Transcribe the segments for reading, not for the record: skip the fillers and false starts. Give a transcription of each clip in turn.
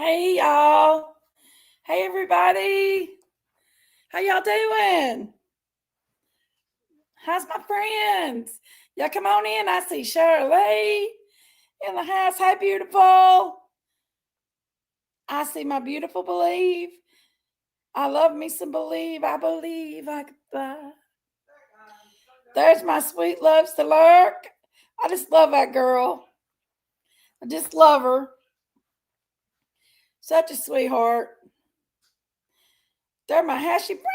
Hey y'all. Hey everybody. How y'all doing? How's my friends? Y'all come on in. I see Shirley in the house. Hey beautiful. I see my beautiful Believe. I love me some Believe. I believe I could fly. There's my sweet loves to lurk. I just love that girl. I just love her. Such a sweetheart. They're my hashy brown.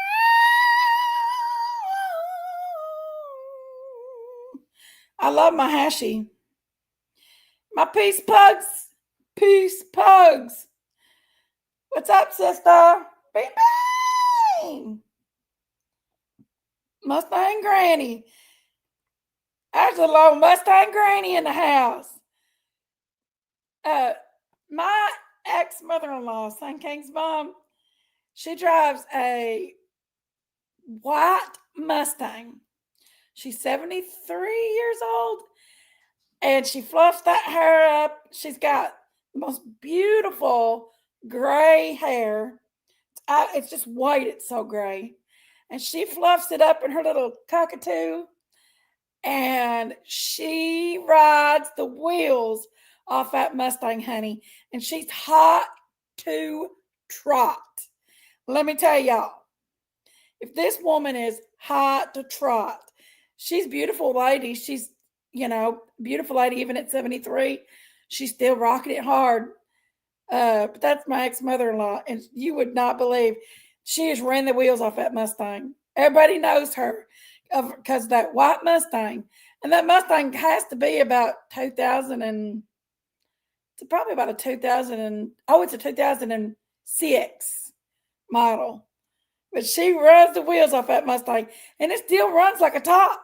I love my hashy. My peace pugs. Peace pugs. What's up, sister? Bing bang. Mustang Granny. There's a little Mustang Granny in the house. My ex mother-in-law, Sun King's mom, she drives a white Mustang. She's 73 years old, and she fluffs that hair up. She's got the most beautiful gray hair. It's just white. It's so gray. And she fluffs it up in her little cockatoo, and she rides the wheels off that Mustang, honey. And she's hot to trot. Let me tell y'all, if this woman is hot to trot, she's a beautiful lady. She's, beautiful lady even at 73. She's still rocking it hard. But that's my ex-mother-in-law, and you would not believe she has ran the wheels off that Mustang. Everybody knows her because of that white Mustang. And that Mustang has to be about 2000 and it's probably about a 2000 and it's a 2006 model. But she runs the wheels off that Mustang, and it still runs like a top.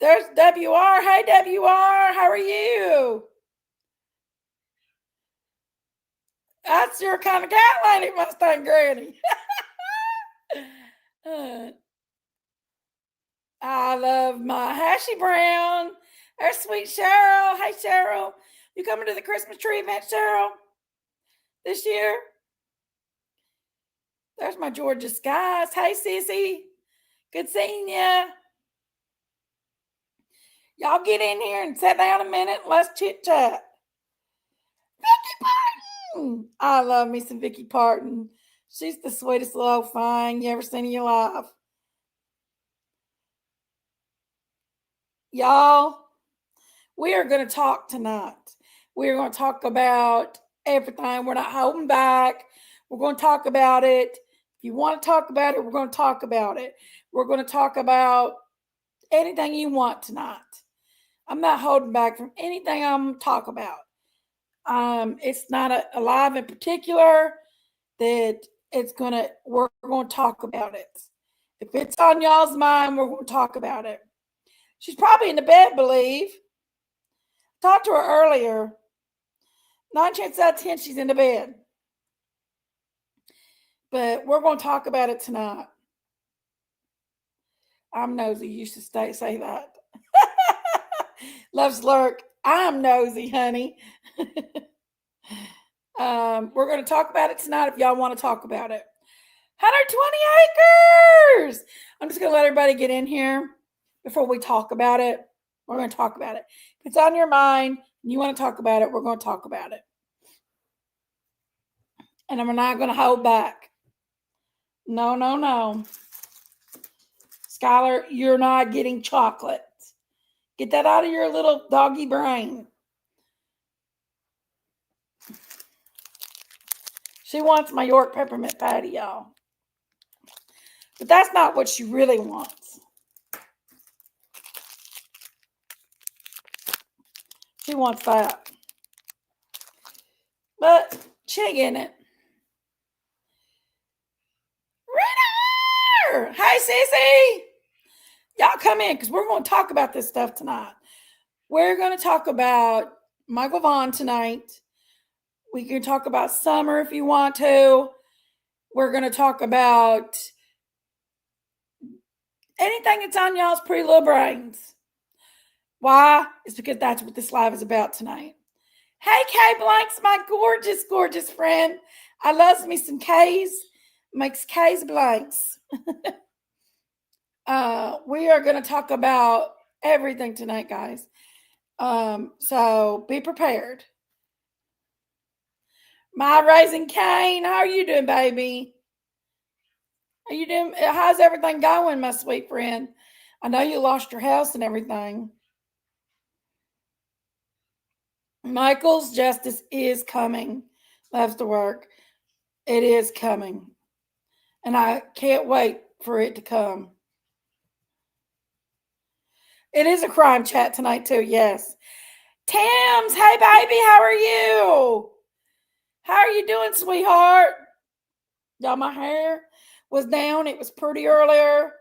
There's WR. Hey, WR, how are you? That's your kind of cat lady, Mustang Granny. I love my hashy brown. There's sweet Cheryl. Hey, Cheryl. You coming to the Christmas tree event, Cheryl, this year? There's my Georgia Skies. Hey, sissy. Good seeing ya. Y'all get in here and sit down a minute. Let's chit chat. Vicky Parton. I love me some Vicky Parton. She's the sweetest little thing you ever seen in your life. Y'all, we are going to talk tonight. We're going to talk about everything. We're not holding back. We're going to talk about it. If you want to talk about it, we're going to talk about it. We're going to talk about anything you want tonight. I'm not holding back from anything I'm going to talk about. It's not a live in particular that we're going to talk about it. If it's on y'all's mind, we're going to talk about it. She's probably in the bed, Believe. Talked to her earlier. 9 chances out of 10, she's in the bed. But we're going to talk about it tonight. I'm nosy. You should say that. Loves lurk. I'm nosy, honey. We're going to talk about it tonight if y'all want to talk about it. 120 acres. I'm just going to let everybody get in here before we talk about it. We're going to talk about it. If it's on your mind and you want to talk about it, we're going to talk about it. And I'm not going to hold back. No. Skylar, you're not getting chocolate. Get that out of your little doggy brain. She wants my York peppermint patty, y'all. But that's not what she really wants. She wants that. But she ain't getting it. Rita! Hey, sissy! Y'all come in because we're going to talk about this stuff tonight. We're going to talk about Michael Vaughn tonight. We can talk about Summer if you want to. We're going to talk about anything that's on y'all's pretty little brains. Why? It's because that's what this live is about tonight. Hey, Kay Blanks, my gorgeous, gorgeous friend. I loves me some K's. Makes K's Blanks. We are going to talk about everything tonight, guys. So be prepared. My Raising Cane, how are you doing, baby? Are you doing? How's everything going, my sweet friend? I know you lost your house and everything. Michael's justice is coming. Loves to work. It is coming. And I can't wait for it to come. It is a crime chat tonight, too. Yes. Tams, hey, baby. How are you? How are you doing, sweetheart? Y'all, my hair was down. It was pretty earlier.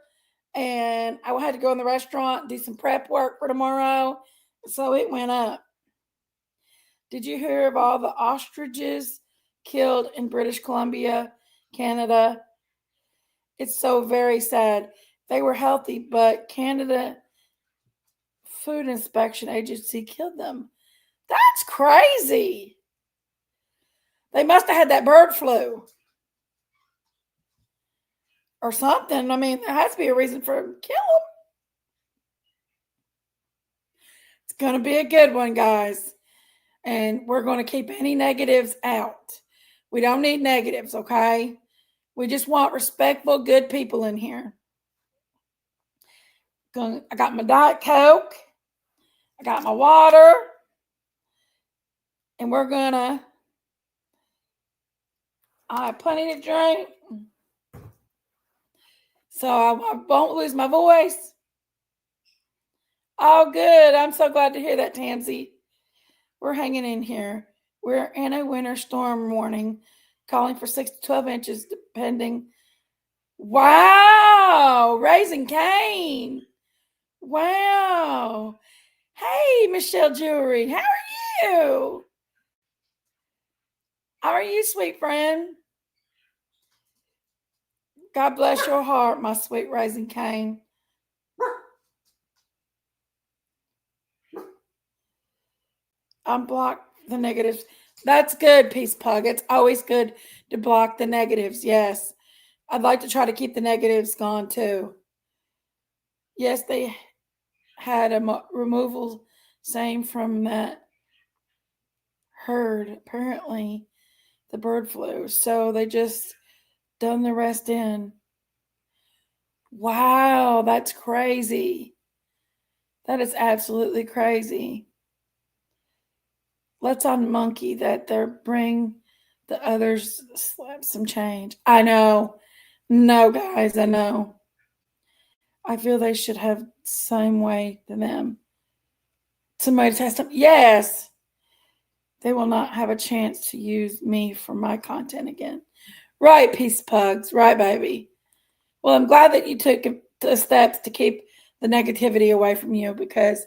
And I had to go in the restaurant, do some prep work for tomorrow. So it went up. Did you hear of all the ostriches killed in British Columbia, Canada? It's so very sad. They were healthy, but Canada Food Inspection Agency killed them. That's crazy. They must have had that bird flu or something. I mean, there has to be a reason for them to kill them. It's going to be a good one, guys. And we're going to keep any negatives out. We don't need negatives, okay? We just want respectful, good people in here. I got my Diet Coke. I got my water. And we're going to, I have plenty to drink. So I won't lose my voice. Oh, good. I'm so glad to hear that, Tansy. We're hanging in here. We're in a winter storm warning, calling for 6 to 12 inches, depending. Wow. Raising Cane. Wow. Hey, Michelle Jewelry. How are you? How are you, sweet friend? God bless your heart, my sweet Raising Cane. Unblock the negatives. That's good, Peace Pug. It's always good to block the negatives. Yes. I'd like to try to keep the negatives gone too. Yes, they had a removal same from that herd, apparently, the bird flu. So they just done the rest in. Wow, that's crazy. That is absolutely crazy. Let's on monkey that they bring the others slap some change. I know. No, guys, I know. I feel they should have the same way to them. Somebody test them. Yes. They will not have a chance to use me for my content again. Right, Peace Pugs. Right, baby. Well, I'm glad that you took the steps to keep the negativity away from you because,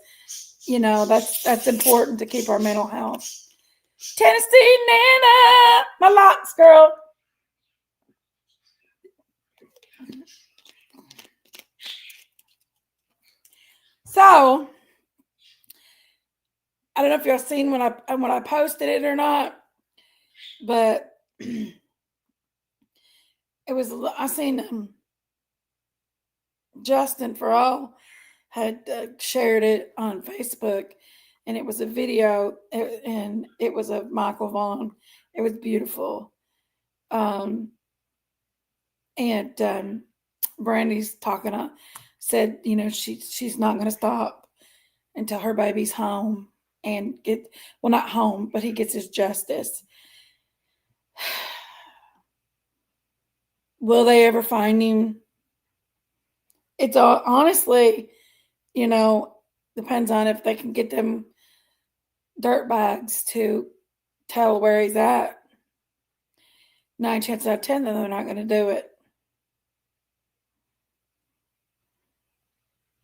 you know, that's important to keep our mental health. Tennessee Nana, my locks, girl. So, I don't know if y'all seen when I posted it or not, but it was, I seen Justin for All had shared it on Facebook, and it was a video, and it was of Michael Vaughn. It was beautiful. And Brandy's talking, said, you know, she's not going to stop until her baby's home and not home, but he gets his justice. Will they ever find him? It's honestly, you know, depends on if they can get them dirt bags to tell where he's at. 9 chances out of 10 that they're not going to do it.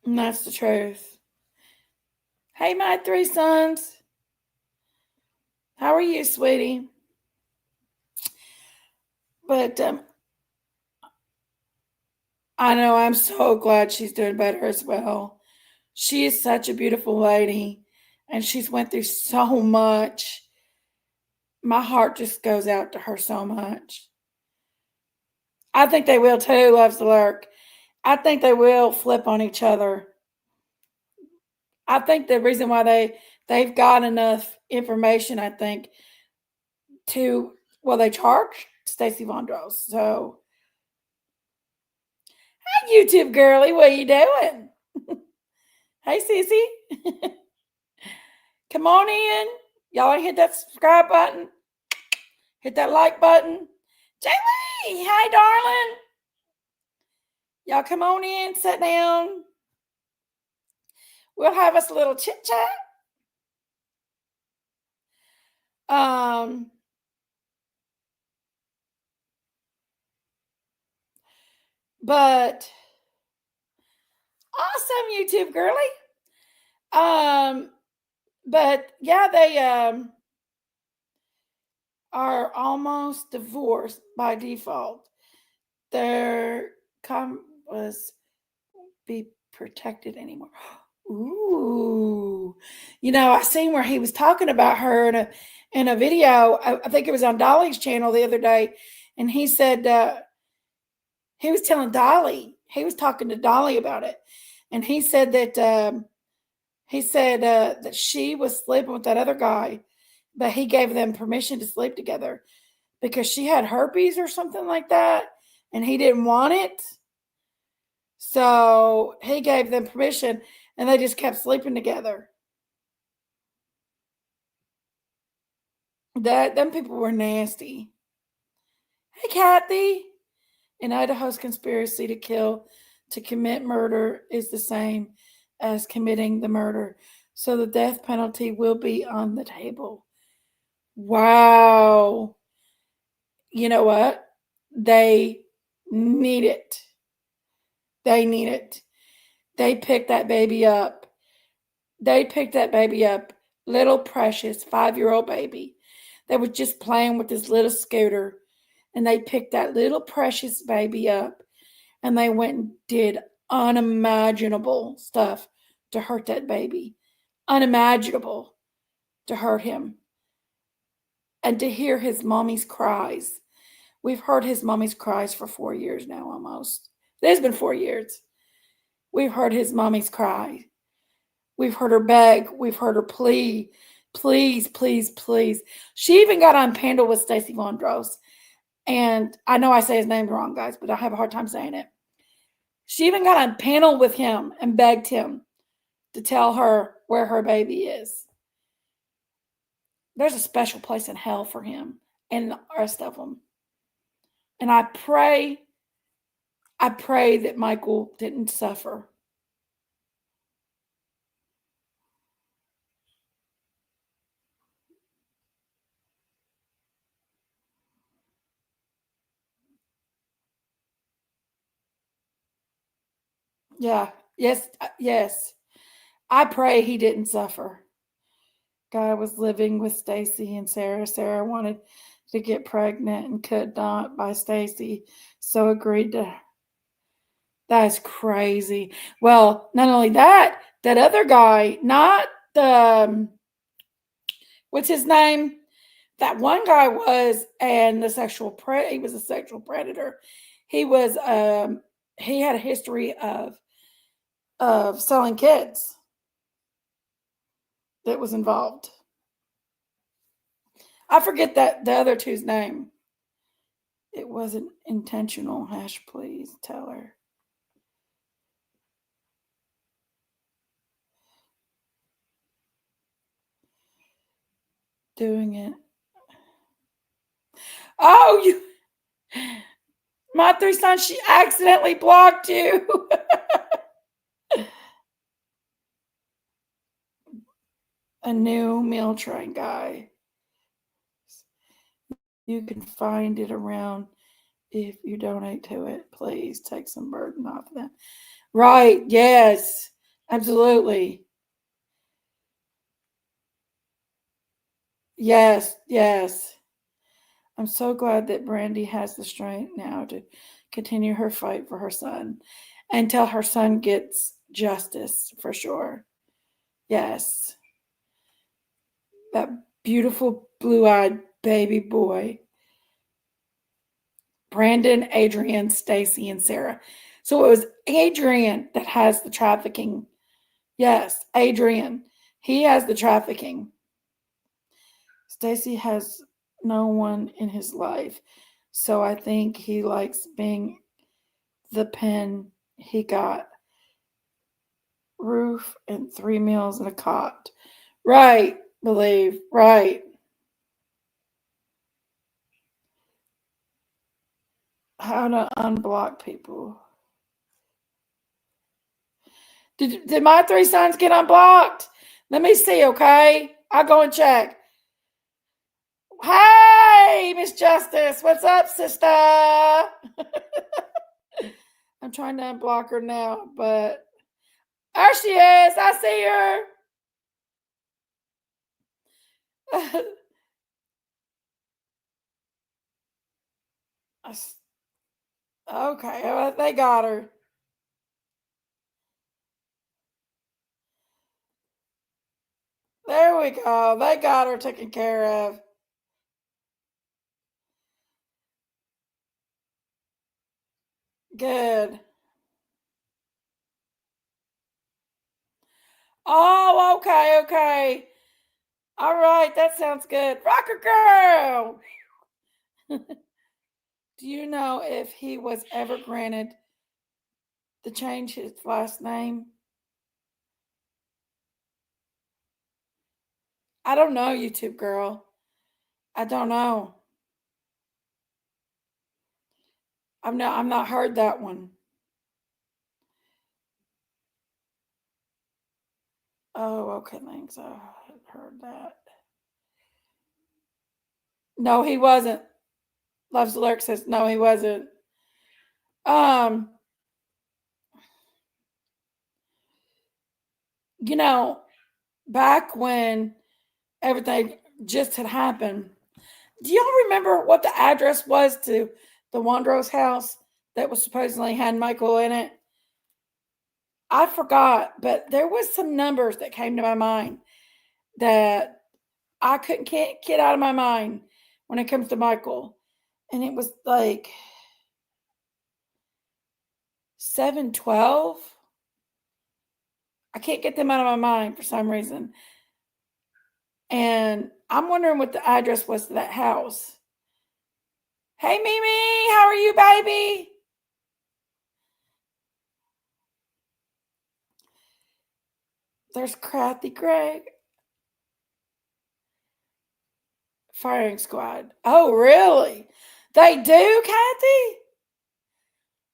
And that's the truth. Hey, my 3 sons. How are you, sweetie? But I know, I'm so glad she's doing better as well. She is such a beautiful lady, and she's went through so much. my heart just goes out to her so much. I think they will too, loves the lurk. I think they will flip on each other. I think the reason why they've got enough information, I think, to well, they charge Stacey Vondros. So, hi, YouTube girly, what are you doing? Hey, Sissy. Come on in. Y'all hit that subscribe button. Hit that like button. Jaylee, hi, darling. Y'all come on in, sit down. We'll have us a little chit chat. But awesome, YouTube girly. But yeah, they are almost divorced by default. Their was be protected anymore. Ooh, I seen where he was talking about her in a video. I think it was on Dolly's channel the other day, and he said he was telling Dolly, he was talking to Dolly about it, and he said that that she was sleeping with that other guy, but he gave them permission to sleep together because she had herpes or something like that, and he didn't want it. So he gave them permission, and they just kept sleeping together. Them people were nasty. Hey, Kathy. In Idaho's conspiracy to commit murder is the same as committing the murder. So the death penalty will be on the table. Wow. You know what? They need it. They need it. They picked that baby up. Little precious 5-year-old baby that was just playing with this little scooter. And they picked that little precious baby up, and they went and did unimaginable stuff to hurt that baby. Unimaginable to hurt him. And to hear his mommy's cries. We've heard his mommy's cries for 4 years now almost. It's been 4 years. We've heard his mommy's cry. We've heard her beg. We've heard her plea. Please, please, please. She even got on panel with Stacey Vondros. And I know I say his name wrong, guys, but I have a hard time saying it. She even got on panel with him and begged him to tell her where her baby is. There's a special place in hell for him and the rest of them. And I pray that Michael didn't suffer. Yeah. Yes. Yes. I pray he didn't suffer. Guy was living with Stacey and Sarah. Sarah wanted to get pregnant and could not by Stacey, so agreed to. That's crazy. Well, not only that, that other guy, not the what's his name? That one guy was, and he was a sexual predator. He was he had a history of selling kids that was involved. I forget that the other two's name. It wasn't intentional. Hash, please tell her. Doing it. Oh, my 3 sons, she accidentally blocked you. A new meal train guy. You can find it around if you donate to it. Please take some burden off them. Right. Yes. Absolutely. Yes. Yes. I'm so glad that Brandy has the strength now to continue her fight for her son until her son gets justice for sure. Yes. That beautiful blue-eyed baby boy. Brandon, Adrian, Stacy, and Sarah. So it was Adrian that has the trafficking. Yes, Adrian. He has the trafficking. Stacy has no one in his life. So I think he likes being the pen he got. Roof and 3 meals and a cot. Right, believe. Right. How to unblock people. Did my 3 sons get unblocked? Let me see, okay? I'll go and check. Hey, Miss Justice. What's up, sister? I'm trying to unblock her now, but there she is. I see her. Okay, well, they got her. There we go. They got her taken care of. Good. Oh, okay, okay. All right, that sounds good. Rocker girl. Do you know if he was ever granted to change his last name? I don't know, YouTube girl. I don't know. I'm not heard that one. Oh, okay, thanks. I heard that. No, he wasn't. Loves Alert says no, he wasn't. Um, you know, back when everything just had happened, do y'all remember what the address was to the Wondros house that was supposedly had Michael in it? I forgot, but there was some numbers that came to my mind that I can't get out of my mind when it comes to Michael. And it was like 712. I can't get them out of my mind for some reason. And I'm wondering what the address was to that house. Hey, Mimi, how are you, baby? There's Crafty Greg. Firing squad. Oh, really? They do, Kathy?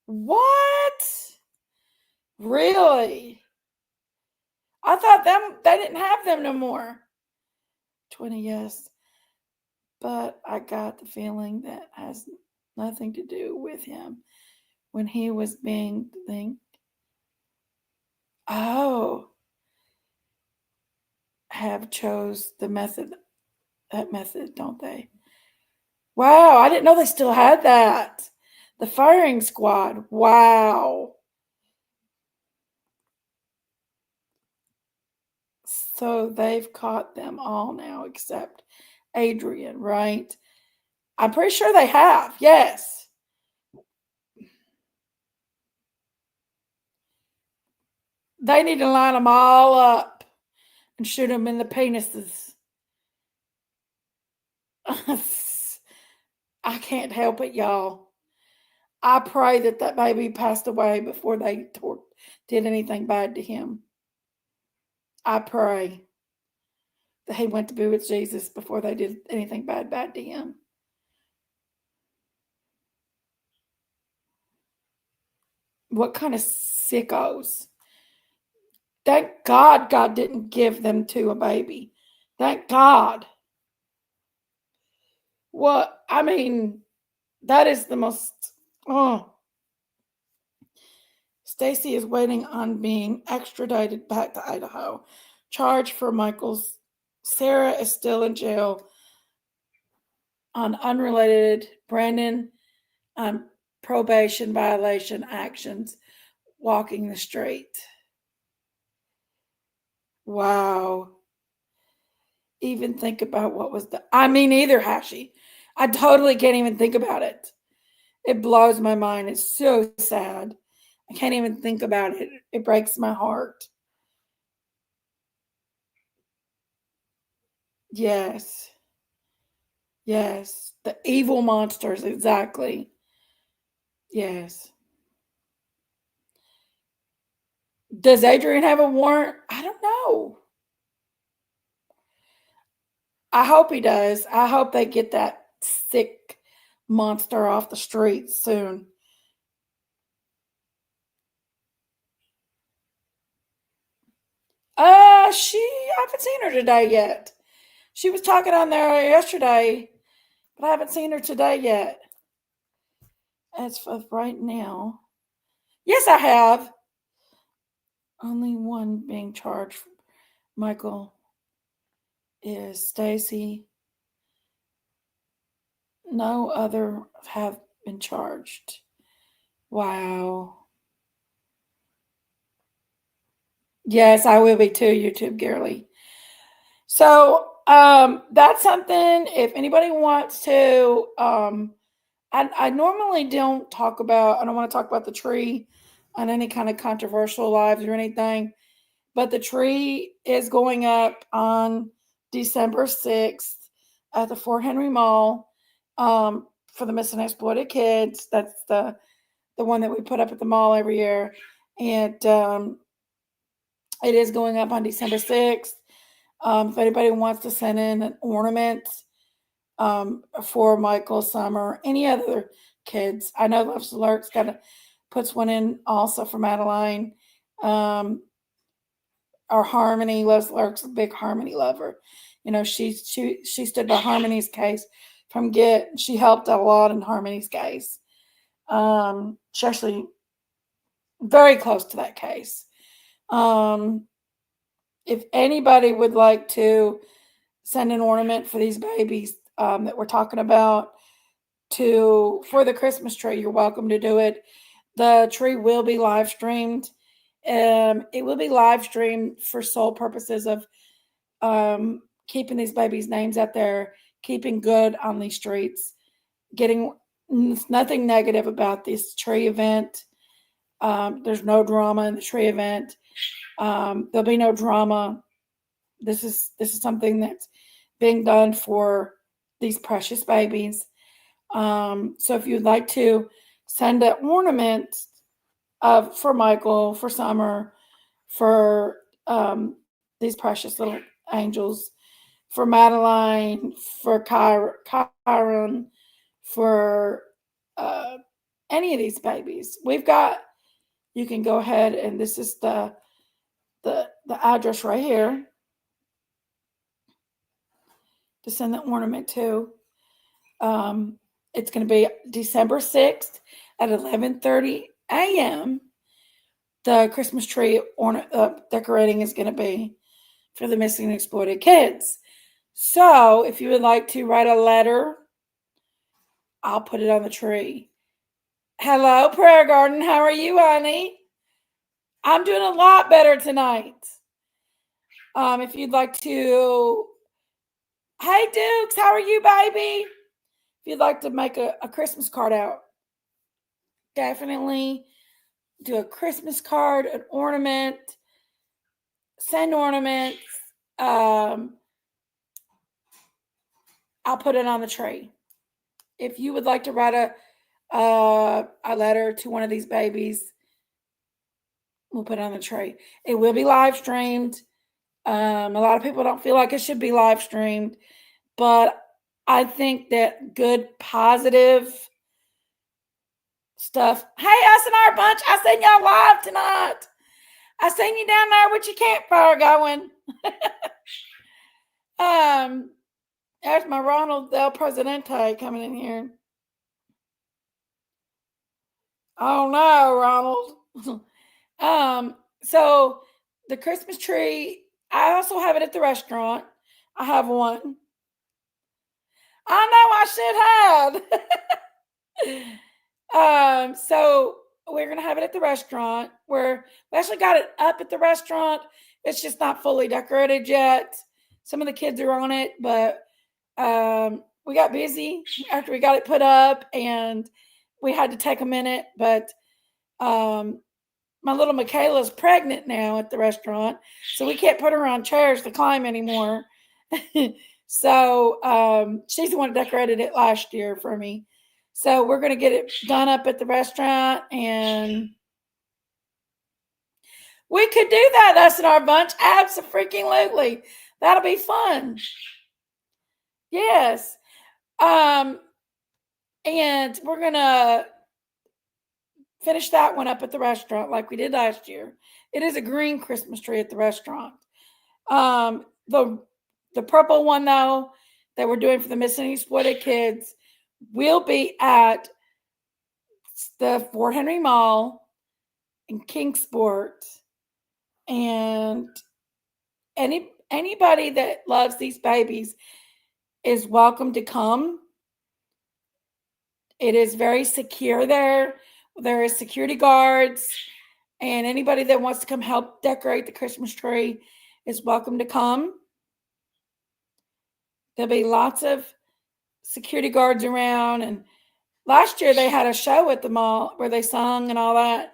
What? Really? I thought they didn't have them no more. 20, yes. But I got the feeling that has nothing to do with him when he was being oh, have chose that method, don't they? Wow, I didn't know they still had that. The firing squad. Wow. So they've caught them all now except Adrian, right? I'm pretty sure they have. Yes. They need to line them all up and shoot them in the penises. I can't help it, y'all. I pray that baby passed away before they did anything bad to him. I pray that he went to be with Jesus before they did anything bad to him. What kind of sickos? Thank God didn't give them to a baby. Thank God. What? I mean, that is the most. Oh. Stacy is waiting on being extradited back to Idaho. Charged for Michael's. Sarah is still in jail on unrelated Brandon probation violation actions, walking the street. Wow. even think about what was the. I mean, either Hashi. I totally can't even think about it. It blows my mind. It's so sad. I can't even think about it. It breaks my heart. Yes. Yes. The evil monsters, exactly. Yes. Does Adrian have a warrant? I don't know. I hope he does. I hope they get that sick monster off the streets soon. I haven't seen her today yet. She was talking on there yesterday, but I haven't seen her today yet. As for right now, yes, I have. Only one being charged. Michael is Stacy. No other have been charged. Wow. Yes, I will be too, YouTube girly. So that's something. If anybody wants to, I normally don't talk about. I don't want to talk about the tree on any kind of controversial lives or anything. But the tree is going up on December 6th at the Fort Henry Mall for the Missing Exploited Kids. That's the one that we put up at the mall every year, and it is going up on December 6th. If anybody wants to send in an ornament for Michael, Summer, any other kids, I know Loves Alerts puts one in also for Madeline. Our Harmony, Loves Alerts, a big Harmony lover. You know, she stood by Harmony's case from Get. She helped a lot in Harmony's case. She actually very close to that case. If anybody would like to send an ornament for these babies that we're talking about for the Christmas tree, you're welcome to do it. The tree will be live streamed. It will be live streamed for sole purposes of keeping these babies' names out there, keeping good on these streets, getting nothing negative about this tree event. There's no drama in the tree event. There'll be no drama. This is something that's being done for these precious babies. So if you'd like to send an ornament for Michael, for Summer, for these precious little angels, for Madeline, for Kyron, for any of these babies, you can go ahead, and this is the address right here to send the ornament to. It's going to be December 6th at 11:30 a.m. The Christmas tree decorating is going to be for the missing and exploited kids. So if you would like to write a letter, I'll put it on the tree. Hello, Prayer Garden. How are you, honey? I'm doing a lot better tonight. If you'd like to, hey, Dukes, how are you, baby? If you'd like to make a Christmas card out, definitely do a Christmas card, an ornament, send ornaments. I'll put it on the tree. If you would like to write a letter to one of these babies, we'll put it on the tree. It will be live streamed. A lot of people don't feel like it should be live streamed, but I think that good, positive stuff. Hey, SNR Bunch, I seen y'all live tonight. I seen you down there with your campfire going. There's my Ronald Del Presidente coming in here. Oh no, Ronald. So the Christmas tree, I also have it at the restaurant. I have one. I know I should have. So we're gonna have it at the restaurant. We actually got it up at the restaurant. It's just not fully decorated yet. Some of the kids are on it, but we got busy after we got it put up, and we had to take a minute. But my little Michaela's pregnant now at the restaurant, so we can't put her on chairs to climb anymore. So she's the one that decorated it last year for me. So we're going to get it done up at the restaurant, and we could do that, us and our bunch. Absolutely. That'll be fun. Yes. And we're going to finish that one up at the restaurant like we did last year. It is a green Christmas tree at the restaurant. The purple one, though, that we're doing for the Missing Exploited kids will be at the Fort Henry Mall in Kingsport. And anybody that loves these babies is welcome to come. It is very secure there. There is security guards, and anybody that wants to come help decorate the Christmas tree is welcome to come. There'll be lots of security guards around, and last year they had a show at the mall where they sung and all that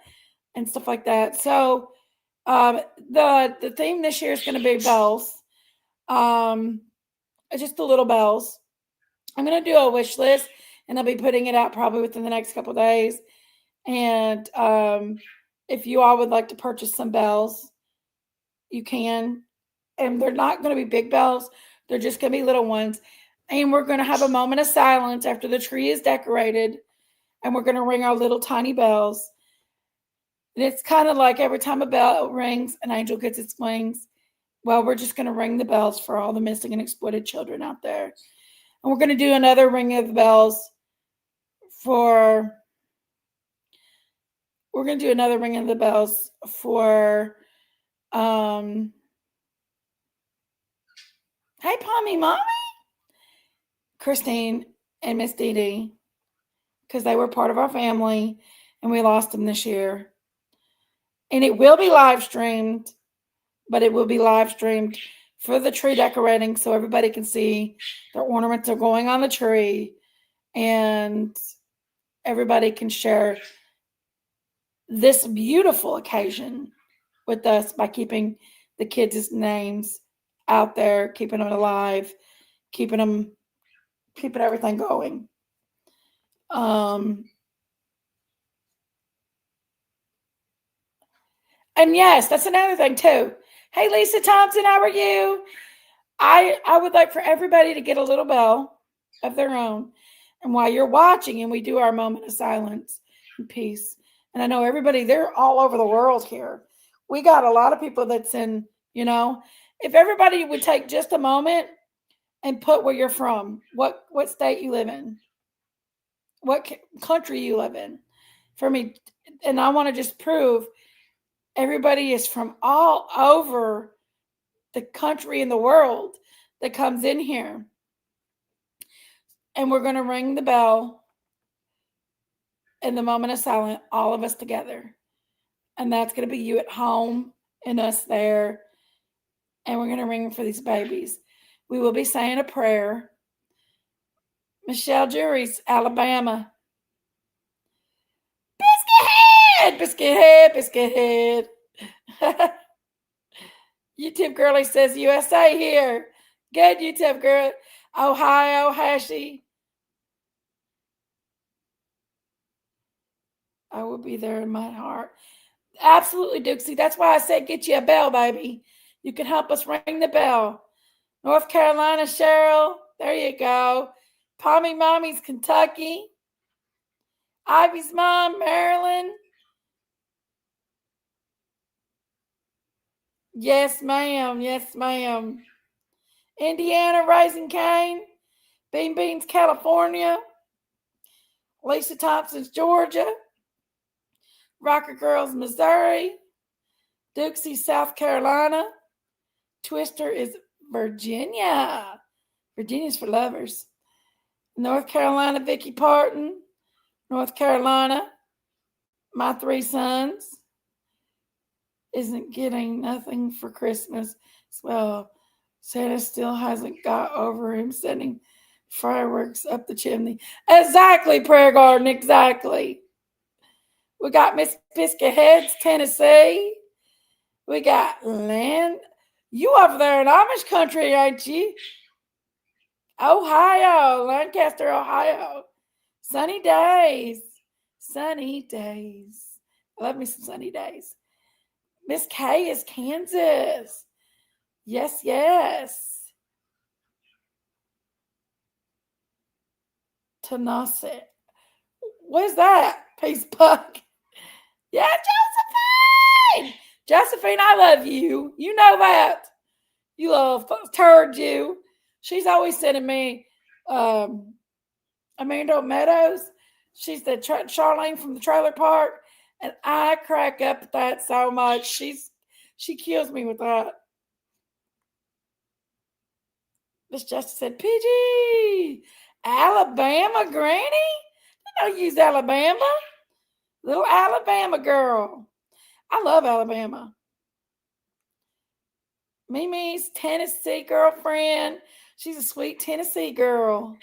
and stuff like that. So the theme this year is going to be bells. Just the little bells. I'm going to do a wish list, and I'll be putting it out probably within the next couple of days. And if you all would like to purchase some bells, you can. And they're not going to be big bells. They're just going to be little ones. And we're going to have a moment of silence after the tree is decorated. And we're going to ring our little tiny bells. And it's kind of like every time a bell rings, an angel gets its wings. Well, we're just going to ring the bells for all the missing and exploited children out there. And we're going to do another ring of the bells for... We're going to do another ring of the bells for... Hey, Pommy Mommy! Christine and Miss Dee Dee, because they were part of our family, and we lost them this year. And it will be live streamed, but it will be live streamed for the tree decorating so everybody can see their ornaments are going on the tree, and everybody can share this beautiful occasion with us by keeping the kids' names out there, keeping them alive, keeping everything going. And yes, that's another thing too. Hey, Lisa Thompson, how are you? I would like for everybody to get a little bell of their own. And while you're watching, and we do our moment of silence and peace. And I know everybody, they're all over the world here. We got a lot of people that's in, if everybody would take just a moment and put where you're from, what state you live in, what country you live in. For me, and I want to just prove everybody is from all over the country and the world that comes in here. And we're going to ring the bell in the moment of silence, all of us together. And that's going to be you at home and us there. And we're going to ring for these babies. We will be saying a prayer. Michelle Jury's, Alabama. Biscuit head. YouTube girlie says USA here. Good, YouTube girl. Ohio, Hashi. I will be there in my heart. Absolutely, Dukesy. That's why I said get you a bell, baby. You can help us ring the bell. North Carolina, Cheryl. There you go. Pommy Mommy's Kentucky. Ivy's mom, Maryland. Yes, ma'am. Yes, ma'am. Indiana, Raising Cane. Bean Beans, California. Lisa Thompson's, Georgia. Rocker Girls, Missouri. Dukesy, South Carolina. Twister is Virginia. Virginia's for lovers. North Carolina, Vicky Parton. North Carolina, my three sons isn't getting nothing for Christmas. Well, Santa still hasn't got over him sending fireworks up the chimney. Exactly, Prayer Garden, exactly. We got Miss Biscuit Heads, Tennessee. We got Land. You over there in Amish country, ain't you? Ohio, Lancaster, Ohio. Sunny days. Sunny days. I love me some sunny days. Miss K is Kansas. Yes, yes. Tanasset. What is that? Peace Puck. Yeah, Josephine. Josephine, I love you. You know that. You love turd you. She's always sending me Amanda Meadows. She's the Charlene from the trailer park. And I crack up at that so much. She kills me with that. Miss Justice said, PG, Alabama Granny? I don't use Alabama. Little Alabama girl. I love Alabama. Mimi's Tennessee girlfriend. She's a sweet Tennessee girl.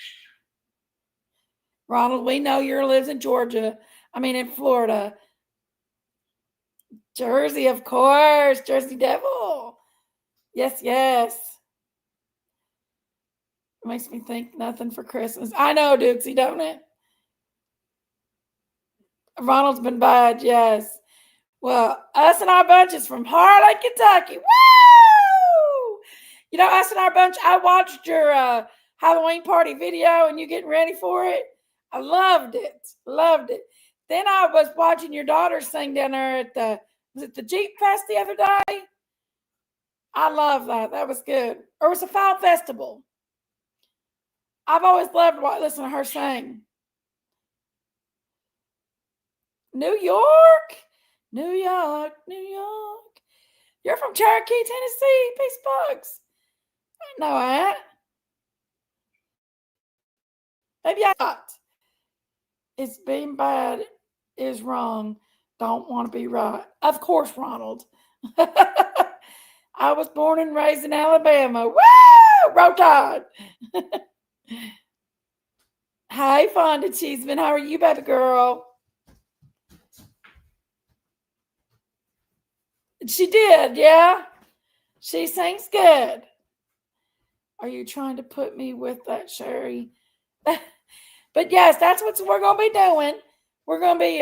Ronald, we know you lives in Georgia. I mean, in Florida. Jersey, of course. Jersey Devil. Yes, yes. It makes me think nothing for Christmas. I know, Dukesy, don't it? Ronald's been bad, yes. Well, us and our bunch is from Harlan, Kentucky. Woo! You know, us and our bunch, I watched your Halloween party video and you getting ready for it. I loved it. Loved it. Then I was watching your daughter sing down there at was it the Jeep Fest the other day? I love that. That was good. Or it was a fall festival. I've always loved listening to her sing. New York. New York, New York. You're from Cherokee, Tennessee. Peace bugs. I know that. Maybe I thought it's being bad is wrong. Don't want to be right. Of course, Ronald. I was born and raised in Alabama. Woo! Roll Tide. Hi, Fonda Cheeseman. How are you, baby girl? She did, yeah. She sings good. Are you trying to put me with that Sherry? But yes, that's what we're gonna be doing. We're gonna be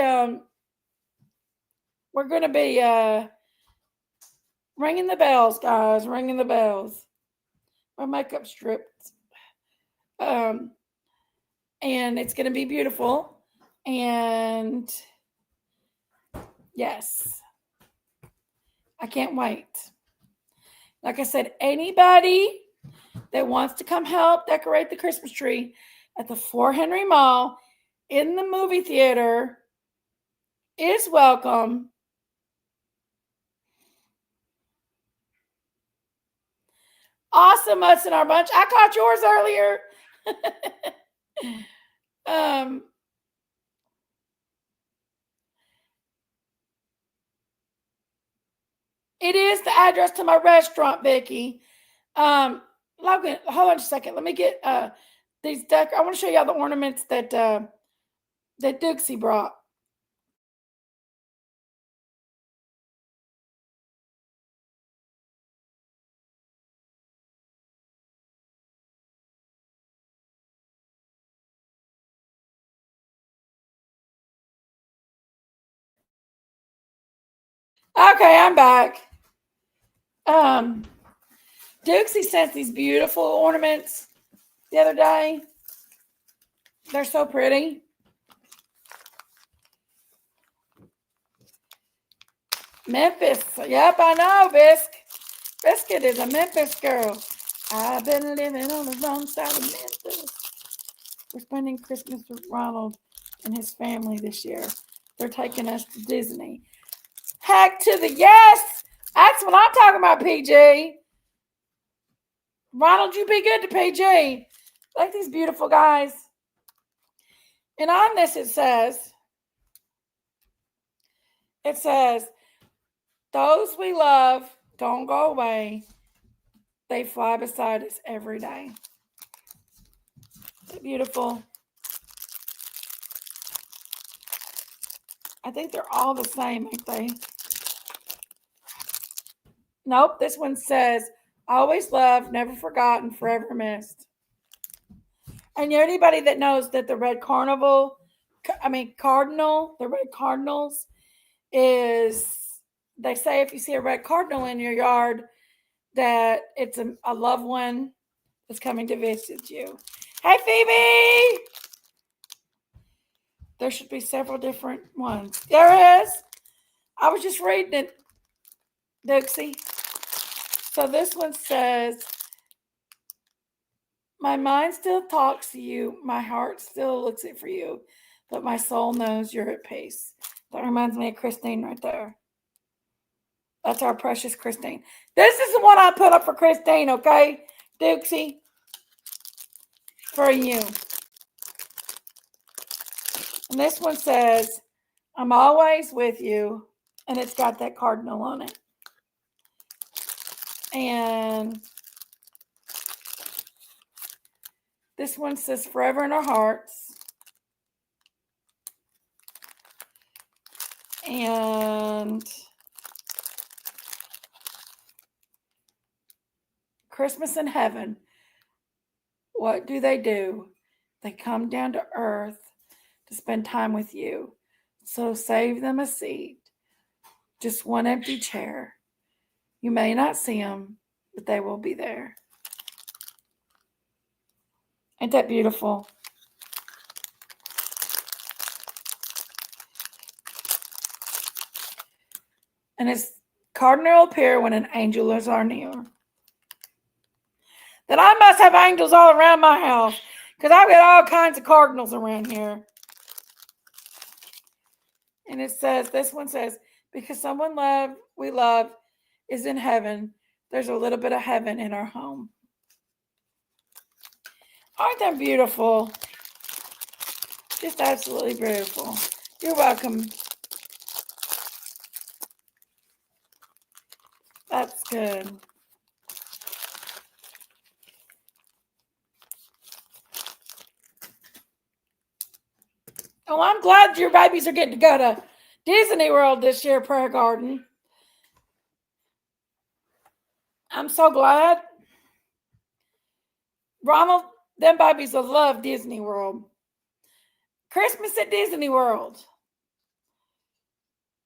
ringing the bells, guys. Ringing the bells. My makeup stripped. And it's gonna be beautiful. And yes. I can't wait. Like I said, anybody that wants to come help decorate the Christmas tree at the Fort Henry Mall in the movie theater is welcome. Awesome, us in our bunch. I caught yours earlier. It is the address to my restaurant, Vicki. Logan, hold on a second. Let me get these I want to show y'all the ornaments that Dukesy brought. Okay, I'm back. Dukesy sent these beautiful ornaments the other day. They're so pretty. Memphis. Yep, I know, Biscuit is a Memphis girl. I've been living on the wrong side of Memphis. We're spending Christmas with Ronald and his family this year. They're taking us to Disney. Heck to the yes. That's what I'm talking about, PG. Ronald, you be good to PG. Like these beautiful guys. And on this it says, those we love don't go away. They fly beside us every day. They're beautiful. I think they're all the same, aren't they? Nope, this one says, always loved, never forgotten, forever missed. And anybody that knows that the Cardinal, the red cardinals is, they say if you see a red cardinal in your yard, that it's a loved one that's coming to visit you. Hey, Phoebe! There should be several different ones. There is. I was just reading it, Dixie. So this one says, my mind still talks to you. My heart still looks it for you. But my soul knows you're at peace. That reminds me of Christine right there. That's our precious Christine. This is the one I put up for Christine, okay? Dixie. For you. And this one says, I'm always with you. And it's got that cardinal on it. And this one says, forever in our hearts. And Christmas in heaven. What do? They come down to earth to spend time with you. So save them a seat. Just one empty chair. You may not see them, but they will be there. Ain't that beautiful? And it's cardinal appear when an angel is our near. Then I must have angels all around my house, because I've got all kinds of cardinals around here. And it says, this one says, because someone we love is in heaven, there's a little bit of heaven in our home. Aren't that beautiful? Just absolutely beautiful. You're welcome. That's good. Oh, I'm glad your babies are getting to go to Disney World this year, Prayer Garden. I'm so glad. Ronald, them babies will love Disney World. Christmas at Disney World.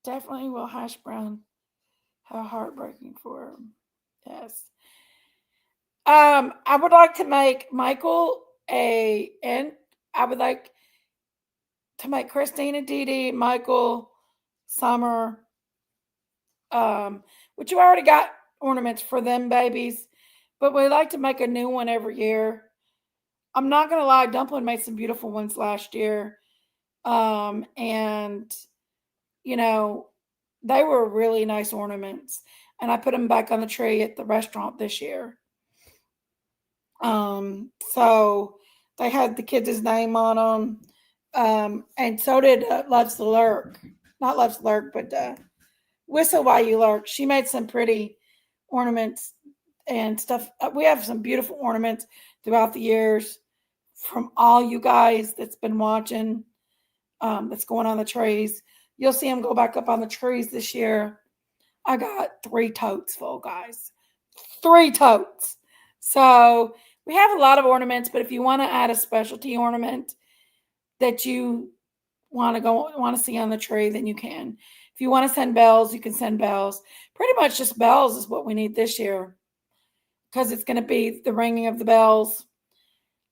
Definitely will hash brown. How heartbreaking for him. Yes. I would like to make Michael and I would like to make Christina, Dee Dee, Michael, Summer, which you already got ornaments for them babies, but we like to make a new one every year. I'm not gonna lie, Dumpling made some beautiful ones last year, and you know they were really nice ornaments, and I put them back on the tree at the restaurant this year. So they had the kids' name on them, and so did Loves the Lurk, not Loves the Lurk, but Whistle While You Lurk. She made some pretty ornaments and stuff. We have some beautiful ornaments throughout the years from all you guys that's been watching. That's going on the trees. You'll see them go back up on the trees this year. I got 3 totes full, guys. 3 totes. So we have a lot of ornaments, but if you want to add a specialty ornament that you want to see on the tree, then you can. If you want to send bells, you can send bells. Pretty much just bells is what we need this year, because it's going to be the ringing of the bells.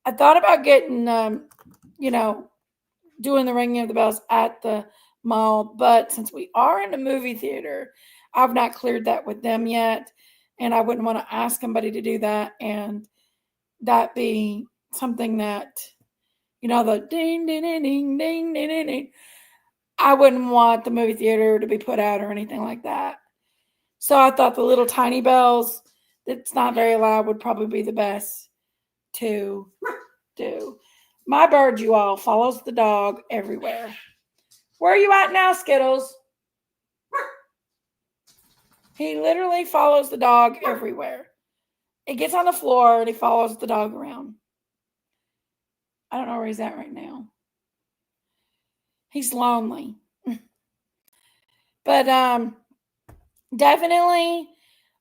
I thought about getting, doing the ringing of the bells at the mall, but since we are in the movie theater, I've not cleared that with them yet, and I wouldn't want to ask somebody to do that, and that be something that, the ding, ding, ding, ding, ding, ding, ding. I wouldn't want the movie theater to be put out or anything like that. So I thought the little tiny bells that's not very loud would probably be the best to do. My bird, you all, follows the dog everywhere. Where are you at now, Skittles? He literally follows the dog everywhere. He gets on the floor and he follows the dog around. I don't know where he's at right now. He's lonely. But definitely,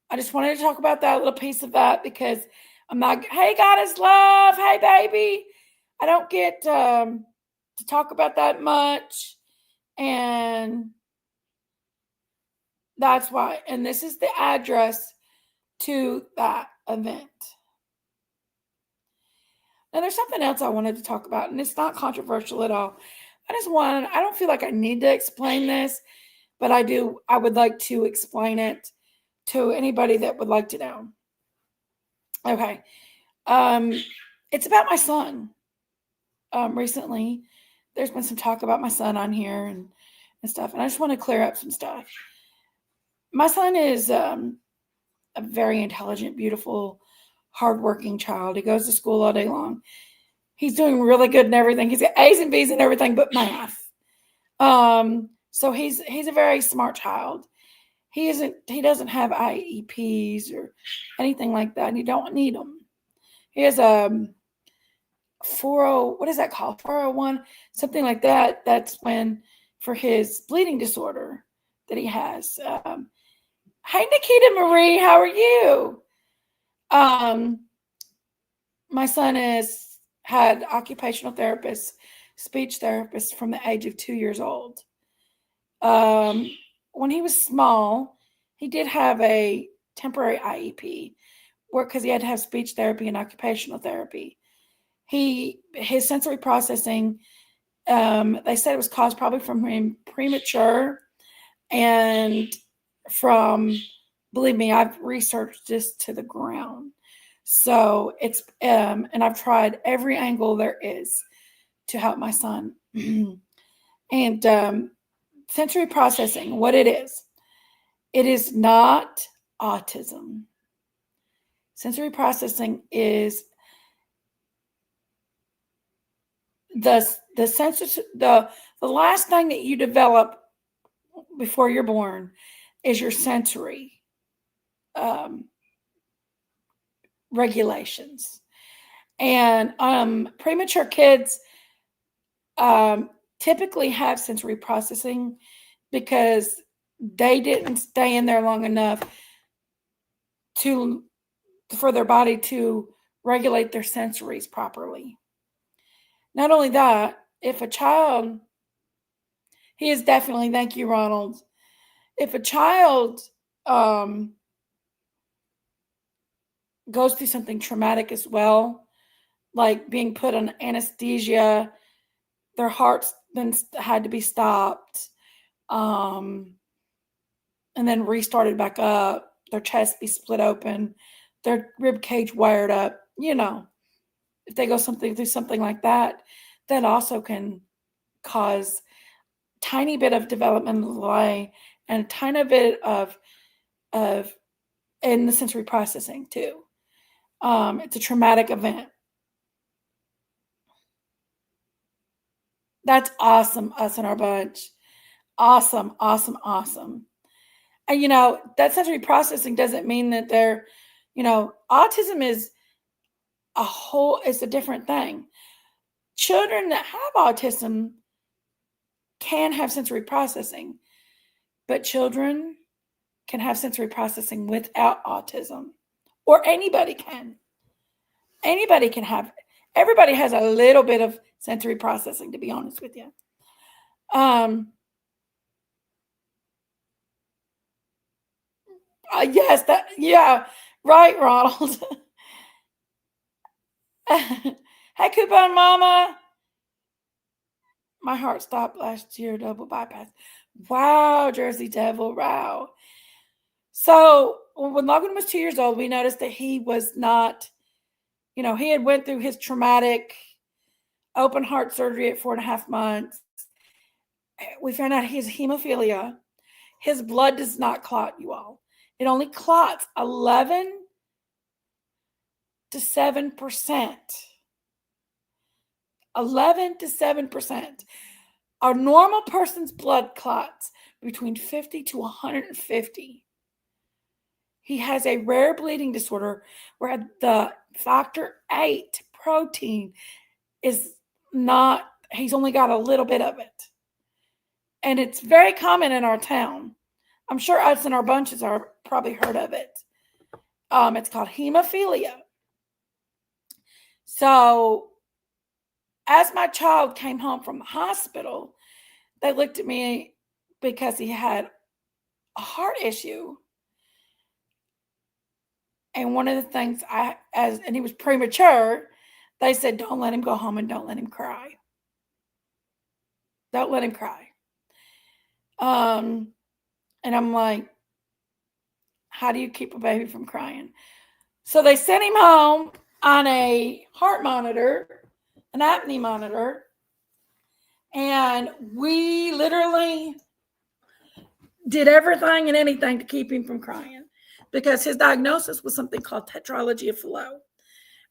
I just wanted to talk about that little piece of that because I'm not, hey, Goddess Love, hey, baby. I don't get to talk about that much. And that's why. And this is the address to that event. Now, there's something else I wanted to talk about, and it's not controversial at all. I don't feel like I need to explain this, but I would like to explain it to anybody that would like to know. Okay. It's about my son. Recently, there's been some talk about my son on here and stuff, and I just want to clear up some stuff. My son is a very intelligent, beautiful, hardworking child. He goes to school all day long. He's doing really good in everything. He's got A's and B's and everything but math. So he's a very smart child. He doesn't have IEPs or anything like that, and you don't need them. He has a 40, what is that called? 401, something like that. That's for his bleeding disorder that he has. Hi, Nikita Marie, how are you? My son has had occupational therapists, speech therapists from the age of 2 years old. When he was small, he did have a temporary IEP because he had to have speech therapy and occupational therapy. His sensory processing, they said it was caused probably from him premature and from, believe me, I've researched this to the ground. So it's, and I've tried every angle there is to help my son. And sensory processing, what it is not autism. Sensory processing is the last thing that you develop before you're born is your sensory regulations. And premature kids typically have sensory processing because they didn't stay in there long enough for their body to regulate their sensories properly. Not only that, if a child, he is definitely, thank you, Ronald. If a child goes through something traumatic as well, like being put on anesthesia, their hearts then had to be stopped, and then restarted back up, their chest be split open, their rib cage wired up, if they go through something like that, that also can cause tiny bit of developmental delay and a tiny bit of in the sensory processing too. It's a traumatic event. That's awesome, us and our bunch. Awesome, awesome, awesome. And that sensory processing doesn't mean that they're, autism is it's a different thing. Children that have autism can have sensory processing, but children can have sensory processing without autism, or anybody can. Anybody can have, everybody has a little bit of sensory processing, to be honest with you. Yes, right, Ronald. Hey, Coupon Mama. My heart stopped last year, double bypass. Wow, Jersey Devil, wow. So when Logan was 2 years old, we noticed that he was not, he had went through his traumatic open heart surgery at 4.5 months. We found out he has hemophilia. His blood does not clot, you all. It only clots 11 to 7%. 11 to 7%. A normal person's blood clots between 50 to 150. He has a rare bleeding disorder where the factor 8 protein is not, he's only got a little bit of it. And it's very common in our town. I'm sure us in our bunches are probably heard of it. It's called hemophilia. So as my child came home from the hospital, they looked at me because he had a heart issue. And one of the things and he was premature, they said, don't let him go home and don't let him cry. Don't let him cry. And I'm like, how do you keep a baby from crying? So they sent him home on a heart monitor, an apnea monitor. And we literally did everything and anything to keep him from crying because his diagnosis was something called tetralogy of Fallot.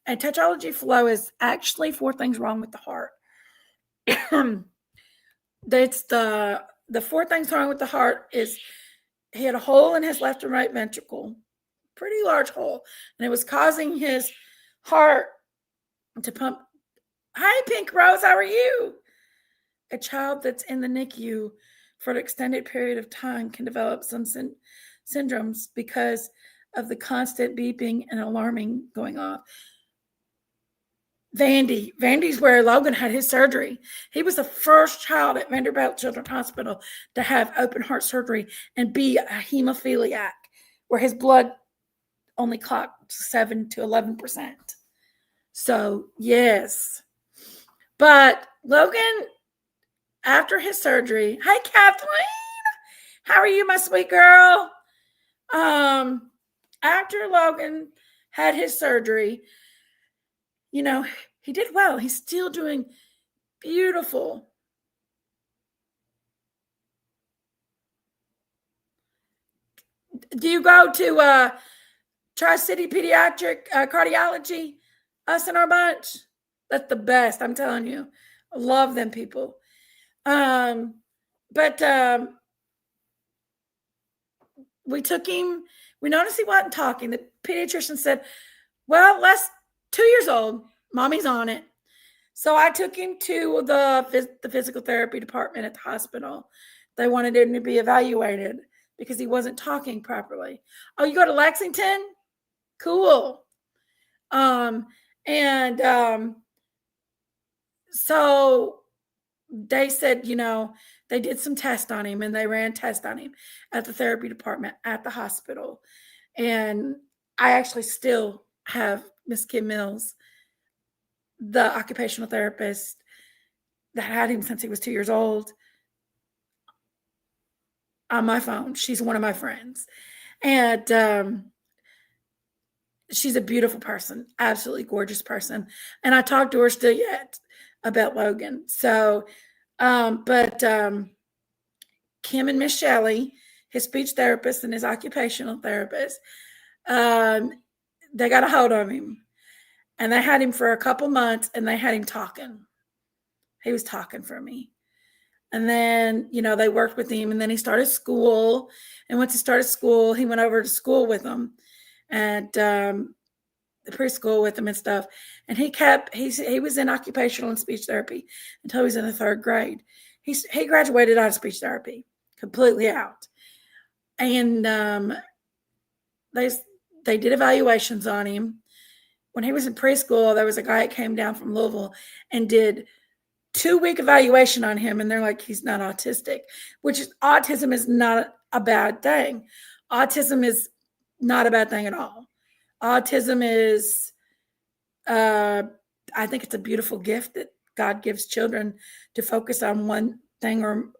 And tetralogy of Fallot is actually 4 things wrong with the heart. That's the 4 things wrong with the heart is he had a hole in his left and right ventricle, pretty large hole, and it was causing his heart to pump. Hi, Pink Rose, how are you? A child that's in the NICU for an extended period of time can develop some syndromes because of the constant beeping and alarming going off. Vandy's where Logan had his surgery. He was the first child at Vanderbilt Children's Hospital to have open heart surgery and be a hemophiliac, where his blood only clocked 7 to 11%. So, yes. But Logan, after his surgery, hi, Kathleen. How are you, my sweet girl? After Logan had his surgery, he did well. He's still doing beautiful. Do you go to Tri-City Pediatric Cardiology, us in our bunch? That's the best, I'm telling you. I love them people. But we took him. We noticed he wasn't talking. The pediatrician said, well, Les, 2 years old. Mommy's on it. So I took him to the physical therapy department at the hospital. They wanted him to be evaluated because he wasn't talking properly. Oh, you go to Lexington? Cool. So they said, they did some tests on him and they ran tests on him at the therapy department at the hospital. And I actually still have Miss Kim Mills, the occupational therapist that had him since he was 2 years old, on my phone. She's one of my friends. And she's a beautiful person, absolutely gorgeous person. And I talk to her still yet about Logan. So, but Kim and Miss Shelley, his speech therapist and his occupational therapist, they got a hold of him. And they had him for a couple months and they had him talking. He was talking for me. And then, they worked with him and then he started school. And once he started school, he went over to school with them and the preschool with them and stuff. And he was in occupational and speech therapy until he was in the 3rd grade. He graduated out of speech therapy, completely out. And they did evaluations on him. When he was in preschool, there was a guy that came down from Louisville and did 2-week evaluation on him. And they're like, he's not autistic, autism is not a bad thing. Autism is not a bad thing at all. Autism is, I think it's a beautiful gift that God gives children to focus on one thing, or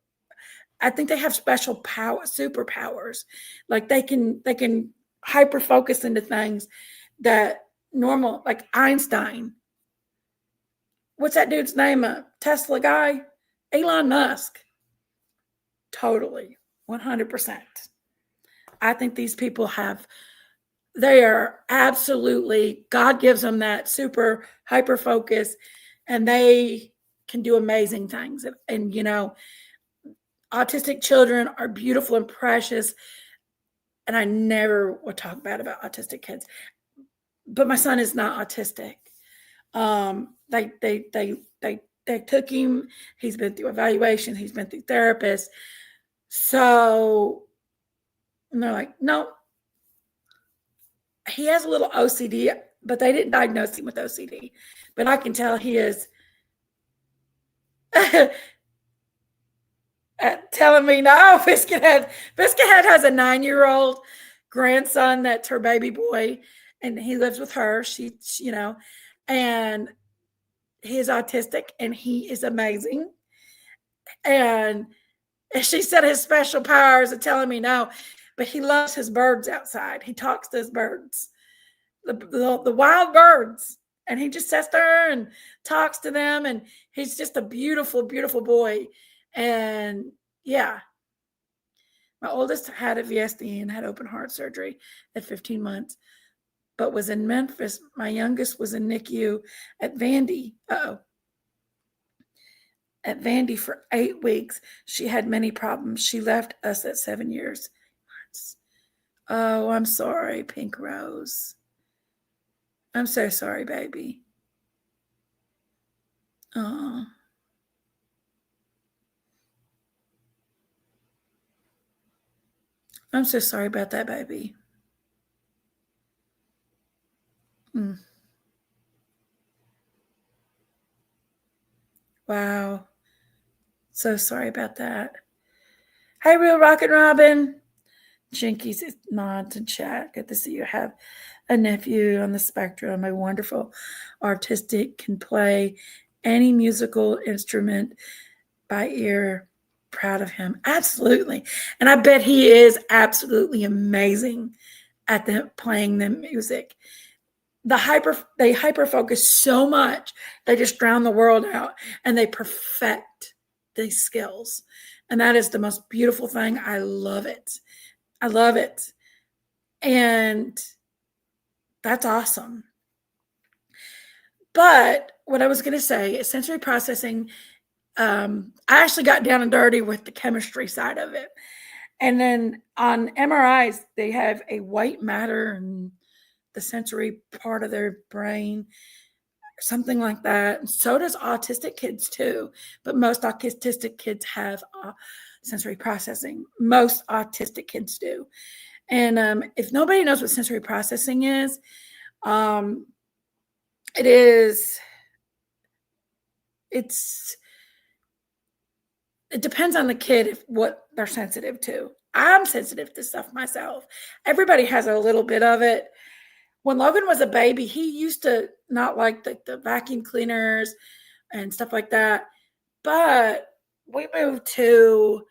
I think they have special superpowers. Like they can hyper focus into things that normal, like Einstein. What's that dude's name? Tesla guy? Elon Musk. Totally. 100%. I think these people they are absolutely, God gives them that super hyper focus and they can do amazing things. And, autistic children are beautiful and precious. and I never would talk bad about autistic kids, but my son is not autistic. They took him. He's been through evaluations. He's been through therapists. So and they're like, no, he has a little OCD, but they didn't diagnose him with OCD. But I can tell he is telling me no. Biscuithead has a 9-year-old grandson that's her baby boy, and he lives with her. She and he is autistic, and he is amazing. And she said his special powers are telling me no, but he loves his birds outside. He talks to his birds, the wild birds, and he just sits there and talks to them. And he's just a beautiful, beautiful boy. And yeah, my oldest had a VSD and had open heart surgery at 15 months, but was in Memphis. My youngest was in NICU at Vandy. At Vandy for 8 weeks. She had many problems. She left us at 7 years. Oh, I'm sorry, Pink Rose. I'm so sorry, baby. Oh. I'm so sorry about that, baby. Wow. So sorry about that. Hi, Real Rockin' Robin. Jinkies nods and chat. Good to see you have a nephew on the spectrum, a wonderful artistic, can play any musical instrument by ear. Proud of him. Absolutely. And I bet he is absolutely amazing at playing the music. They hyper focus so much, they just drown the world out, and they perfect these skills. And that is the most beautiful thing. I love it. I love it. And that's awesome. But what I was going to say is sensory processing. I actually got down and dirty with the chemistry side of it. And then on MRIs, they have a white matter and the sensory part of their brain, something like that. And so does autistic kids too. But most autistic kids have sensory processing. Most autistic kids do. And if nobody knows what sensory processing is, it depends on the kid what they're sensitive to. I'm sensitive to stuff myself. Everybody has a little bit of it. When Logan was a baby, he used to not like the vacuum cleaners and stuff like that. But we moved to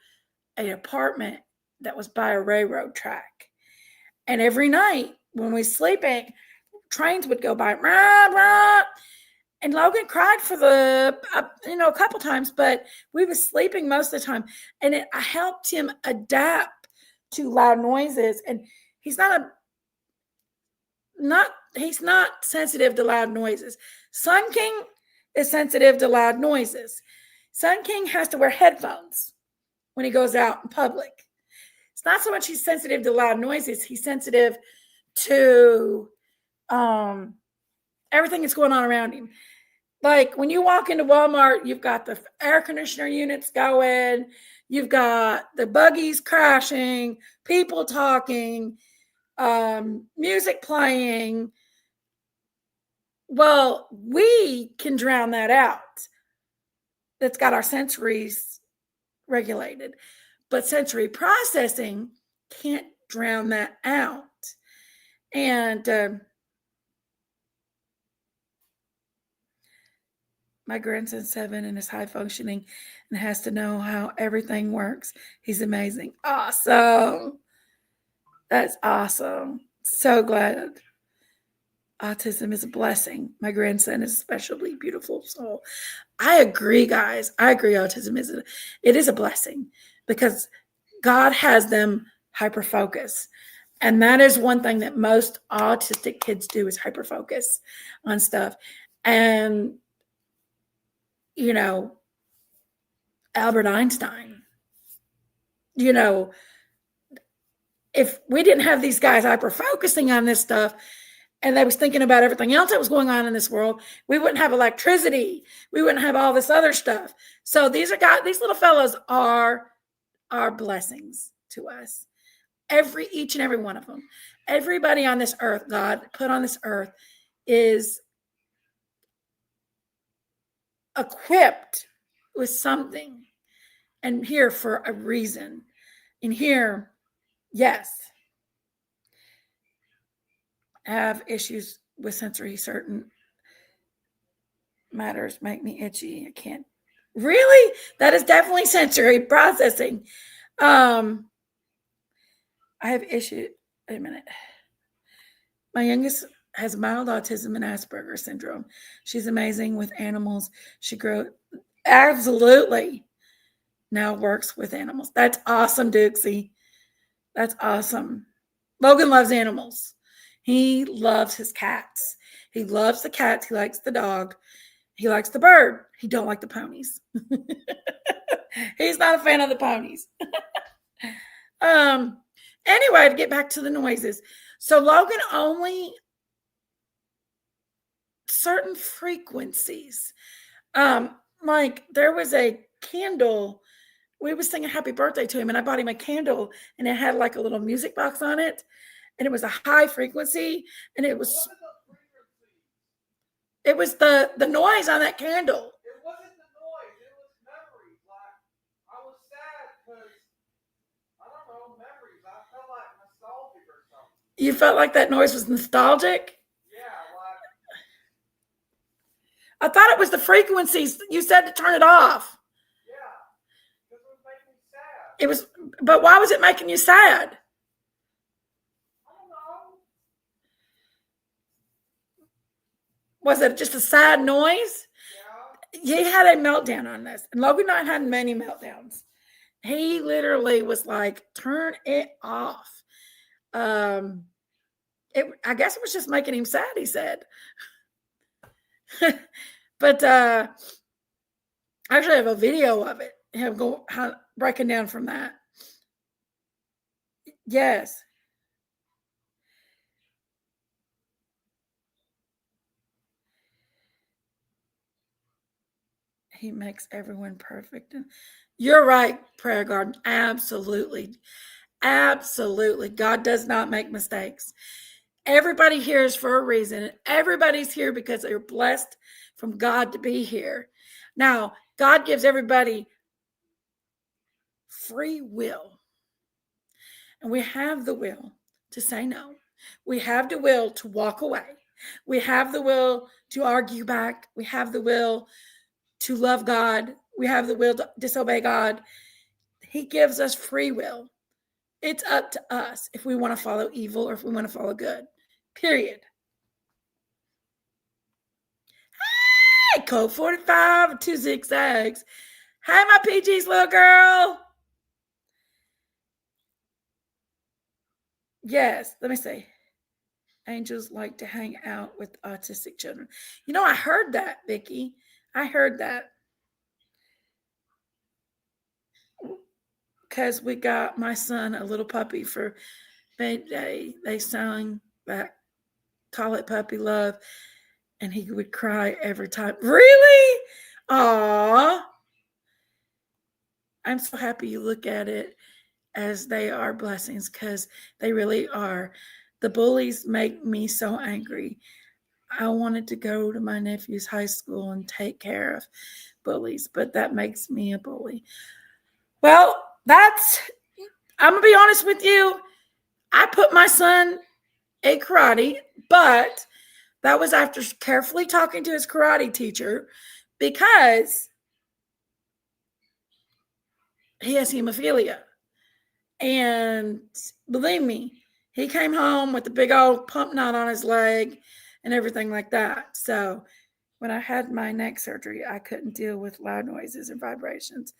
an apartment that was by a railroad track. And every night when we were sleeping, trains would go by. Rah, rah, and Logan cried for a couple times, but we were sleeping most of the time. And I helped him adapt to loud noises. And he's not sensitive to loud noises. Sun King is sensitive to loud noises. Sun King has to wear headphones when he goes out in public. It's not so much he's sensitive to loud noises. He's sensitive to everything that's going on around him. Like when you walk into Walmart, you've got the air conditioner units going, you've got the buggies crashing, people talking, music playing. Well, we can drown that out. That's got our sensories regulated. But sensory processing can't drown that out. And my grandson's 7 and is high functioning and has to know how everything works. He's amazing. Awesome. That's awesome. So glad. Autism is a blessing. My grandson is especially beautiful soul. I agree, guys. I agree. Autism is a blessing because God has them hyper focus. And that is one thing that most autistic kids do is hyper focus on stuff. And Albert Einstein, if we didn't have these guys hyper focusing on this stuff and they was thinking about everything else that was going on in this world, we wouldn't have electricity. We wouldn't have all this other stuff. So these little fellows are blessings to us. Each and every one of them. Everybody on this earth, God put on this earth, is equipped with something and here for a reason. And here, yes, have issues with sensory. Certain matters make me itchy. I can't. Really? That is definitely sensory processing. I have issue. Wait a minute. My youngest has mild autism and Asperger's syndrome. She's amazing with animals. She grew absolutely now works with animals. That's awesome, Dukesy. That's awesome. Logan loves animals. He loves his cats. He loves the cats. He likes the dog. He likes the bird. He don't like the ponies. He's not a fan of the ponies. Anyway, to get back to the noises. So Logan only certain frequencies. Like there was a candle. We was singing happy birthday to him, and I bought him a candle, and it had like a little music box on it, and it was a high frequency, and it was the noise on that candle. It wasn't the noise, it was memories. Like I was sad because I don't know, memories. I felt like nostalgic or something. You felt like that noise was nostalgic? Yeah, like I thought it was the frequencies. You said to turn it off. yeah, because it was making me sad. It was, but why was it making you sad? I don't know. Was it just a sad noise? Yeah. He had a meltdown on this, and Logan and I had many meltdowns. He literally was like, "Turn it off." I guess it was just making him sad. He said, but I actually have a video of it. Him breaking down from that. Yes. He makes everyone perfect. You're right, Prayer Garden. Absolutely. Absolutely. God does not make mistakes. Everybody here is for a reason. Everybody's here because they're blessed from God to be here. Now, God gives everybody free will. And we have the will to say no. We have the will to walk away. We have the will to argue back. We have the will to love God. We have the will to disobey God. He gives us free will. It's up to us if we want to follow evil or if we want to follow good. Period. Hey, code 45 2 zigzags. Hi, my PG's little girl. Yes, let me see. Angels like to hang out with autistic children. You know, I heard that, Vicki. I heard that. Because we got my son a little puppy for Mayday. They sang that Call It Puppy Love, and he would cry every time. Really? Aw. I'm so happy you look at it as they are blessings, because they really are. The bullies make me so angry. I wanted to go to my nephew's high school and take care of bullies, but that makes me a bully. Well, I'm going to be honest with you. I put my son in karate, but that was after carefully talking to his karate teacher, because he has hemophilia. And believe me, he came home with a big old pump knot on his leg and everything like that. So when I had my neck surgery, I couldn't deal with loud noises and vibrations.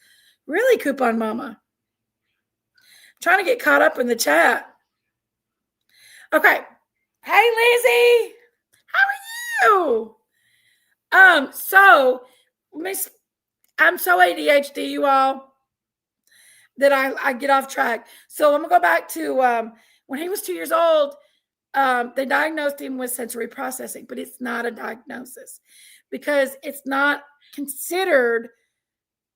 Really, Coupon Mama? I'm trying to get caught up in the chat. Okay. Hey, Lizzie. How are you? So I'm so ADHD, you all. that I get off track. So I'm gonna go back to when he was 2 years old. They diagnosed him with sensory processing, but it's not a diagnosis because it's not considered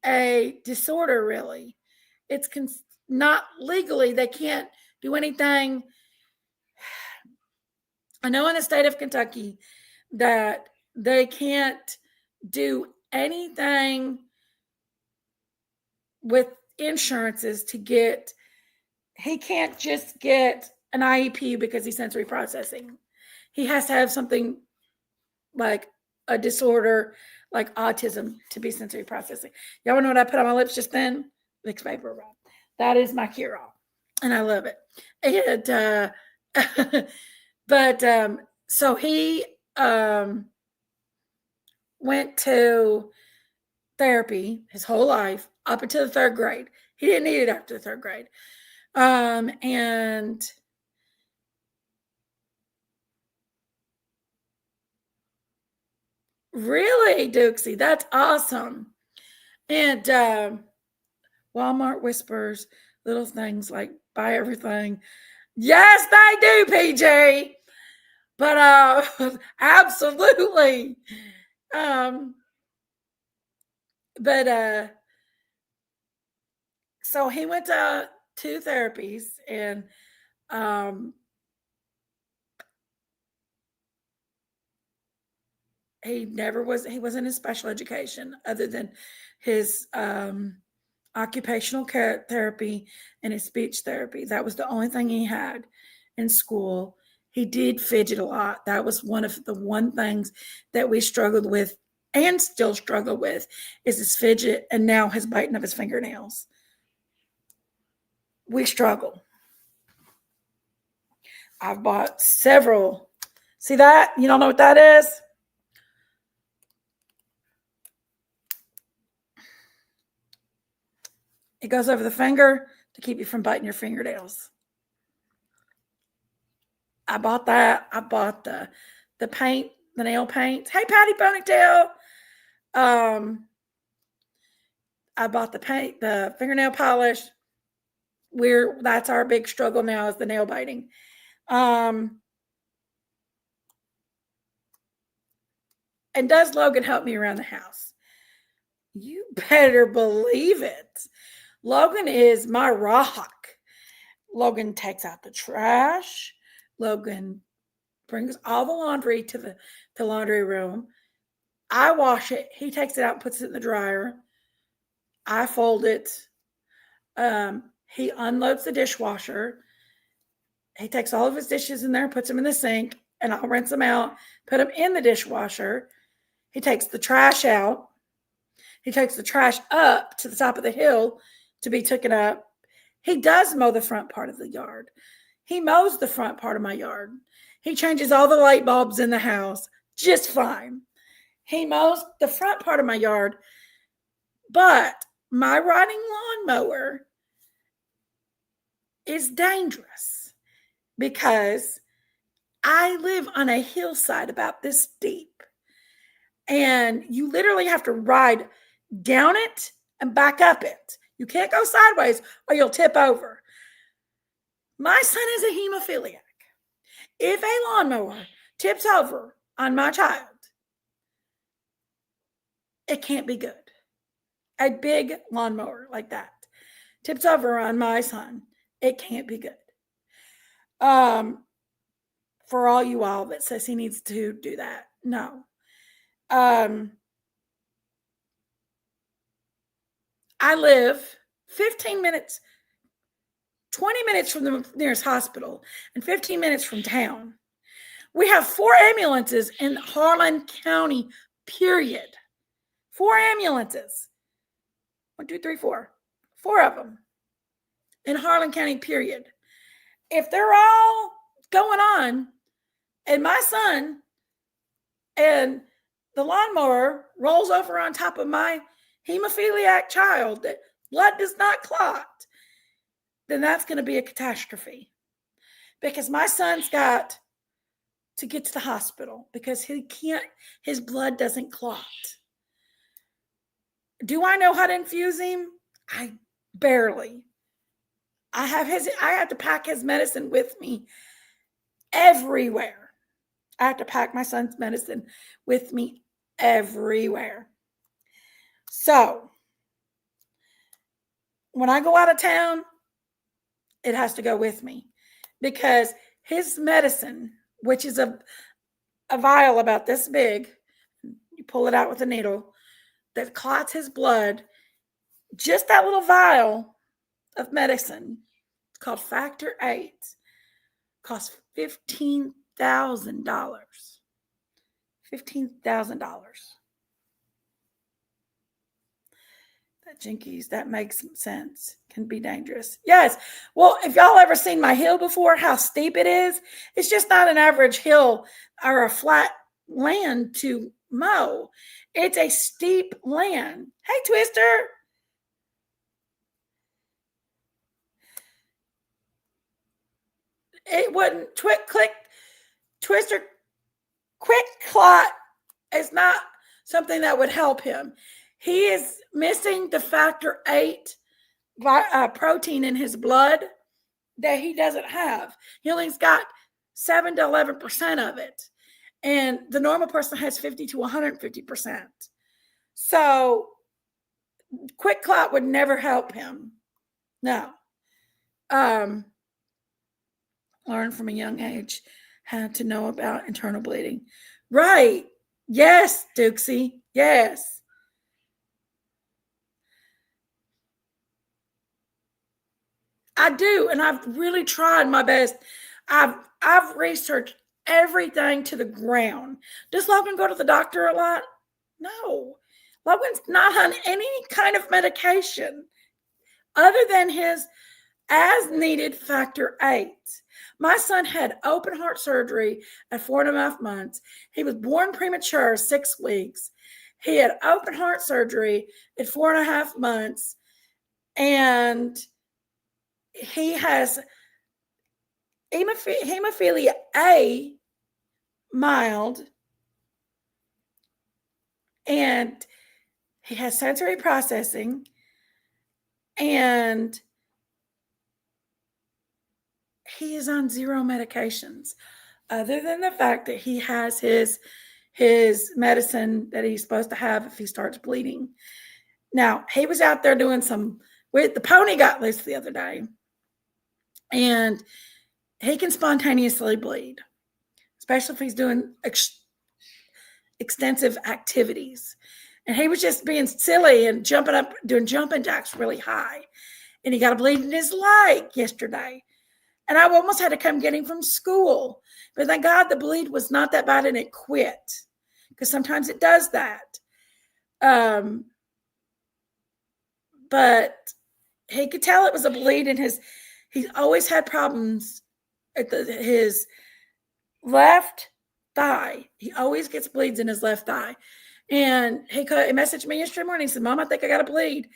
a disorder, really. It's not legally, they can't do anything. I know in the state of Kentucky that they can't do anything with insurances to get, he can't just get an IEP because he's sensory processing. He has to have something like a disorder like autism to be sensory processing. Y'all want to know what I put on my lips just then? Vicks Vapor Rub. That is my cure-all, and I love it. And but so he went to therapy his whole life up until the 3rd grade. He didn't need it after the 3rd grade. And really, Dukesy, that's awesome. And Walmart whispers little things like buy everything. Yes, they do, PJ. But absolutely. But so he went to 2 therapies, and he wasn't in special education other than his occupational care therapy and his speech therapy. That was the only thing he had in school. He did fidget a lot. That was one of the things that we struggled with and still struggle with is his fidget, and now his biting of his fingernails. We struggle. I've bought several. See that? You don't know what that is? It goes over the finger to keep you from biting your fingernails. I bought that. I bought the paint, the nail paint. Hey, Patty Ponytail. I bought the paint, the fingernail polish. That's our big struggle now is the nail biting. And does Logan help me around the house? You better believe it. Logan is my rock. Logan takes out the trash. Logan brings all the laundry to the laundry room. I wash it. He takes it out and puts it in the dryer. I fold it. He unloads the dishwasher. He takes all of his dishes in there, puts them in the sink, and I'll rinse them out, put them in the dishwasher. He takes the trash out. He takes the trash up to the top of the hill to be taken up. He does mow the front part of the yard. He mows the front part of my yard. He changes all the light bulbs in the house just fine. He mows the front part of my yard, but my riding lawnmower is dangerous because I live on a hillside about this deep, and you literally have to ride down it and back up it. You can't go sideways or you'll tip over. My son is a hemophiliac. If a lawnmower tips over on my child, it can't be good. A big lawnmower like that tips over on my son, it can't be good. For all you all that says he needs to do that, no. I live 15 minutes, 20 minutes from the nearest hospital and 15 minutes from town. We have 4 ambulances in Harlan County, period. 4 ambulances. 1, 2, 3, 4. 4 of them in Harlan County, period. If they're all going on and my son and the lawnmower rolls over on top of my hemophiliac child that blood does not clot, then that's going to be a catastrophe because my son's got to get to the hospital because his blood doesn't clot. Do I know how to infuse him? I barely. I have to pack his medicine with me everywhere. I have to pack my son's medicine with me everywhere. So when I go out of town, it has to go with me because his medicine, which is a vial about this big, you pull it out with a needle that clots his blood, just that little vial of medicine, it's called Factor 8, costs $15,000. $15,000. That jinkies, that makes sense. Can be dangerous. Yes. Well, if y'all ever seen my hill before, how steep it is, it's just not an average hill or a flat land to mow. It's a steep land. Hey, Twister. It wouldn't Twister quick clot is not something that would help him. He is missing the factor 8 protein in his blood that he doesn't have. He only's got 7 to 11% of it. And the normal person has 50 to 150%. So quick clot would never help him. No. Learn from a young age how to know about internal bleeding. Right. Yes, Dukesy. Yes. I do, and I've really tried my best. I've researched everything to the ground. Does Logan go to the doctor a lot? No. Logan's not on any kind of medication other than his as needed factor 8. My son had open heart surgery at 4.5 months. He was born premature, 6 weeks. He had open heart surgery at 4.5 months, and he has hemophilia A, mild, and he has sensory processing, and he is on 0 medications other than the fact that he has his medicine that he's supposed to have if he starts bleeding. Now, he was out there doing the pony got loose the other day, and he can spontaneously bleed, especially if he's doing extensive activities. And he was just being silly and jumping up, doing jumping jacks really high. And he got a bleed in his leg yesterday. And I almost had to come get him from school. But thank God the bleed was not that bad and it quit. Because sometimes it does that. But he could tell it was a bleed in he's always had problems at his left thigh. He always gets bleeds in his left thigh. And he messaged me yesterday morning. He said, Mom, I think I got a bleed.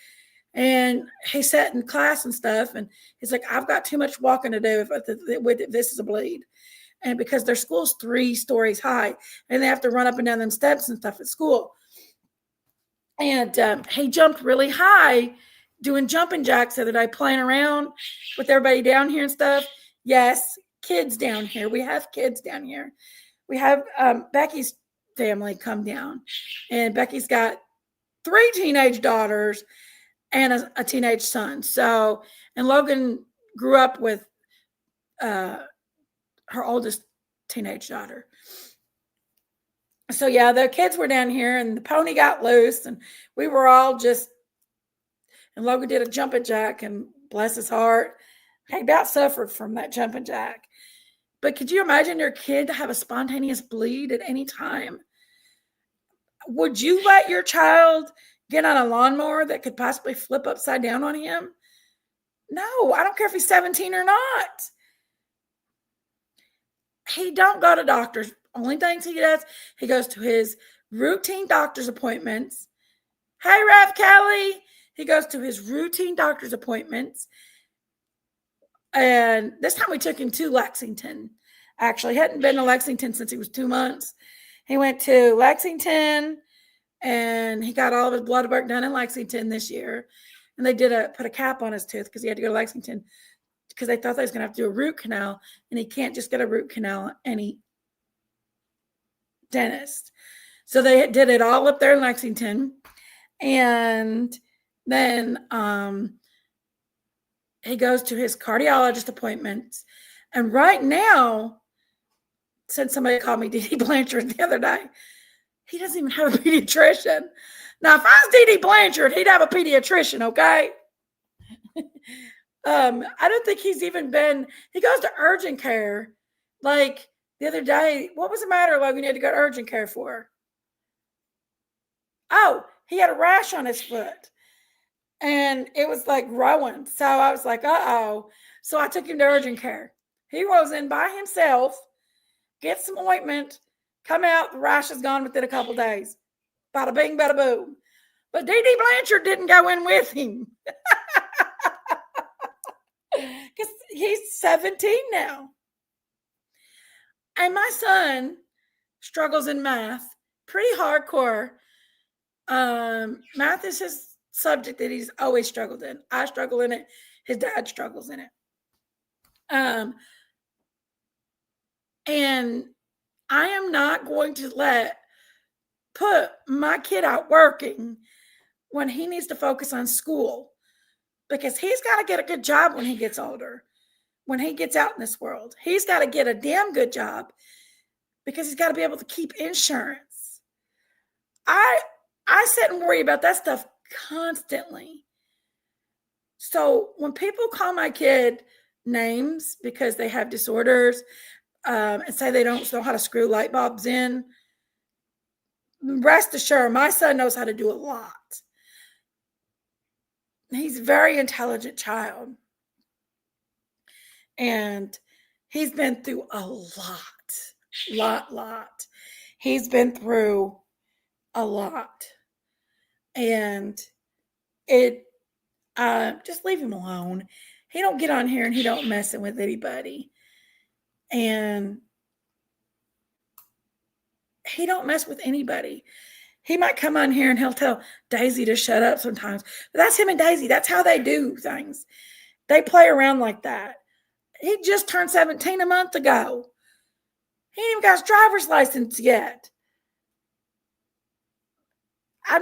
And he sat in class and stuff. And he's like, I've got too much walking to do if this is a bleed. And because their school's 3 stories high, and they have to run up and down them steps and stuff at school. And he jumped really high doing jumping jacks the other day, playing around with everybody down here and stuff. Yes, kids down here. We have kids down here. We have Becky's family come down. And Becky's got 3 teenage daughters and a teenage son. So, and Logan grew up with her oldest teenage daughter. So yeah, the kids were down here and the pony got loose and we were all and Logan did a jumping jack and bless his heart, he about suffered from that jumping jack. But could you imagine your kid to have a spontaneous bleed at any time? Would you let your child get on a lawnmower that could possibly flip upside down on him? No, I don't care if he's 17 or not. He don't go to doctors. Only things he does, he goes to his routine doctor's appointments. Hey, Rev Kelly. He goes to his routine doctor's appointments. And this time we took him to Lexington. Actually, he hadn't been to Lexington since he was 2 months. He went to Lexington and he got all of his blood work done in Lexington this year. And they put a cap on his tooth because he had to go to Lexington because they thought they was going to have to do a root canal, and he can't just get a root canal any dentist. So they did it all up there in Lexington. And then he goes to his cardiologist appointments. And right now, since somebody called me Dee Blanchard the other day, he doesn't even have a pediatrician. Now, if I was Dee Blanchard, he'd have a pediatrician, okay? I don't think he's even been, he goes to urgent care. Like the other day, what was the matter? Like we need to go to urgent care for? Oh, he had a rash on his foot and it was like growing. So I was like, uh-oh. So I took him to urgent care. He goes in by himself, gets some ointment, come out, the rash is gone within a couple days. Bada bing, bada boom. But Dee Blanchard didn't go in with him. Because he's 17 now. And my son struggles in math pretty hardcore. Math is his subject that he's always struggled in. I struggle in it. His dad struggles in it. And I am not going to put my kid out working when he needs to focus on school, because he's got to get a good job when he gets older, when he gets out in this world. He's got to get a damn good job because he's got to be able to keep insurance. I sit and worry about that stuff constantly. So when people call my kid names because they have disorders and say they don't know how to screw light bulbs in, rest assured, my son knows how to do a lot. He's a very intelligent child. And he's been through a lot. He's been through a lot. And just leave him alone. He don't get on here and he don't messing with anybody. And he don't mess with anybody. He might come on here and he'll tell Daisy to shut up sometimes. But that's him and Daisy. That's how they do things. They play around like that. He just turned 17 a month ago. He ain't even got his driver's license yet. I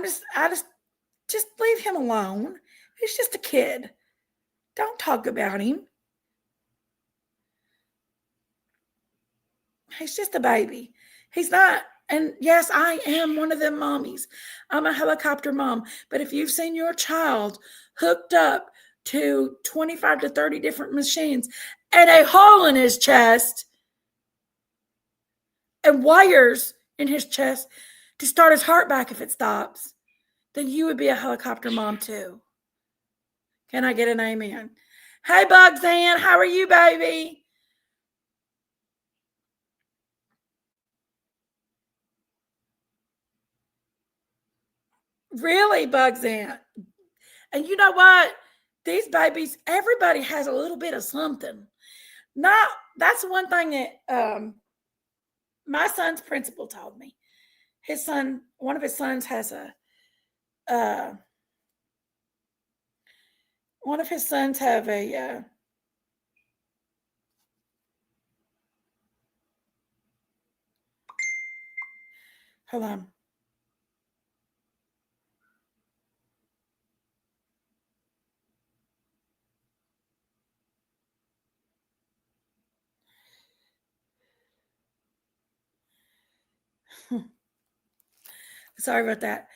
just leave him alone. He's just a kid. Don't talk about him. He's just a baby. He's not. And yes, I am one of them mommies. I'm a helicopter mom. But if you've seen your child hooked up to 25 to 30 different machines and a hole in his chest and wires in his chest to start his heart back if it stops, then you would be a helicopter mom too. Can I get an amen? Hey, Bugzanne, how are you, baby? Really, Bugzanne? And you know what? These babies, everybody has a little bit of something. That's one thing that my son's principal told me. One of his sons has one of his sons have a hold on. Sorry about that.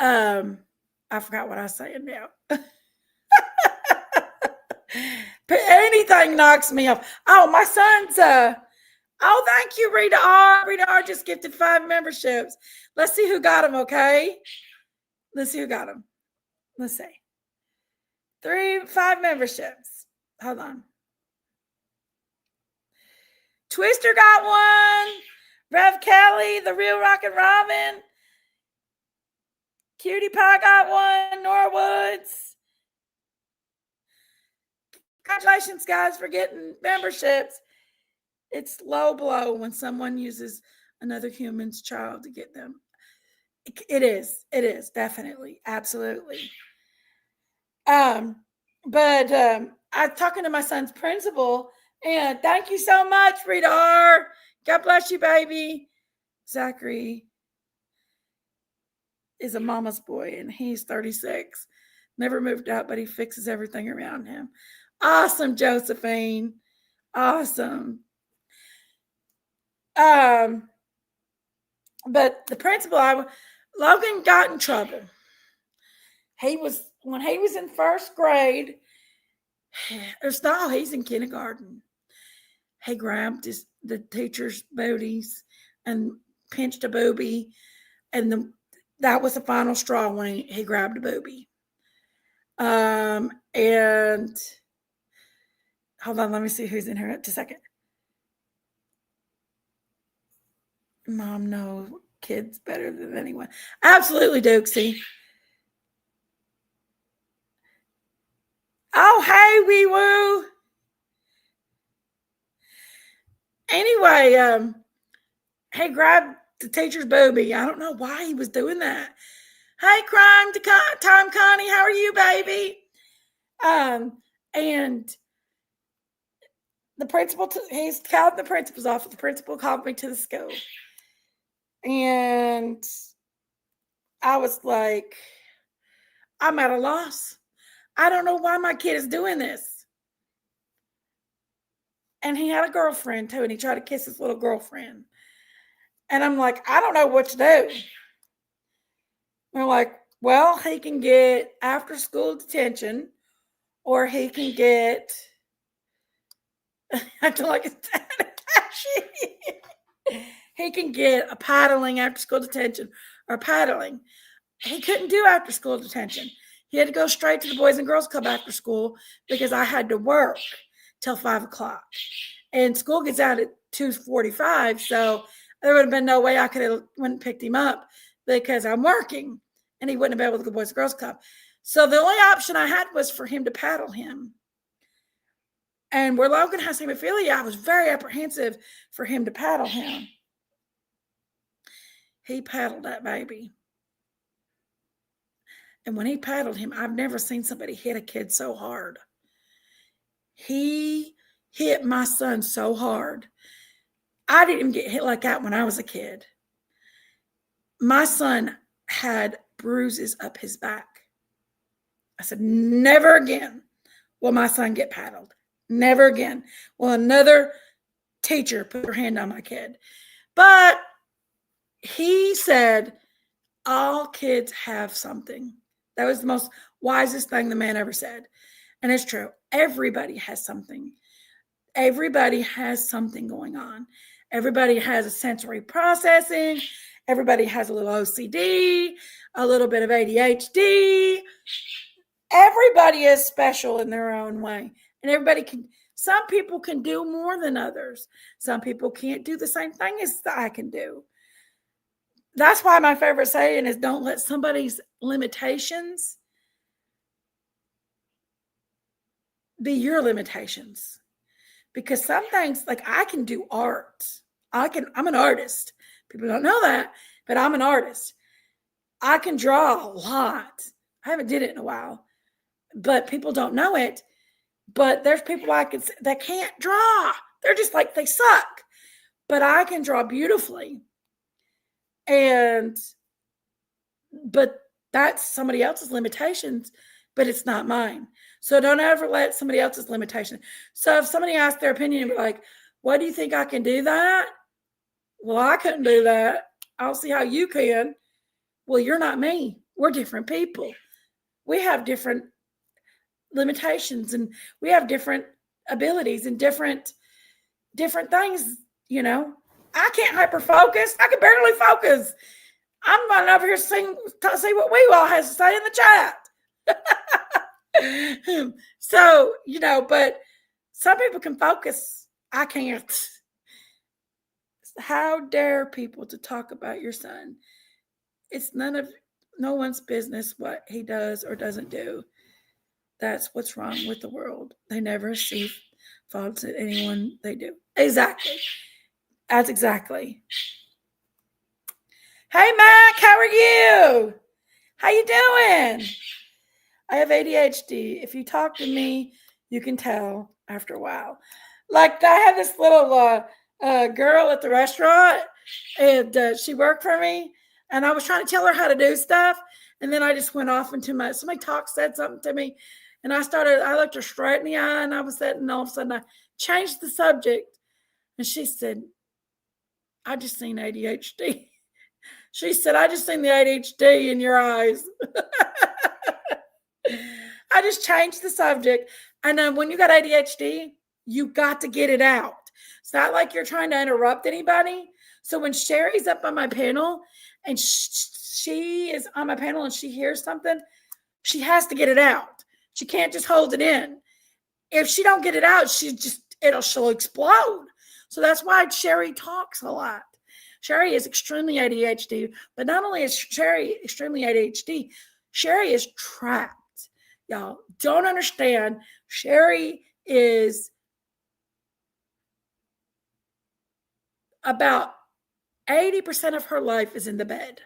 I forgot what I was saying now. But anything knocks me off. Oh, my son's oh, thank you, Rita R. Rita R just gifted 5 memberships. Let's see who got them, okay? Let's see who got them. Let's see. 5 memberships. Hold on. Twister got one. Rev Kelly, The Real Rockin' Robin. Cutie Pie got one. Nora Woods. Congratulations, guys, for getting memberships. It's low blow when someone uses another human's child to get them. It is definitely, absolutely. But I was talking to my son's principal, and thank you so much, Rita R. God bless you, baby. Zachary is a mama's boy, and he's 36. Never moved out, but he fixes everything around him. Awesome, Josephine. Awesome. But the principal, Logan got in trouble. When he was in first grade, he's in kindergarten. He grabbed the teacher's booties and pinched a booby, and that was the final straw when he grabbed a booby. And hold on, let me see who's in here. Just a second. Mom knows kids better than anyone. Absolutely, Dukesy. Oh, hey, wee woo. Anyway, he grabbed the teacher's booby. I don't know why he was doing that. Hey, Time Connie, how are you, baby? And the principal, he's called the principal's office. The principal called me to the school. And I was like, I'm at a loss. I don't know why my kid is doing this. And he had a girlfriend too, and he tried to kiss his little girlfriend. And I'm like, I don't know what to do. They're like, well, he can get after school detention, or he can get, I have to like he can get a paddling after school detention or paddling. He couldn't do after school detention. He had to go straight to the Boys and Girls Club after school because I had to work till 5 o'clock. And school gets out at 2:45, so there would have been no way I could have went and picked him up because I'm working, and he wouldn't have been able to go to the Boys and Girls Club. So the only option I had was for him to paddle him. And where Logan has hemophilia, I was very apprehensive for him to paddle him. He paddled that baby. And when he paddled him, I've never seen somebody hit a kid so hard. He hit my son so hard. I didn't even get hit like that when I was a kid. My son had bruises up his back. I said, never again will my son get paddled. Never again will another teacher put her hand on my kid. But he said, all kids have something. That was the most wisest thing the man ever said. And it's true. Everybody has something. Everybody has something going on. Everybody has a sensory processing. Everybody has a little OCD, a little bit of ADHD. Everybody is special in their own way. And some people can do more than others. Some people can't do the same thing as I can do. That's why my favorite saying is don't let somebody's limitations be your limitations. Because some things, like I can do art. I'm an artist. People don't know that, but I'm an artist. I can draw a lot. I haven't did it in a while, but people don't know it. But there's people that can't draw. They're just like, they suck. But I can draw beautifully. But that's somebody else's limitations, but it's not mine. So don't ever let somebody else's limitation. So if somebody asks their opinion and be like, what do you think I can do that? Well, I couldn't do that. I'll see how you can. Well, you're not me. We're different people. We have different limitations, and we have different abilities and different things, you know. I can't hyper focus. I can barely focus. I'm running over here to see what we all has to say in the chat. So, you know, but some people can focus. I can't. How dare people to talk about your son? It's no one's business what he does or doesn't do. That's what's wrong with the world. They never see faults in anyone they do. Exactly. That's exactly. Hey, Mac, how are you? How you doing? I have ADHD. If you talk to me, you can tell after a while. Like I had this little girl at the restaurant, and she worked for me, and I was trying to tell her how to do stuff, and then I just went off into somebody said something to me, and I looked her straight in the eye, and I was sitting, and all of a sudden I changed the subject, and she said, "I just seen ADHD." She said, "I just seen the ADHD in your eyes." I just changed the subject. And then when you got ADHD, you got to get it out. It's not like you're trying to interrupt anybody. So when Sherry's up on my panel and she is on my panel and she hears something, she has to get it out. She can't just hold it in. If she don't get it out, she'll explode. So that's why Sherry talks a lot. Sherry is extremely ADHD, but not only is Sherry extremely ADHD, Sherry is trapped. Y'all don't understand. Sherry is about 80% of her life is in the bed.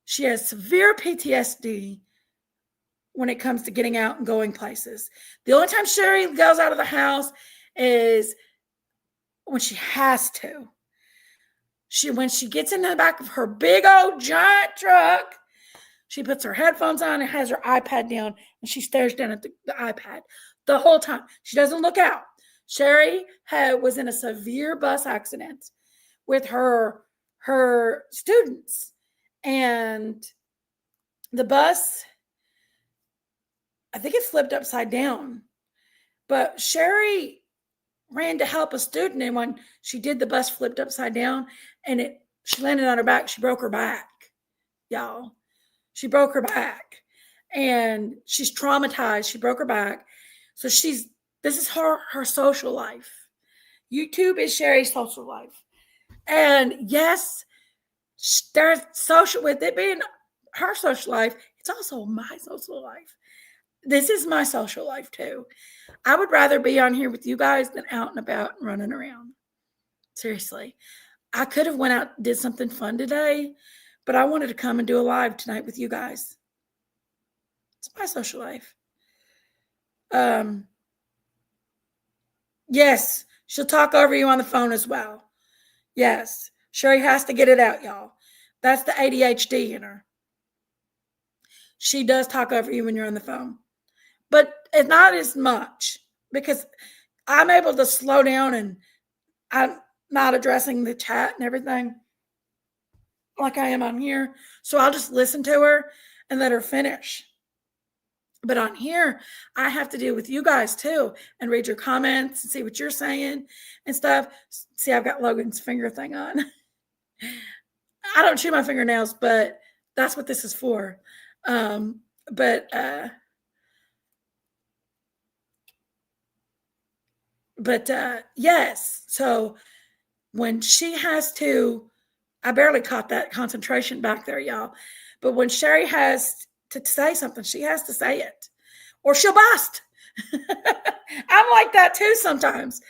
She has severe PTSD when it comes to getting out and going places. The only time Sherry goes out of the house is when she has to. When she gets in the back of her big old giant truck, she puts her headphones on and has her iPad down, and she stares down at the iPad the whole time. She doesn't look out. Sherry was in a severe bus accident with her students, and the bus, I think it flipped upside down. But Sherry ran to help a student, and when she did, the bus flipped upside down, and she landed on her back. She broke her back, y'all. She broke her back, and she's traumatized. She broke her back. So this is her social life. YouTube is Sherry's social life. And yes, there's social, with it being her social life, it's also my social life. This is my social life too. I would rather be on here with you guys than out and about and running around. Seriously. I could have went out and did something fun today, but I wanted to come and do a live tonight with you guys. It's my social life. Yes, she'll talk over you on the phone as well. Yes, Sherry has to get it out, y'all. That's the ADHD in her. She does talk over you when you're on the phone, but it's not as much because I'm able to slow down and I'm not addressing the chat and everything like I am on here. So I'll just listen to her and let her finish. But on here, I have to deal with you guys too and read your comments and see what you're saying and stuff. See, I've got Logan's finger thing on. I don't chew my fingernails, but that's what this is for. Yes. So when she has to, I barely caught that concentration back there, y'all. But when Sherry has to say something, she has to say it or she'll bust. I'm like that too sometimes.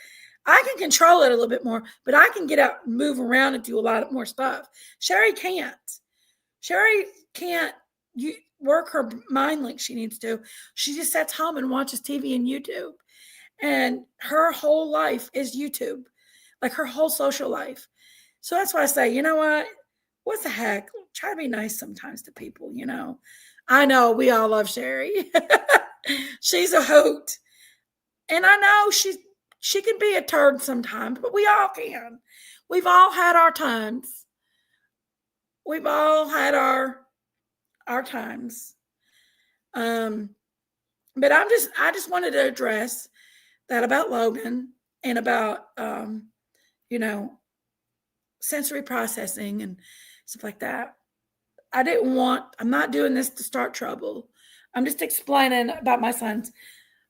I can control it a little bit more, but I can get out and move around and do a lot more stuff. Sherry can't. Sherry can't work her mind like she needs to. She just sits home and watches TV and YouTube. And her whole life is YouTube, like her whole social life. So that's why I say, you know what the heck? Try to be nice sometimes to people, you know. I know we all love Sherry. She's a hoot. And I know she can be a turd sometimes, but we all can. We've all had our times. We've all had our times. But I just wanted to address that about Logan and about sensory processing and stuff like that. I'm not doing this to start trouble. I'm just explaining about my son's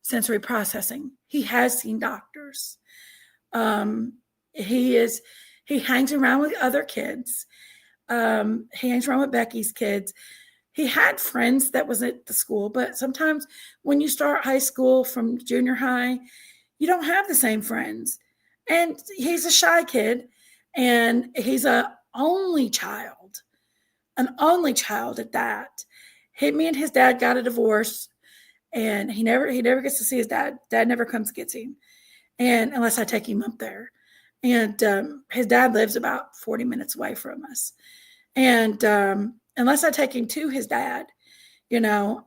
sensory processing. He has seen doctors. He hangs around with other kids. He hangs around with Becky's kids. He had friends that was at the school, but sometimes when you start high school from junior high, you don't have the same friends. And he's a shy kid, and he's an only child at that. Me and his dad got a divorce, and he never gets to see his dad. Dad never comes and gets him, and unless I take him up there. And his dad lives about 40 minutes away from us. And unless I take him to his dad, you know,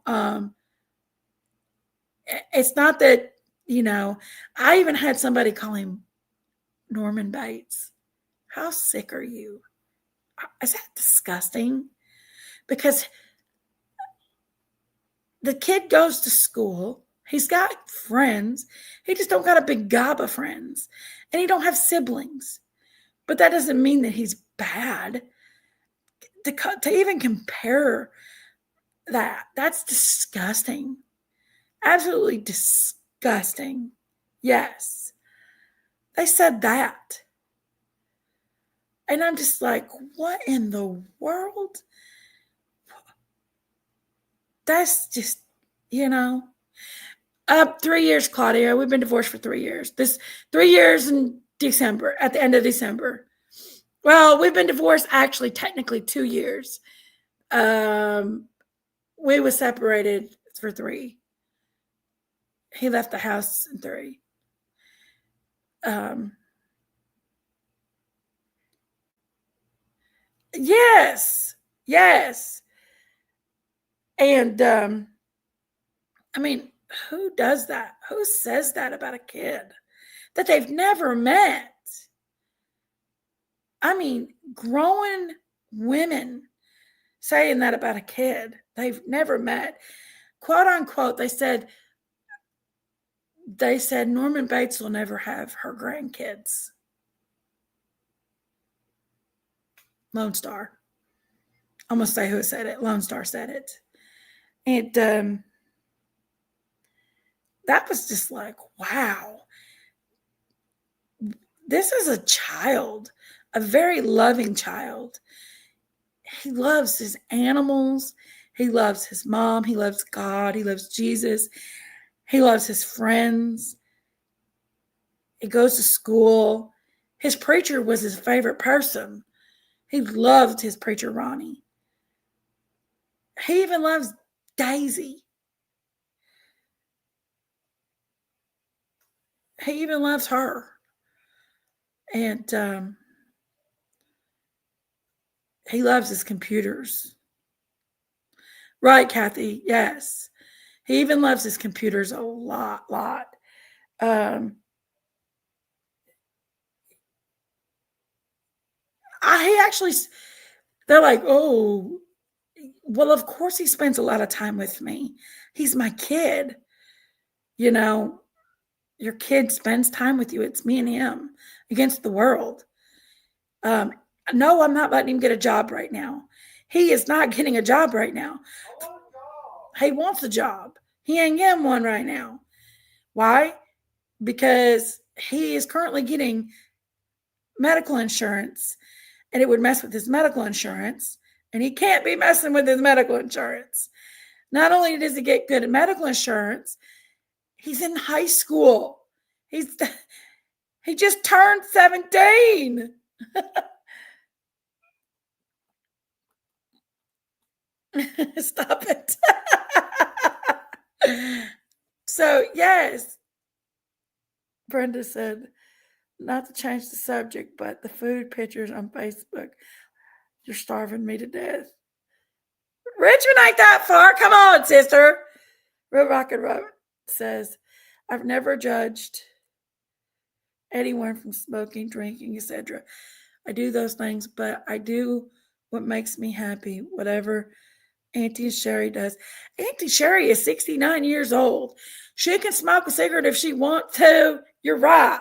it's not that, you know, I even had somebody call him Norman Bates. How sick are you? Is that disgusting? Because the kid goes to school. He's got friends. He just don't got a big gob of friends. And he don't have siblings. But that doesn't mean that he's bad. To even compare that's disgusting. Absolutely disgusting. Yes. They said that. And I'm just like, what in the world? That's just, 3 years, Claudia. We've been divorced for 3 years. This 3 years in December, at the end of December. Well, we've been divorced actually technically 2 years. We were separated for 3. He left the house in 3. Yes. And I mean, who does that? Who says that about a kid that they've never met? I mean, grown women saying that about a kid they've never met. Quote unquote, they said Norman Bates will never have her grandkids. Lone Star. I'm going to say who said it. Lone Star said it. And that was just like, wow. This is a child, a very loving child. He loves his animals. He loves his mom. He loves God. He loves Jesus. He loves his friends. He goes to school. His preacher was his favorite person. He loved his preacher, Ronnie. He even loves Daisy. He even loves her. And he loves his computers. Right, Kathy? Yes. He even loves his computers a lot. They're like, oh, well, of course he spends a lot of time with me. He's my kid. Your kid spends time with you. It's me and him against the world. No, I'm not letting him get a job right now. He is not getting a job right now. He wants a job. He ain't getting one right now. Why? Because he is currently getting medical insurance, and it would mess with his medical insurance, and he can't be messing with his medical insurance. Not only does he get good medical insurance, he's in high school. He just turned 17. Stop it. So, yes. Brenda said, not to change the subject, but the food pictures on Facebook, you're starving me to death. Richmond ain't that far. Come on, sister. Real Rock and Roll says, I've never judged anyone from smoking, drinking, etc. I do those things, but I do what makes me happy, whatever Auntie Sherry does. Auntie Sherry is 69 years old. She can smoke a cigarette if she wants to. You're right.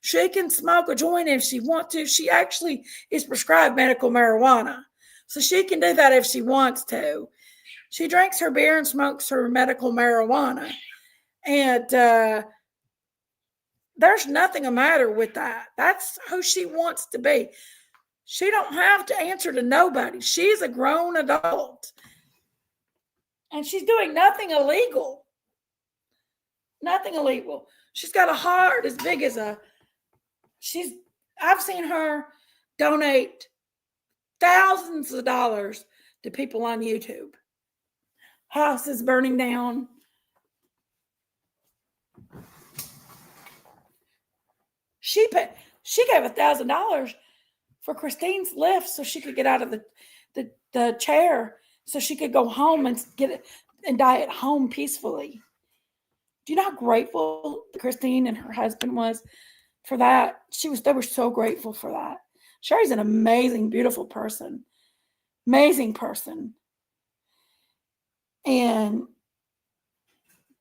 She can smoke a joint if she wants to. She actually is prescribed medical marijuana. So she can do that if she wants to. She drinks her beer and smokes her medical marijuana. And there's nothing the matter with that. That's who she wants to be. She don't have to answer to nobody. She's a grown adult. And she's doing nothing illegal. Nothing illegal. She's got a heart as big as I've seen her donate thousands of dollars to people on YouTube. house is burning down. She gave $1,000 for Christine's lift so she could get out of the chair so she could go home and get it and die at home peacefully. Do you know how grateful Christine and her husband was for that? They were so grateful for that. Sherry's an amazing, beautiful person. Amazing person. And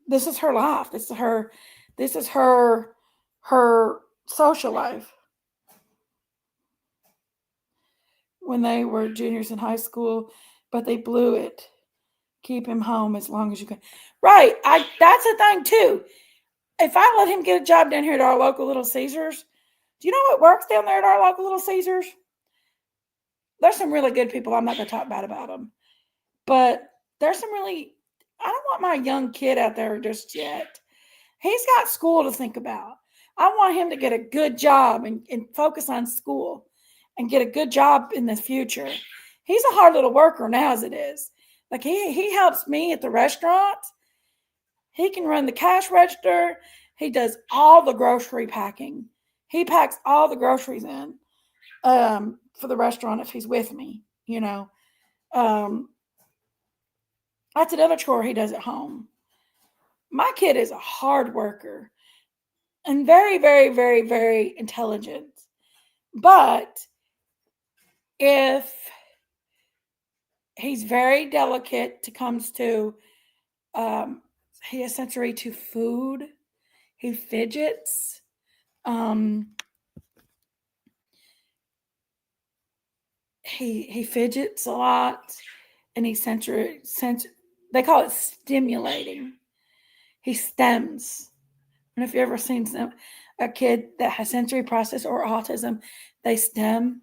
this is her life. This is her social life. When they were juniors in high school, but they blew it. Keep him home as long as you can. Right. That's the thing too. If I let him get a job down here at our local Little Caesars, do you know what works down there at our local Little Caesars? There's some really good people. I'm not going to talk bad about them. But there's some really, I don't want my young kid out there just yet. He's got school to think about. I want him to get a good job and focus on school and get a good job in the future. He's a hard little worker now as it is. Like he helps me at the restaurant. He can run the cash register. He does all the grocery packing. He packs all the groceries in for the restaurant if he's with me, you know. That's another chore he does at home. My kid is a hard worker and very, very, very, very intelligent. But if he's very delicate to comes to he has sensory to food. He fidgets. He fidgets a lot, and he's sensory. They call it stimulating. He stems. And if you've ever seen a kid that has sensory process or autism, they stem.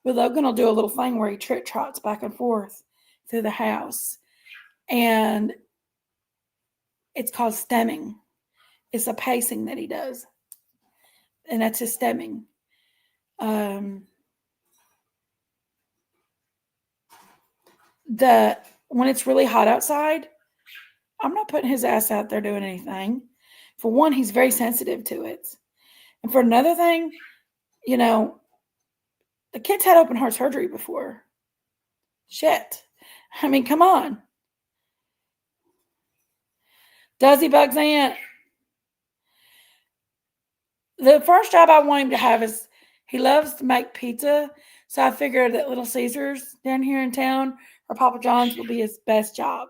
Well, Logan will do a little thing where he trots back and forth through the house, and it's called stemming. It's a pacing that he does, and that's his stemming. When it's really hot outside, I'm not putting his ass out there doing anything. For one, he's very sensitive to it, and for another thing, you know, the kid's had open heart surgery before. Shit, I mean, come on. Does he bugs Aunt? The first job I want him to have is he loves to make pizza. So I figured that Little Caesars down here in town or Papa John's will be his best job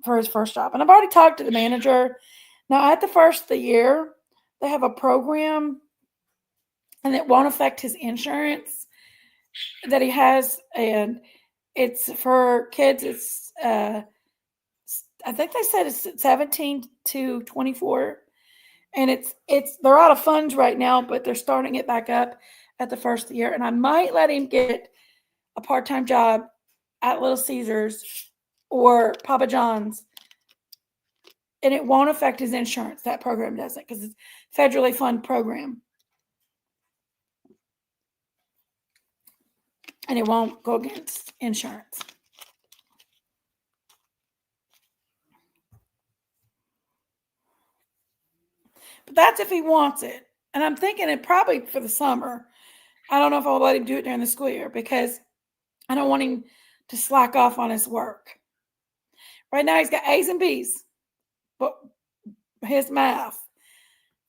for his first job. And I've already talked to the manager. Now, at the first of the year, they have a program and it won't affect his insurance that he has. And it's for kids. It's, I think they said it's 17 to 24. And they're out of funds right now, but they're starting it back up at the first of the year. And I might let him get a part-time job at Little Caesars or Papa John's. And it won't affect his insurance. That program doesn't, because it's a federally funded program. And it won't go against insurance. But that's if he wants it. And I'm thinking it probably for the summer. I don't know if I'll let him do it during the school year because I don't want him to slack off on his work. Right now he's got A's and B's, but his math,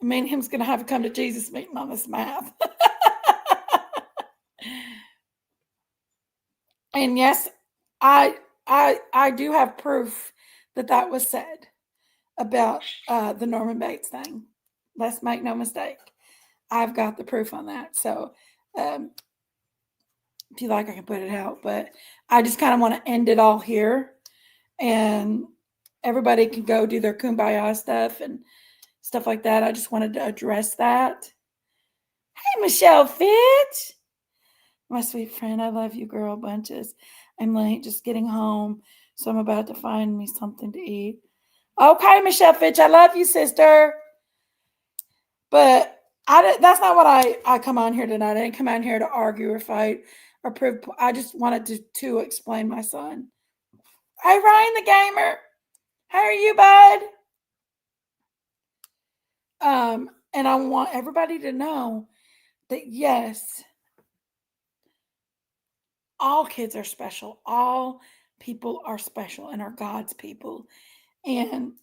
I mean, him's going to have to come to Jesus meeting on this math. And yes, I do have proof that was said about the Norman Bates thing. Let's make no mistake. I've got the proof on that. So if you like, I can put it out. But I just kind of want to end it all here. And everybody can go do their kumbaya stuff and stuff like that. I just wanted to address that. Hey, Michelle Fitch. My sweet friend, I love you, girl, bunches. I'm late, just getting home. So I'm about to find me something to eat. Okay, Michelle Fitch, I love you, sister. But that's not what I come on here tonight. I didn't come on here to argue or fight or prove. I just wanted to explain my son. Hey, Ryan the Gamer. How are you, bud? And I want everybody to know that yes, all kids are special. All people are special and are God's people. And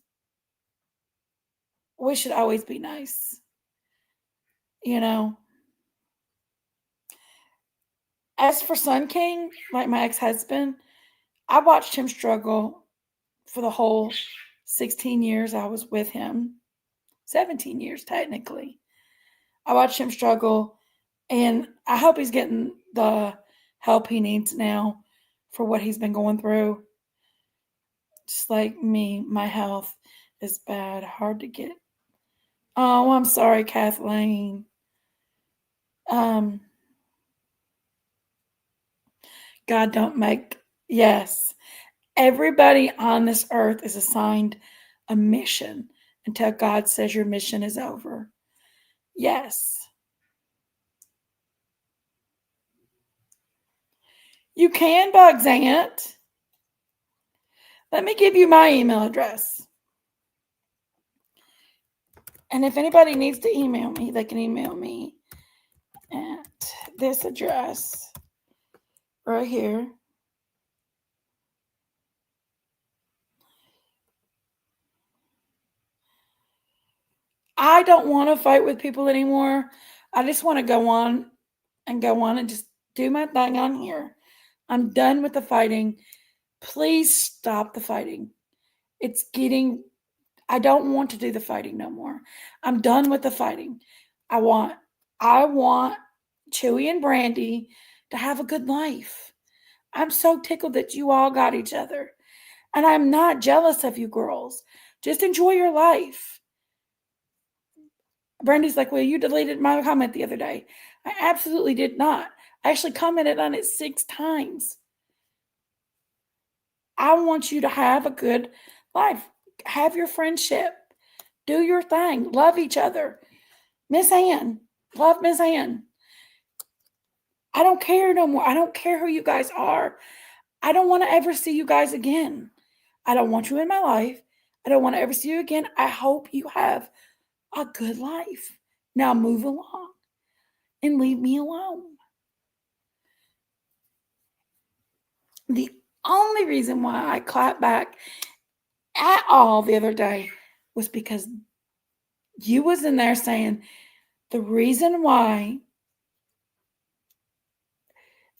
we should always be nice. You know, as for Sun King, like my ex-husband, I watched him struggle for the whole 16 years I was with him. 17 years technically. I watched him struggle, and I hope he's getting the help he needs now for what he's been going through. Just like me, my health is bad, hard to get. Oh, I'm sorry, Kathleen. Um, God don't make, yes. Everybody on this earth is assigned a mission until God says your mission is over. Yes. You can, Bugs Aunt. Let me give you my email address. And if anybody needs to email me, they can email me at this address right here. I don't want to fight with people anymore. I just want to go on and just do my thing on here. I'm done with the fighting. Please stop the fighting. I don't want to do the fighting no more. I'm done with the fighting. I want Chewy and Brandy to have a good life. I'm so tickled that you all got each other. And I'm not jealous of you girls. Just enjoy your life. Brandy's like, well, you deleted my comment the other day. I absolutely did not. I actually commented on it 6 times. I want you to have a good life. Have your friendship. Do your thing. Love each other. Miss Ann. Love Miss Ann. I don't care no more. I don't care who you guys are. I don't want to ever see you guys again. I don't want you in my life. I don't want to ever see you again. I hope you have a good life. Now move along and leave me alone. The only reason why I clapped back at all the other day was because you was in there saying the reason why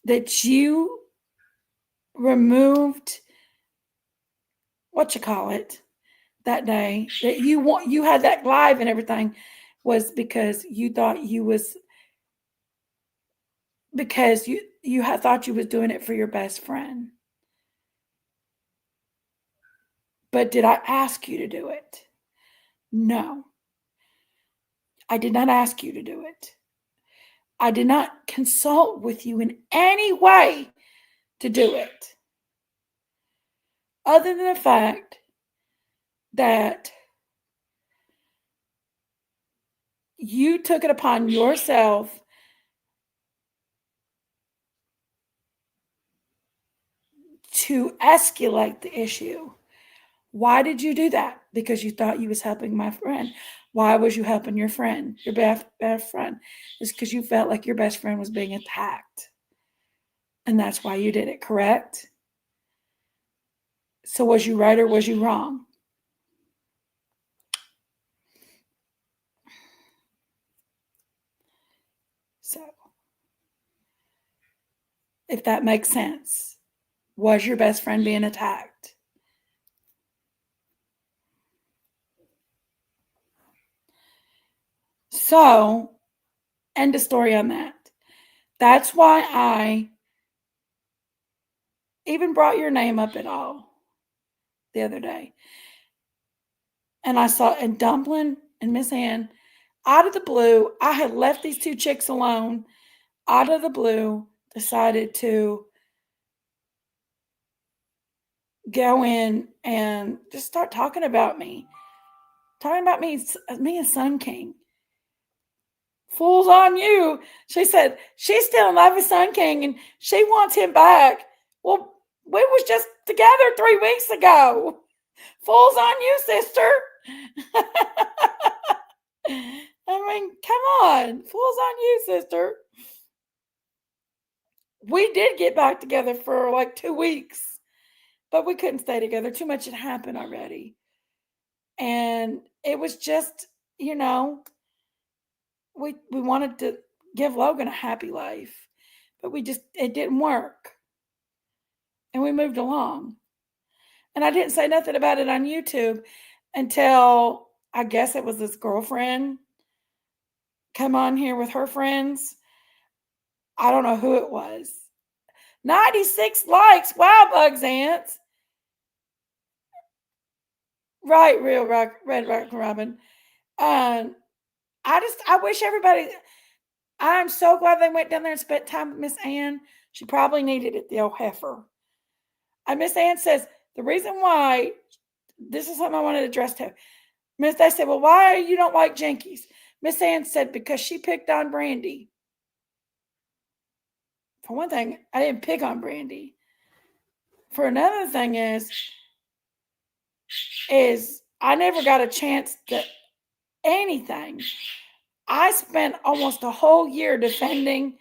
that you removed that day that you had that live and everything was because you thought you had thought you was doing it for your best friend. But did I ask you to do it? No. I did not ask you to do it. I did not consult with you in any way to do it. Other than the fact that you took it upon yourself to escalate the issue. Why did you do that? Because you thought you was helping my friend. Why was you helping your friend, your best friend? It's because you felt like your best friend was being attacked. And that's why you did it, correct? So was you right or was you wrong? So, if that makes sense, was your best friend being attacked? So, end of story on that. That's why I even brought your name up at all the other day. And I saw, and Dumpling and Miss Ann, out of the blue, I had left these 2 chicks alone. Out of the blue, decided to go in and just start talking about me. Me and Sun King. Fool's on you. She said she's still in love with Sun King and she wants him back. Well, We was just together 3 weeks ago. Fool's on you, sister. I mean, come on. Fool's on you, sister. We did get back together for like 2 weeks, but we couldn't stay together. Too much had happened already. And it was just, we wanted to give Logan a happy life, but it didn't work. And we moved along. And I didn't say nothing about it on YouTube until I guess it was this girlfriend come on here with her friends. I don't know who it was. 96 likes. Wow, Bugs Ants. Right, Real Rock, Red Rock Robin. I wish everybody, I'm so glad they went down there and spent time with Miss Ann. She probably needed it, the old heifer. And Miss Ann says, the reason why, this is something I wanted to address to. They said, well, why you don't like Jinkies? Miss Ann said, because she picked on Brandy. For one thing, I didn't pick on Brandy. For another thing is I never got a chance to anything. I spent almost a whole year defending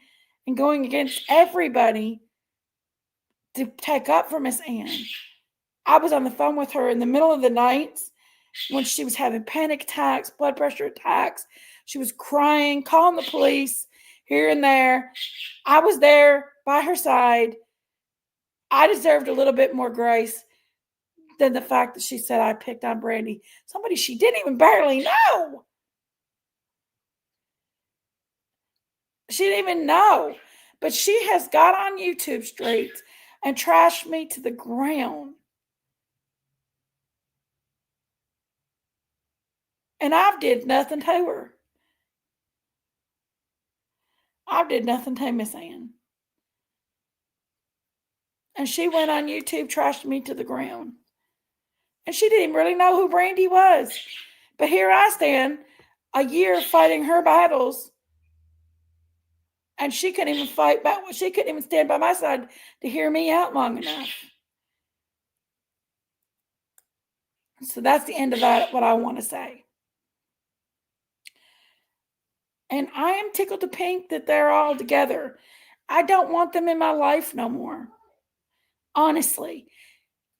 and going against everybody to take up for Miss Ann. I was on the phone with her in the middle of the night when she was having panic attacks, blood pressure attacks. She was crying, calling the police here and there. I was there by her side. I deserved a little bit more grace than the fact that she said I picked on Brandy, somebody she didn't even barely know. She didn't even know. But she has got on YouTube streets and trashed me to the ground. And I did nothing to her. I did nothing to Miss Ann. And she went on YouTube, trashed me to the ground. And she didn't even really know who Brandy was. But here I stand, a year fighting her battles. And she couldn't even fight back. She couldn't even stand by my side to hear me out long enough. So that's the end of that, what I want to say. And I am tickled to pink that they're all together. I don't want them in my life no more. Honestly.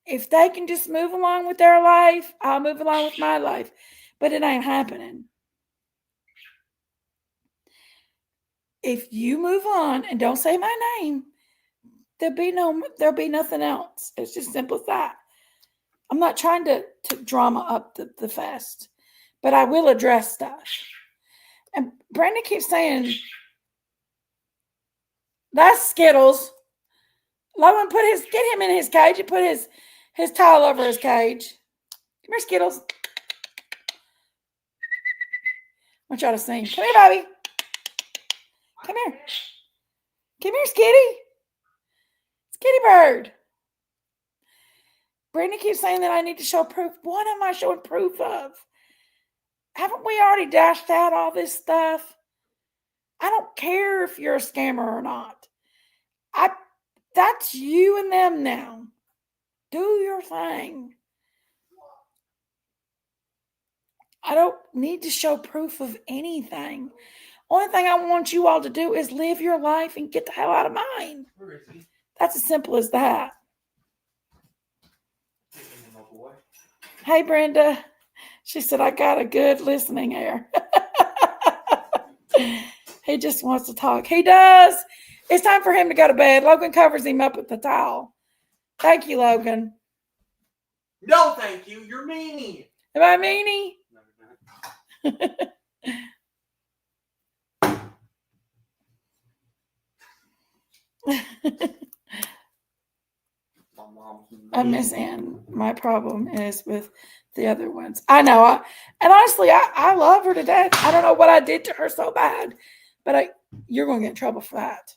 If they can just move along with their life, I'll move along with my life. But it ain't happening. If you move on and don't say my name, there'll be nothing else. It's just simple as that. I'm not trying to drama up the fest, but I will address stuff. And Brandon keeps saying, that's Skittles. Logan, get him in his cage and put his towel over his cage. Come here, Skittles. I want y'all to sing. Come here, Bobby. Come here. Come here, Skitty. Skitty bird. Brittany keeps saying that I need to show proof. What am I showing proof of? Haven't we already dashed out all this stuff? I don't care if you're a scammer or not. That's you and them now. Do your thing. I don't need to show proof of anything. Only thing I want you all to do is live your life and get the hell out of mine. Where is he? That's as simple as that. Hey, Brenda. She said, I got a good listening ear. He just wants to talk. He does. It's time for him to go to bed. Logan covers him up with the towel. Thank you, Logan. No, thank you. You're meanie. Am I meanie? I miss Ann. My problem is with the other ones. I know. And honestly, I love her to death. I don't know what I did to her so bad, but you're going to get in trouble for that.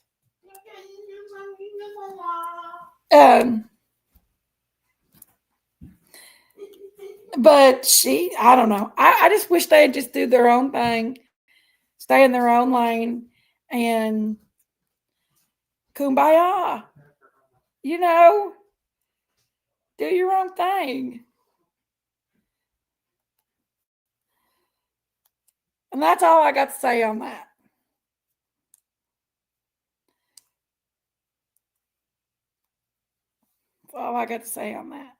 But I don't know. I just wish they'd just do their own thing, stay in their own lane, and kumbaya. Do your own thing. And that's all I got to say on that. That's all I got to say on that.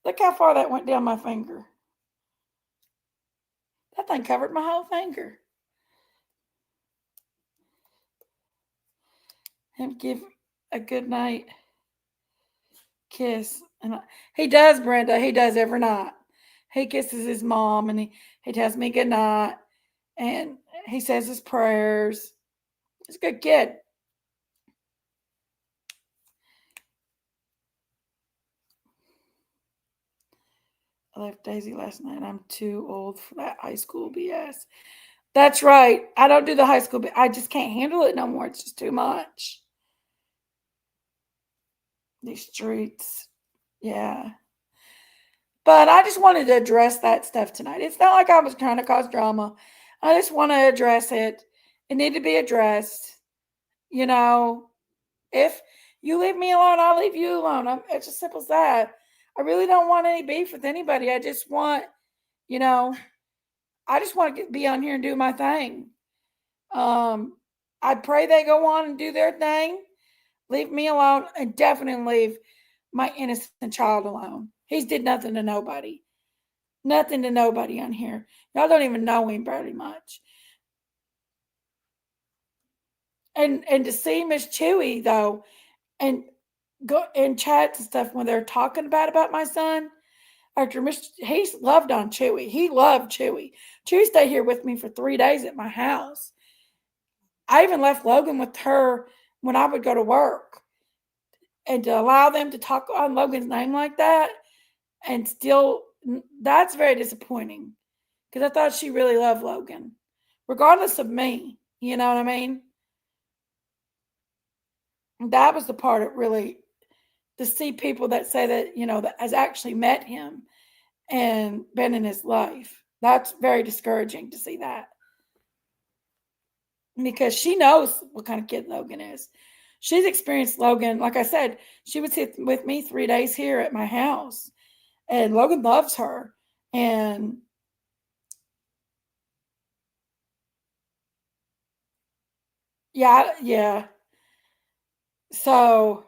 Look how far that went down my finger. That thing covered my whole finger. And give a good night kiss. And he does, Brenda. He does every night. He kisses his mom and he tells me good night. And he says his prayers. He's a good kid. I left Daisy last night. I'm too old for that high school BS. That's right. I don't do the high school, I just can't handle it no more. It's just too much. These streets. Yeah. But I just wanted to address that stuff tonight. It's not like I was trying to cause drama. I just want to address it. It needed to be addressed. You know, if you leave me alone, I'll leave you alone. It's as simple as that. I really don't want any beef with anybody. I just want, I just want to be on here and do my thing. I pray they go on and do their thing. Leave me alone and definitely leave my innocent child alone. He's did nothing to nobody. Nothing to nobody on here. Y'all don't even know him very much. And to see Miss Chewy though, and go in chats and stuff when they're talking about my son, after he's loved on Chewy. He loved Chewy. Chewy stayed here with me for 3 days at my house. I even left Logan with her when I would go to work. And to allow them to talk on Logan's name like that and still, that's very disappointing because I thought she really loved Logan, regardless of me. You know what I mean? That was the part that really, to see people that say that, that has actually met him and been in his life. That's very discouraging to see that. Because she knows what kind of kid Logan is. She's experienced Logan. Like I said, she was with me 3 days here at my house. And Logan loves her. And yeah. So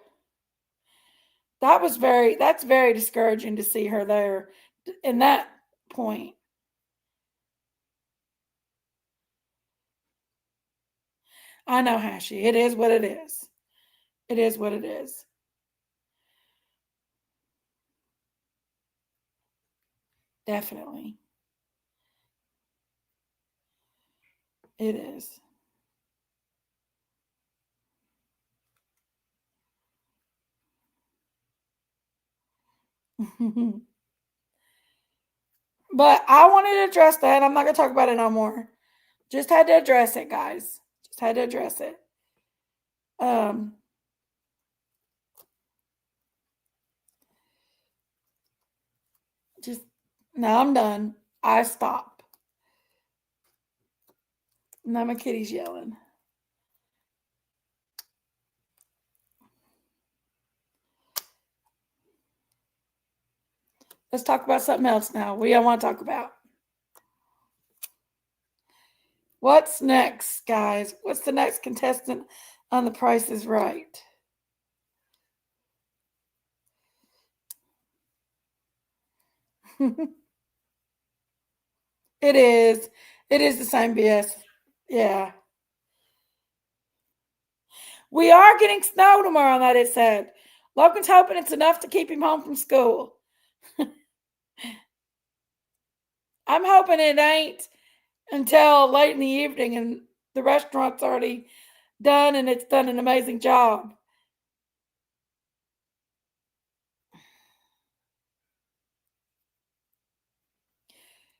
that's very discouraging to see her there in that point. I know, Hashi. It is what it is. It is what it is. Definitely. It is. But I wanted to address that. I'm not going to talk about it no more. Just had to address it, guys. Just had to address it. Just now I'm done. I stop. Now my kitty's yelling. Let's talk about something else now. What do y'all want to talk about? What's next, guys? What's the next contestant on The Price is Right? It is. It is the same BS. Yeah. We are getting snow tomorrow night, it said. Logan's hoping it's enough to keep him home from school. I'm hoping it ain't until late in the evening and the restaurant's already done and it's done an amazing job.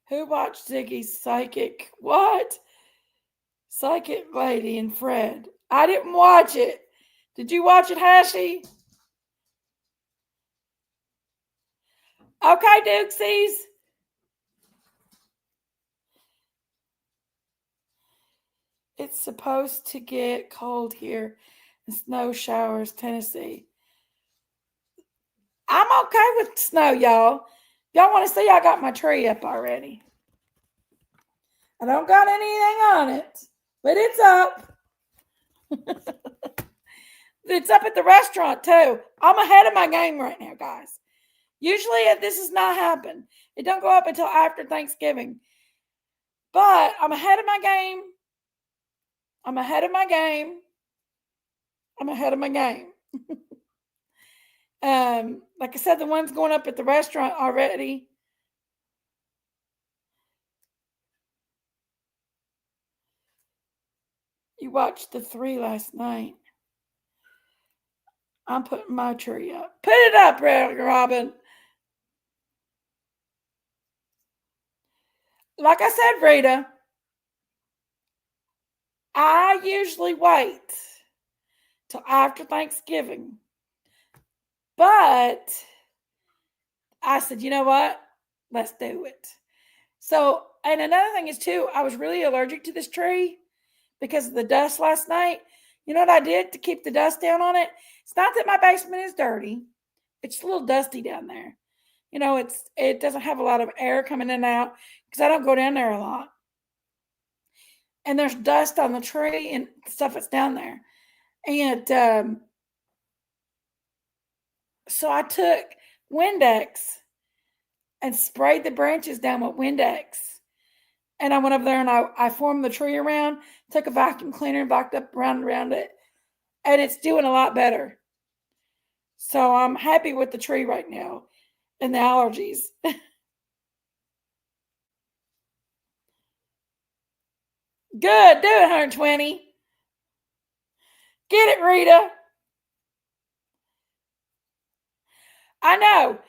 Who watched Ziggy's Psychic? What? Psychic Lady and Fred. I didn't watch it. Did you watch it, Hashi? Okay, Dukesies. It's supposed to get cold here and snow showers, Tennessee. okay with snow, y'all. Y'all want to see? I got my tree up already. I don't got anything on it, but it's up. It's up at the restaurant too. I'm ahead of my game right now, guys. Usually this does not happen. It don't go up until after Thanksgiving. But I'm ahead of my game. I'm ahead of my game. I'm ahead of my game. Like I said, the one's going up at the restaurant already. You watched the 3 last night. I'm putting my tree up. Put it up, Robin. Like I said, Rita, I usually wait till after Thanksgiving. But I said, you know what? Let's do it. So, and another thing is too, I was really allergic to this tree because of the dust last night. You know what I did to keep the dust down on it? It's not that my basement is dirty. It's a little dusty down there. You know, it doesn't have a lot of air coming in and out because I don't go down there a lot. And there's dust on the tree and stuff that's down there. And so I took Windex and sprayed the branches down with Windex. And I went up there and I formed the tree around, took a vacuum cleaner and vacuumed up around it. And it's doing a lot better. So I'm happy with the tree right now and the allergies. Good, do it, 120. Get it, Rita. I know.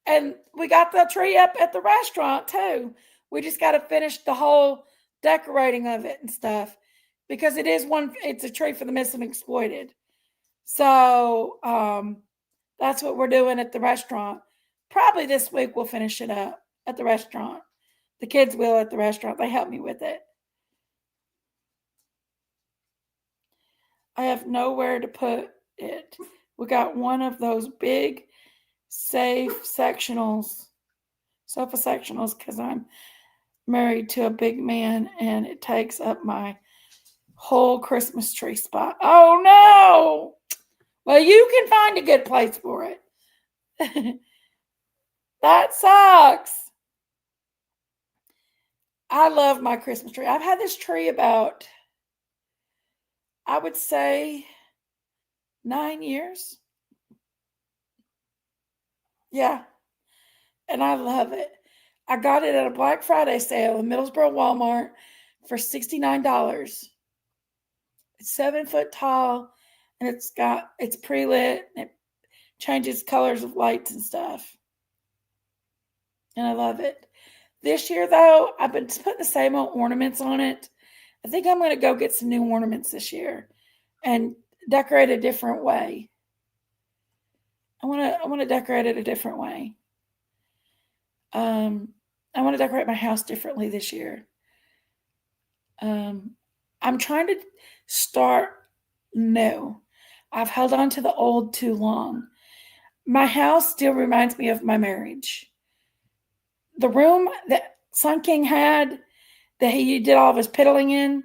And we got the tree up at the restaurant too. We just got to finish the whole decorating of it and stuff because it's a tree for the missing and exploited. So that's what we're doing at the restaurant. Probably this week we'll finish it up at the restaurant. The kids will at the restaurant. They help me with it. I have nowhere to put it. We got one of those big sofa sectionals because I'm married to a big man and it takes up my whole Christmas tree spot. Oh no! Well, you can find a good place for it. That sucks. I love my Christmas tree. I've had this tree about, I would say, 9 years. Yeah. And I love it. I got it at a Black Friday sale in Middlesboro Walmart for $69. It's 7 foot tall and it's pre-lit and it changes colors of lights and stuff. And I love it. This year though, I've been putting the same old ornaments on it. I think I'm going to go get some new ornaments this year and decorate a different way. I want to decorate it a different way. I want to decorate my house differently this year. I'm trying to start new. I've held on to the old too long. My house still reminds me of my marriage. The room that Sun King had that he did all of his piddling in,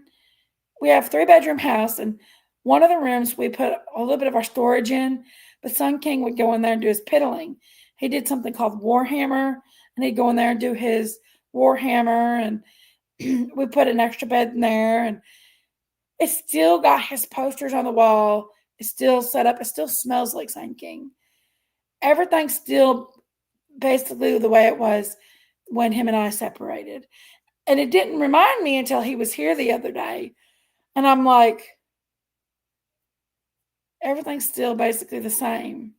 we have a 3-bedroom house, and one of the rooms we put a little bit of our storage in, but Sun King would go in there and do his piddling. He did something called Warhammer, and he'd go in there and do his Warhammer, and we put an extra bed in there, and it still got his posters on the wall. It's still set up. It still smells like Sun King. Everything's still basically the way it was when him and I separated. And it didn't remind me until he was here the other day. And I'm like, everything's still basically the same.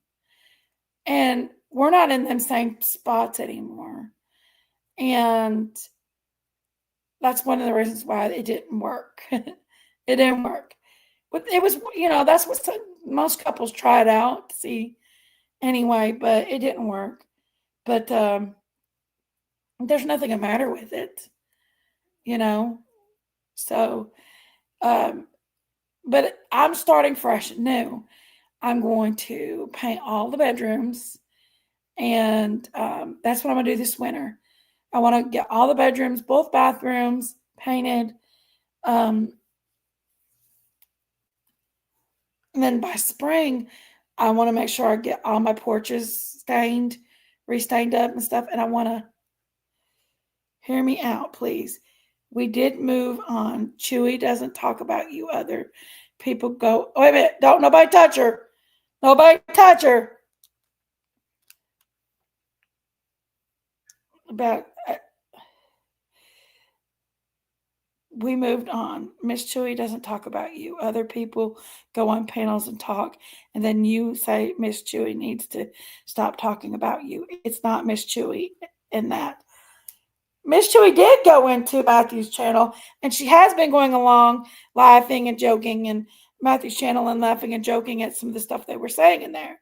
And we're not in them same spots anymore. And that's one of the reasons why it didn't work. It didn't work. But it was, that's what most couples try it out to see anyway, but it didn't work. But there's nothing the matter with it, So, but I'm starting fresh and new. I'm going to paint all the bedrooms And that's what I'm going to do this winter. I want to get all the bedrooms, both bathrooms painted. And then by spring, I want to make sure I get all my porches stained, restained up and stuff. And I want to hear me out, please. We did move on. Chewy doesn't talk about you. Other people go, wait a minute, don't nobody touch her. Nobody touch her. About we moved on. Miss Chewy doesn't talk about you. Other people go on panels and talk, and then you say Miss Chewy needs to stop talking about you. It's not Miss Chewy in that. Miss Chewy did go into Matthew's channel, and she has been going along, laughing and joking, and Matthew's channel and laughing and joking at some of the stuff they were saying in there,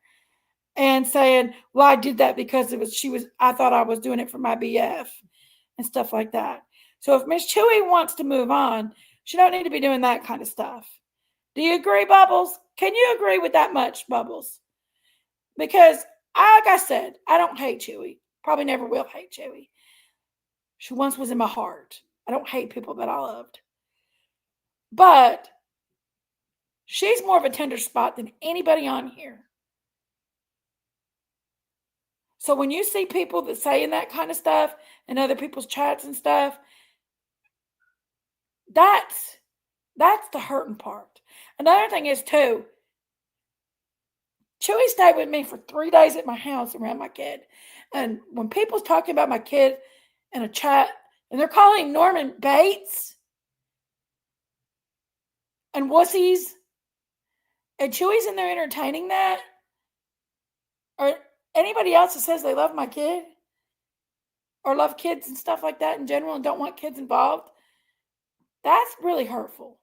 and saying, "Well, I did that because I thought I was doing it for my BF," and stuff like that. So if Miss Chewy wants to move on, she don't need to be doing that kind of stuff. Do you agree, Bubbles? Can you agree with that much, Bubbles? Because, like I said, I don't hate Chewy. Probably never will hate Chewy. She once was in my heart. I don't hate people that I loved. But she's more of a tender spot than anybody on here. So when you see people that saying that kind of stuff in other people's chats and stuff, that's the hurting part. Another thing is too, Chewy stayed with me for 3 days at my house around my kid. And when people's talking about my kid in a chat and they're calling Norman Bates and wussies, and Chewy's in there entertaining that, or anybody else that says they love my kid or love kids and stuff like that in general and don't want kids involved, that's really hurtful.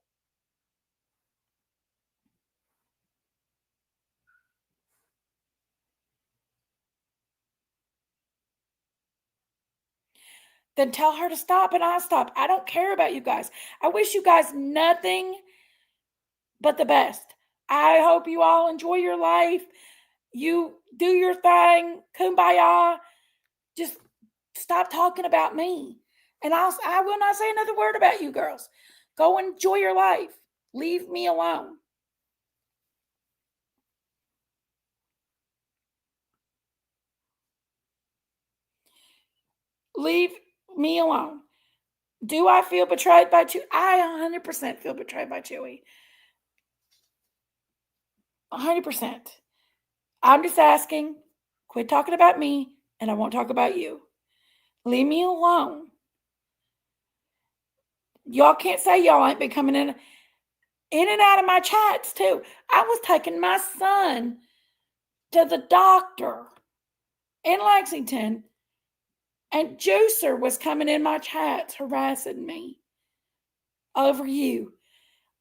Then tell her to stop and I'll stop. I don't care about you guys. I wish you guys nothing but the best. I hope you all enjoy your life. You do your thing. Kumbaya. Just stop talking about me. And I will not say another word about you girls. Go enjoy your life. Leave me alone. Leave me alone. Do I feel betrayed by Chewy? I 100% feel betrayed by Chewy. 100%. I'm just asking, quit talking about me, and I won't talk about you. Leave me alone. Y'all can't say y'all ain't been coming in and out of my chats too. I was taking my son to the doctor in Lexington, and Juicer was coming in my chats harassing me over you.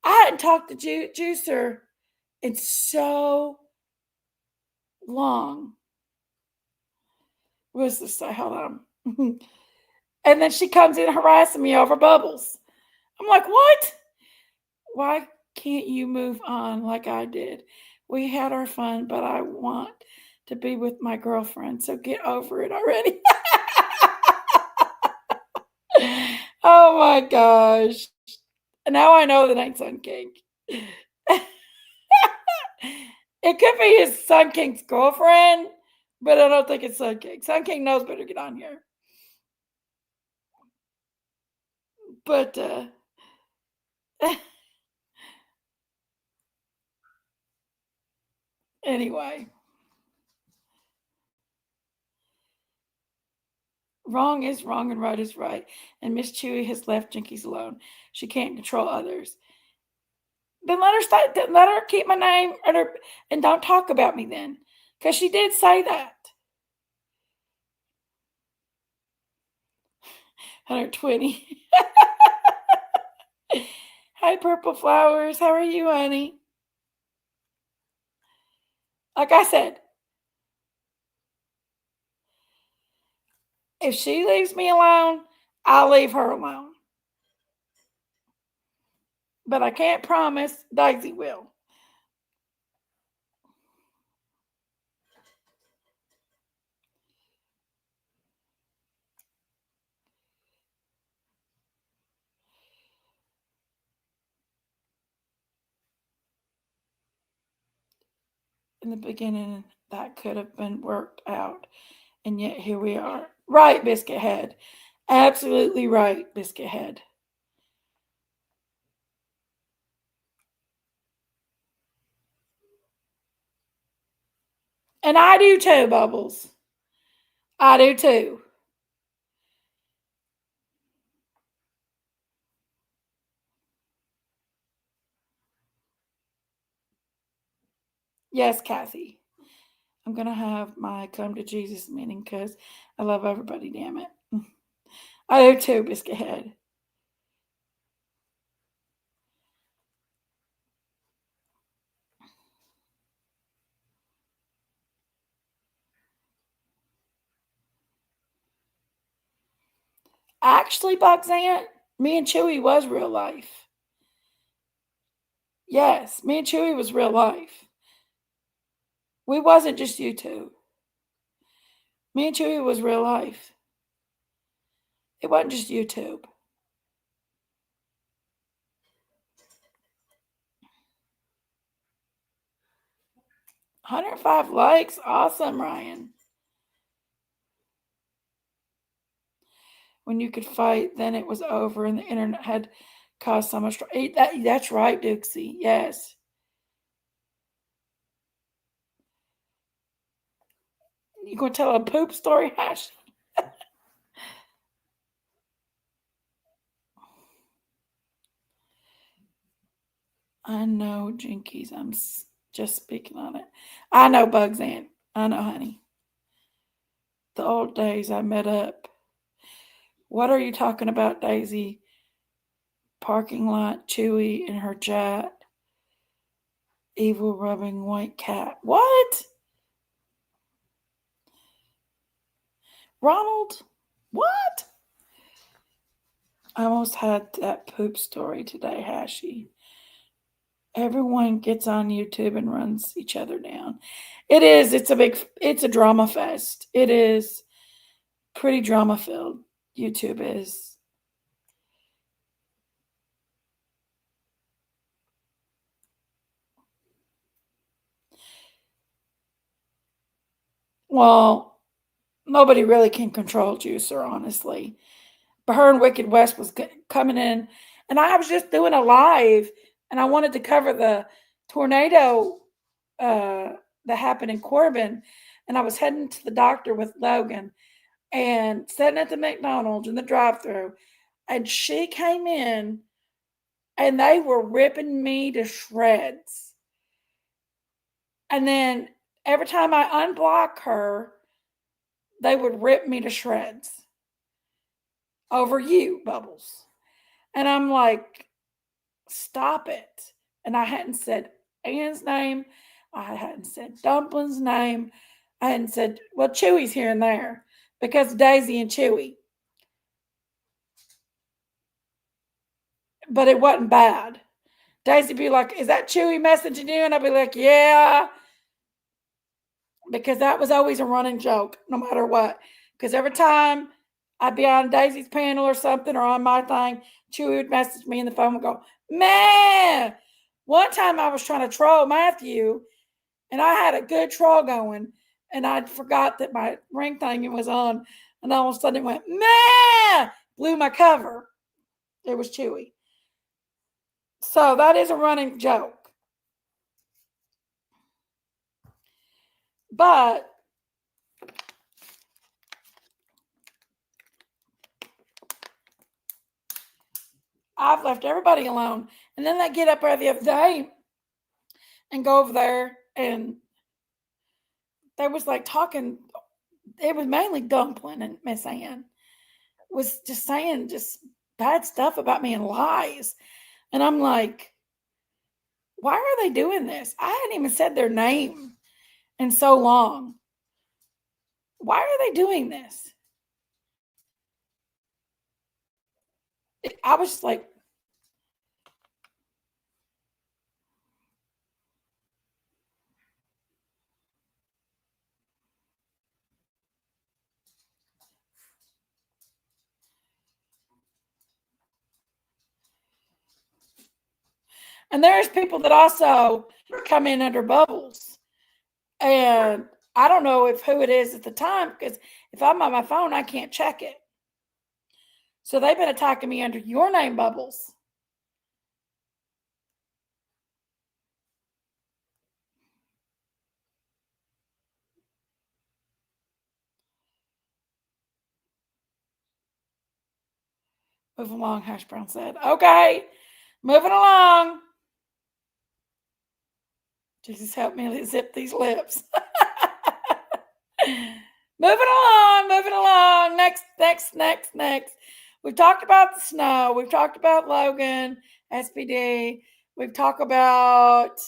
I hadn't talked to Juicer in so long. What's this say? Hold on. And then she comes in harassing me over Bubbles. I'm like, what? Why can't you move on like I did? We had our fun, but I want to be with my girlfriend, so get over it already. Oh my gosh. Now I know that ain't Sun King. It could be his Sun King's girlfriend, but I don't think it's Sun King. Sun King knows better to get on here. But anyway. Wrong is wrong and right is right. And Miss Chewy has left Jinkies alone. She can't control others. Then let her keep my name and don't talk about me then. Because she did say that. 120. Hi, Purple Flowers. How are you, honey? Like I said, if she leaves me alone, I'll leave her alone. But I can't promise Daisy will. in the beginning that could have been worked out, and yet here we are. Right, Biscuit Head. Absolutely right, Biscuit Head. And I do too, Bubbles. I do too. Yes, Kathy. I'm going to have my come to Jesus meeting because I love everybody, damn it. I do too, Biscuit Head. Actually, Bugs Aunt, me and Chewy was real life. Yes, me and Chewy was real life. We wasn't just YouTube. Me and Chewy was real life. It wasn't just YouTube. 105 likes. Awesome, Ryan. When you could fight, then it was over, and the internet had caused so much. That's right, Dixie. Yes. You gonna tell a poop story, Hash? I know, Jinkies. I'm just speaking on it. I know, Bugs Aunt. I know, honey. The old days I met up. What are you talking about, Daisy? Parking lot, Chewy in her jet. Evil rubbing white cat. What? Ronald? What? I almost had that poop story today, Hashy. Everyone gets on YouTube and runs each other down. It is. It's a drama fest. It is pretty drama filled. YouTube is. Well, nobody really can control Juicer, honestly. But her and Wicked West was coming in, and I was just doing a live, and I wanted to cover the tornado that happened in Corbin, and I was heading to the doctor with Logan, and sitting at the McDonald's in the drive-thru, and she came in, and they were ripping me to shreds. And then every time I unblock her, they would rip me to shreds over you, Bubbles. And I'm like, stop it. And I hadn't said Ann's name. I hadn't said Dumpling's name. I hadn't said, well, Chewy's here and there because Daisy and Chewy. But it wasn't bad. Daisy be like, is that Chewy messaging you? And I'd be like, yeah. Because that was always a running joke, no matter what. Because every time I'd be on Daisy's panel or something or on my thing, Chewy would message me and the phone would go, man. One time I was trying to troll Matthew and I had a good troll going and I forgot that my ring thing was on and all of a sudden it went, man, blew my cover. It was Chewy. So that is a running joke. But I've left everybody alone. And then they get up there the other day and go over there and they was like talking. It was mainly Dumpling and Miss Ann was just saying just bad stuff about me and lies. And I'm like, why are they doing this? I hadn't even said their name in so long. Why are they doing this? I was just like, and there's people that also come in under Bubbles. And I don't know if who it is at the time, because if I'm on my phone, I can't check it. So they've been attacking me under your name, Bubbles. Move along, Hash Brown said. Okay, moving along. Jesus, help me zip these lips. Moving along. Next. We've talked about the snow. We've talked about Logan, SPD. We've talked about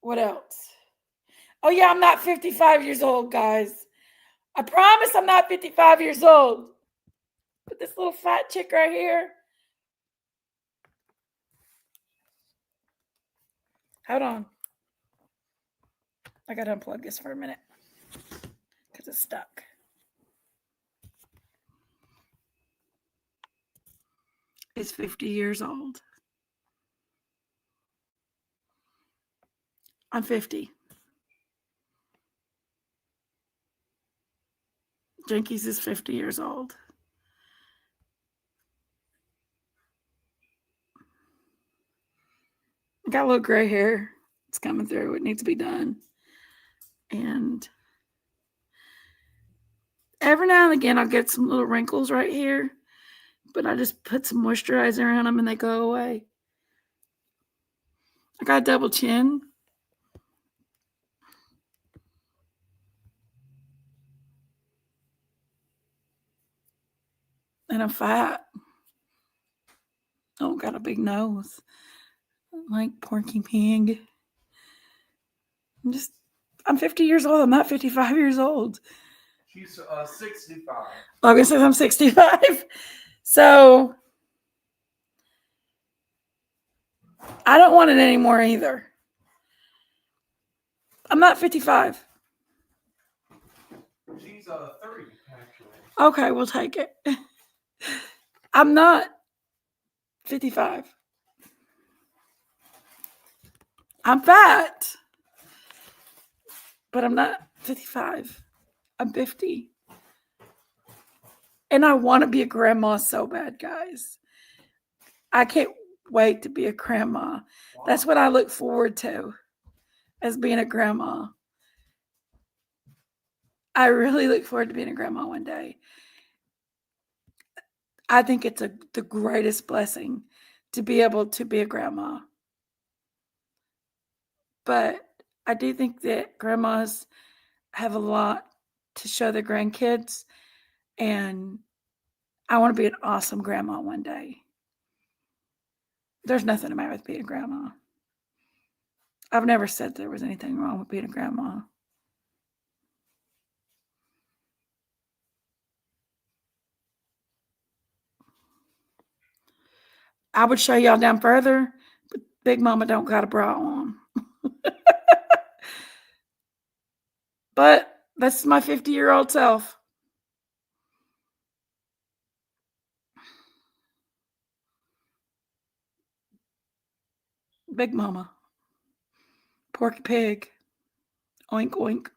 what else? Oh yeah, I'm not 55 years old, guys. I promise I'm not 55 years old. But this little fat chick right here. Hold on. I gotta unplug this for a minute because it's stuck. It's 50 years old. I'm 50. Jinkies is 50 years old. I got a little gray hair. It's coming through. It needs to be done. And every now and again, I'll get some little wrinkles right here, but I just put some moisturizer on them and they go away. I got a double chin. And I'm fat. Oh, got a big nose. Like Porky Pig. I'm 50 years old. I'm not 55 years old. She's 65. Logan says I'm 65. So I don't want it anymore either. I'm not 55. She's 30, actually. Okay, we'll take it. I'm not 55. I'm fat. But I'm not 55. I'm 50. And I want to be a grandma so bad, guys. I can't wait to be a grandma. Wow. That's what I look forward to, as being a grandma. I really look forward to being a grandma one day. I think it's the greatest blessing to be able to be a grandma. But I do think that grandmas have a lot to show their grandkids, and I want to be an awesome grandma one day. There's nothing wrong with being a grandma. I've never said there was anything wrong with being a grandma. I would show y'all down further, but Big Mama don't got a bra on. But that's my 50-year-old self. Big Mama. Porky Pig. Oink, oink.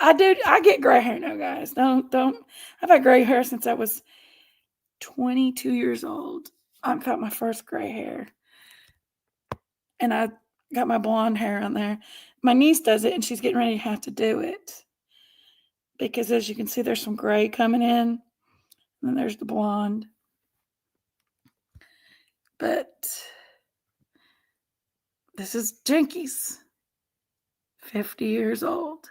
I get gray hair now, guys. Don't. I've had gray hair since I was 22 years old. I've got my first gray hair. And I got my blonde hair on there. My niece does it, and she's getting ready to have to do it. Because as you can see, there's some gray coming in. And then there's the blonde. But this is Jinkies. 50 years old.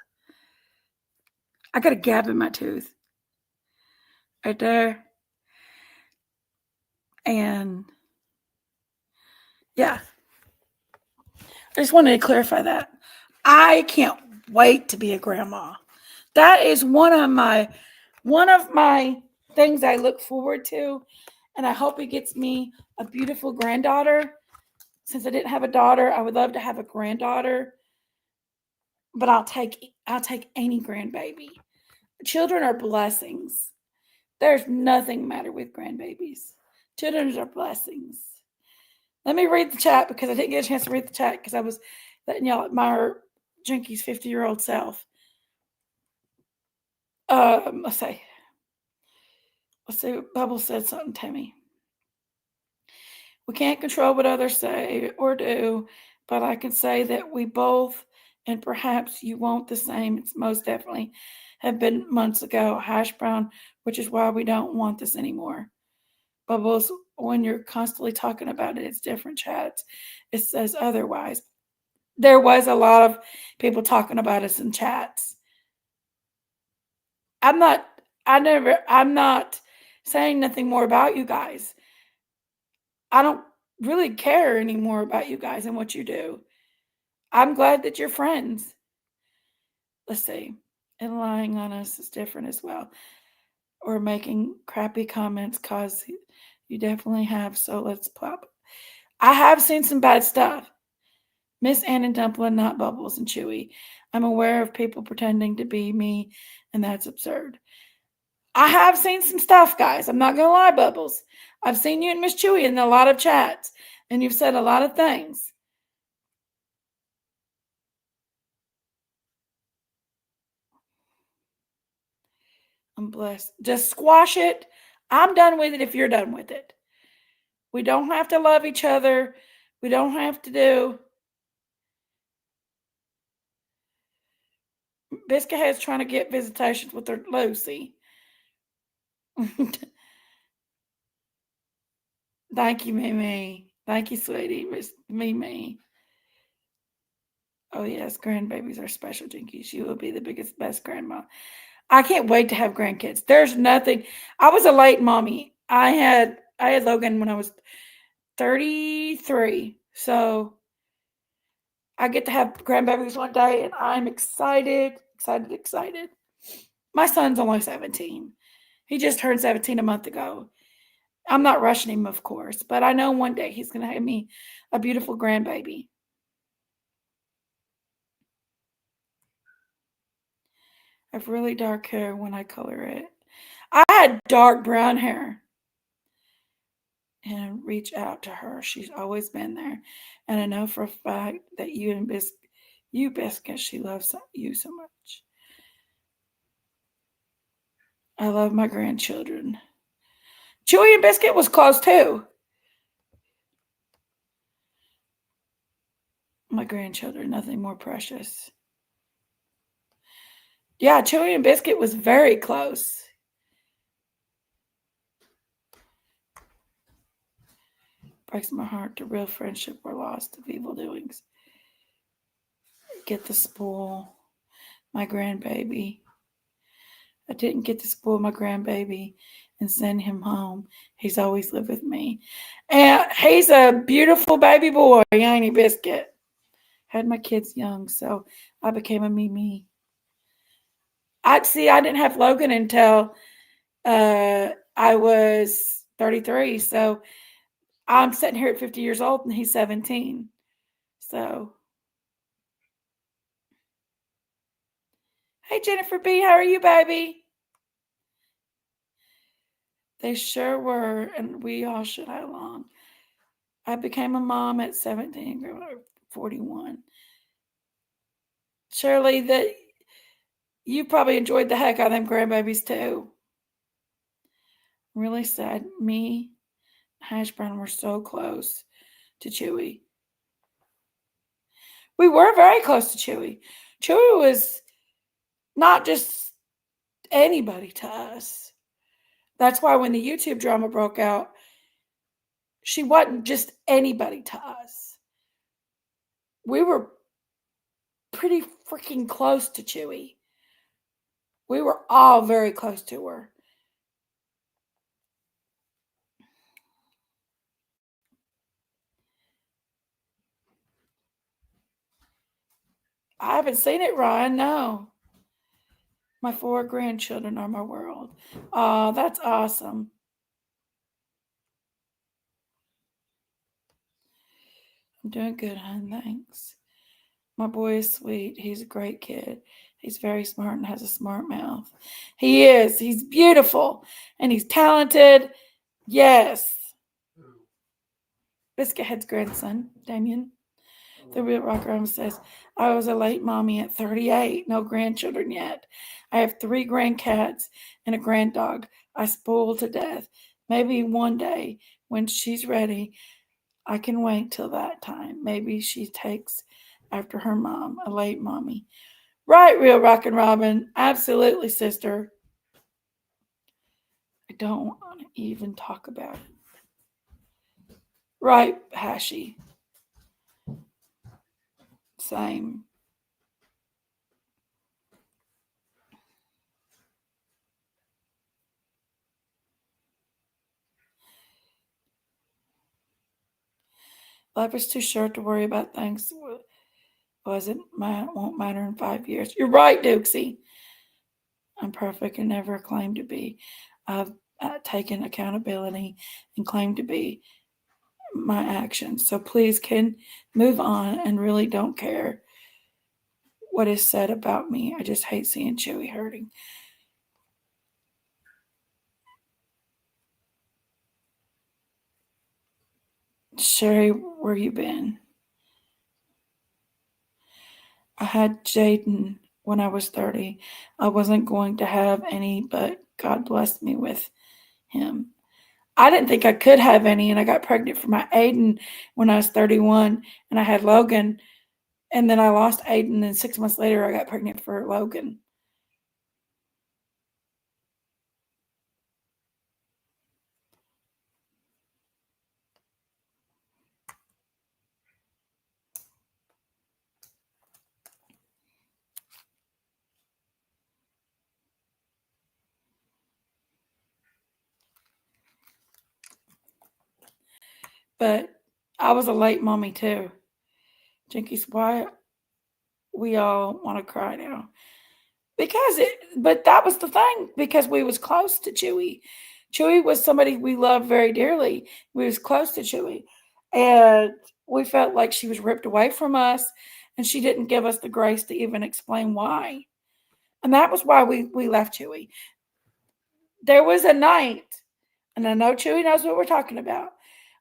I got a gap in my tooth. Right there. And yeah. I just wanted to clarify that. I can't wait to be a grandma. That is one of my things I look forward to. And I hope it gets me a beautiful granddaughter. Since I didn't have a daughter, I would love to have a granddaughter. but I'll take any grandbaby. Children are blessings. There's nothing matter with grandbabies. Children are blessings. Let me read the chat because I didn't get a chance to read the chat because I was letting y'all admire Jinky's 50-year-old self. Let's see. Bubble said something to me. We can't control what others say or do, but I can say that we both, and perhaps you won't the same, it's most definitely have been months ago, hash brown, which is why we don't want this anymore. Bubbles, when you're constantly talking about it, it's different chats. It says otherwise. There was a lot of people talking about us in chats. I'm not saying nothing more about you guys. I don't really care anymore about you guys and what you do. I'm glad that you're friends. Let's see. And lying on us is different as well. Or making crappy comments cause you definitely have. So let's pop. I have seen some bad stuff. Miss Ann and Dumpling, not Bubbles and Chewy. I'm aware of people pretending to be me, and that's absurd. I have seen some stuff, guys. I'm not going to lie, Bubbles. I've seen you and Miss Chewy in a lot of chats, and you've said a lot of things. I'm blessed. Just squash it. I'm done with it if you're done with it. We don't have to love each other. We don't have to do. Biscuit Head's trying to get visitations with her Lucy. Thank you, Mimi. Thank you, sweetie. Miss Mimi. Oh, yes, grandbabies are special, Jinky. She will be the biggest, best grandma. I can't wait to have grandkids. There's nothing. I was a late mommy. I had Logan when I was 33. So I get to have grandbabies one day, and I'm excited. My son's only 17. He just turned 17 a month ago. I'm not rushing him, of course, but I know one day he's going to have me a beautiful grandbaby. I have really dark hair when I color it. I had dark brown hair. And reach out to her. She's always been there. And I know for a fact that you, Biscuit, she loves you so much. I love my grandchildren. Chewy and Biscuit was close too. My grandchildren, nothing more precious. Yeah, Chewy and Biscuit was very close. Breaks my heart. The real friendship were lost of evil doings. Get the spoil my grandbaby. I didn't get to spoil my grandbaby and send him home. He's always lived with me. And he's a beautiful baby boy, ain't he, Biscuit? Had my kids young, so I became a Mimi. I didn't have Logan until I was 33. So I'm sitting here at 50 years old and he's 17. So hey, Jennifer B, how are you, baby? They sure were, and we all should have long. I became a mom at 17, 41. Shirley, that you probably enjoyed the heck out of them grandbabies too. Really sad. Me, Hash Brown were so close to Chewy. We were very close to Chewy. Chewy was not just anybody to us. That's why when the YouTube drama broke out, she wasn't just anybody to us. We were pretty freaking close to Chewy. We were all very close to her. I haven't seen it, Ryan. No. My 4 grandchildren are my world. Oh, that's awesome. I'm doing good, hon. Thanks. My boy is sweet. He's a great kid. He's very smart and has a smart mouth. He is. He's beautiful and he's talented. Yes. Who? Biscuithead's grandson, Damien. The Real Rock Rhyme says, I was a late mommy at 38, no grandchildren yet. I have 3 grandcats and a granddog. I spoil to death. Maybe one day, when she's ready, I can wait till that time. Maybe she takes after her mom, a late mommy. Right, Real Rockin' Robin. Absolutely, sister. I don't want to even talk about it. Right, Hashi. Same. Life is too short to worry about things. Won't matter in 5 years. You're right, Dukesy. I'm perfect and never claimed to be. I've taken accountability and claimed to be my actions. So please can move on and really don't care what is said about me. I just hate seeing Chewy hurting. Sherry, where you been? I had Jaden when I was 30. I wasn't going to have any, but God blessed me with him. I didn't think I could have any, and I got pregnant for my Aiden when I was 31, and I had Logan, and then I lost Aiden, and 6 months later I got pregnant for Logan. But I was a late mommy too. Jinkies, why we all want to cry now? But that was the thing, because we was close to Chewy. Chewy was somebody we loved very dearly. We was close to Chewy, and we felt like she was ripped away from us, and she didn't give us the grace to even explain why. And that was why we left Chewy. There was a night, and I know Chewy knows what we're talking about.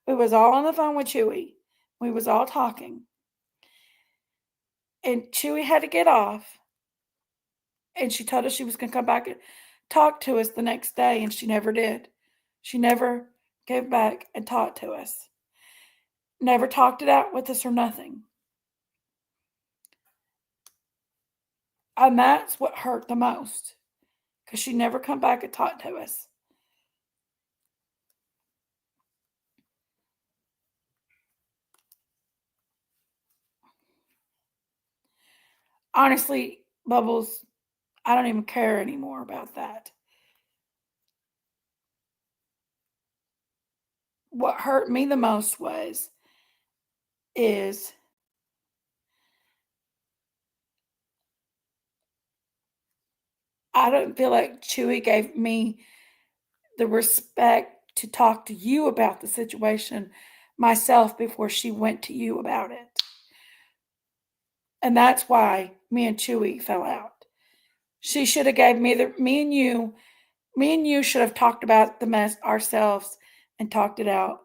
We was all on the phone with Chewy. We was all talking, and Chewy had to get off, and she told us she was going to come back and talk to us the next day, and she never did. She never came back and talked to us. Never talked it out with us or nothing. And that's what hurt the most, because she never come back and talked to us. Honestly, Bubbles, I don't even care anymore about that. What hurt me the most is I don't feel like Chewy gave me the respect to talk to you about the situation myself before she went to you about it. And that's why me and Chewy fell out. She should have gave me and you should have talked about the mess ourselves and talked it out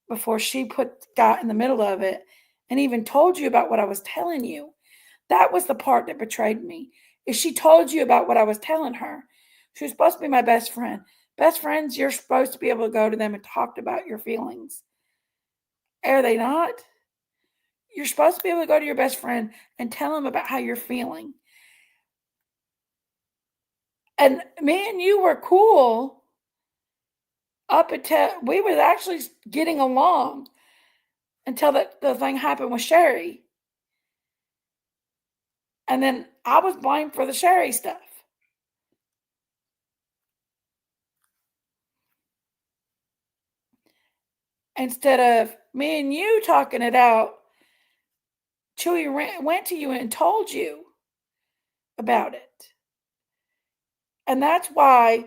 before she got in the middle of it and even told you about what I was telling you. That was the part that betrayed me. If she told you about what I was telling her, she was supposed to be my best friend. Best friends, you're supposed to be able to go to them and talk about your feelings. Are they not? You're supposed to be able to go to your best friend and tell them about how you're feeling. And me and you were cool up until we was actually getting along until the thing happened with Sherry. And then I was blamed for the Sherry stuff. Instead of me and you talking it out, Chewy went to you and told you about it. And that's why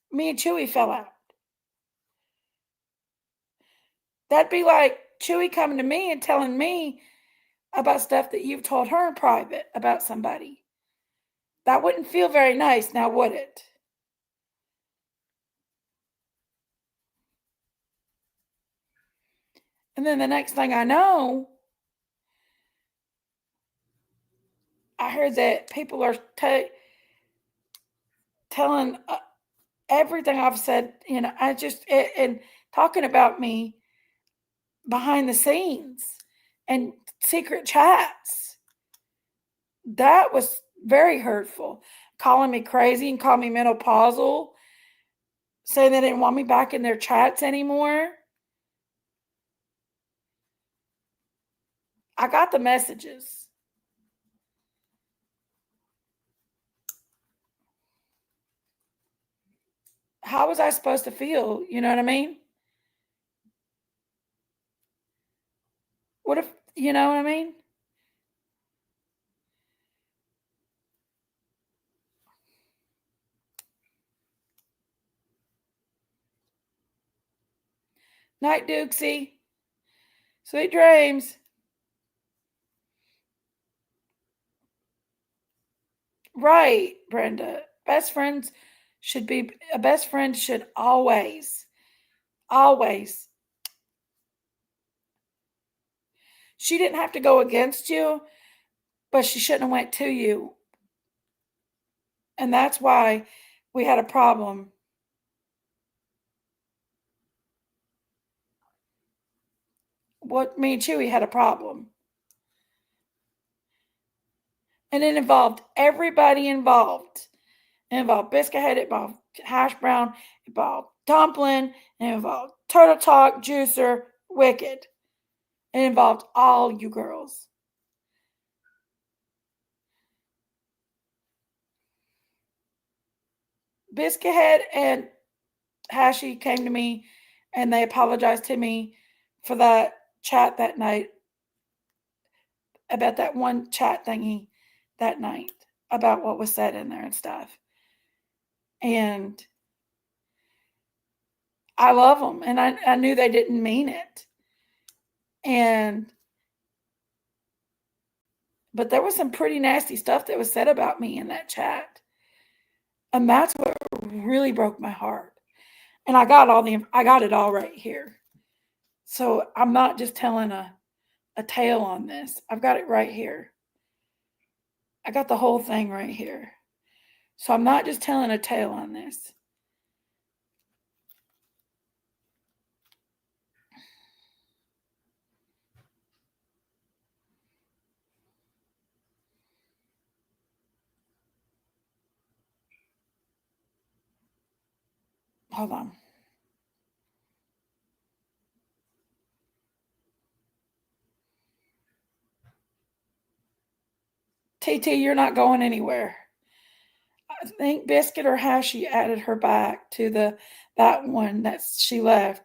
me and Chewy fell out. That'd be like Chewy coming to me and telling me about stuff that you've told her in private about somebody. That wouldn't feel very nice, now would it? And then the next thing I know, I heard that people are telling everything I've said, and talking about me behind the scenes and secret chats. That was very hurtful. Calling me crazy and calling me menopausal, saying they didn't want me back in their chats anymore. I got the messages. How was I supposed to feel? You know what I mean? What if, you know what I mean? Night, Dukesy. Sweet dreams. Right, Brenda. Best friends should be, a best friend should always, always. She didn't have to go against you, but she shouldn't have went to you. And that's why we had a problem. What me and Chewy had a problem. And it involved everybody involved. It involved Biscuit Head, it involved Hash Brown, it involved Dumpling, it involved Turtle Talk, Juicer, Wicked. It involved all you girls. Biscuit Head and Hashy came to me and they apologized to me for that chat that night, about that one chat thingy that night, about what was said in there and stuff. And I love them, and I knew they didn't mean it. But there was some pretty nasty stuff that was said about me in that chat. And that's what really broke my heart. And I got it all right here. So I'm not just telling a tale on this. I've got it right here. I got the whole thing right here. So I'm not just telling a tale on this. Hold on. TT, you're not going anywhere. I think Biscuit or Hashy added her back to that one that she left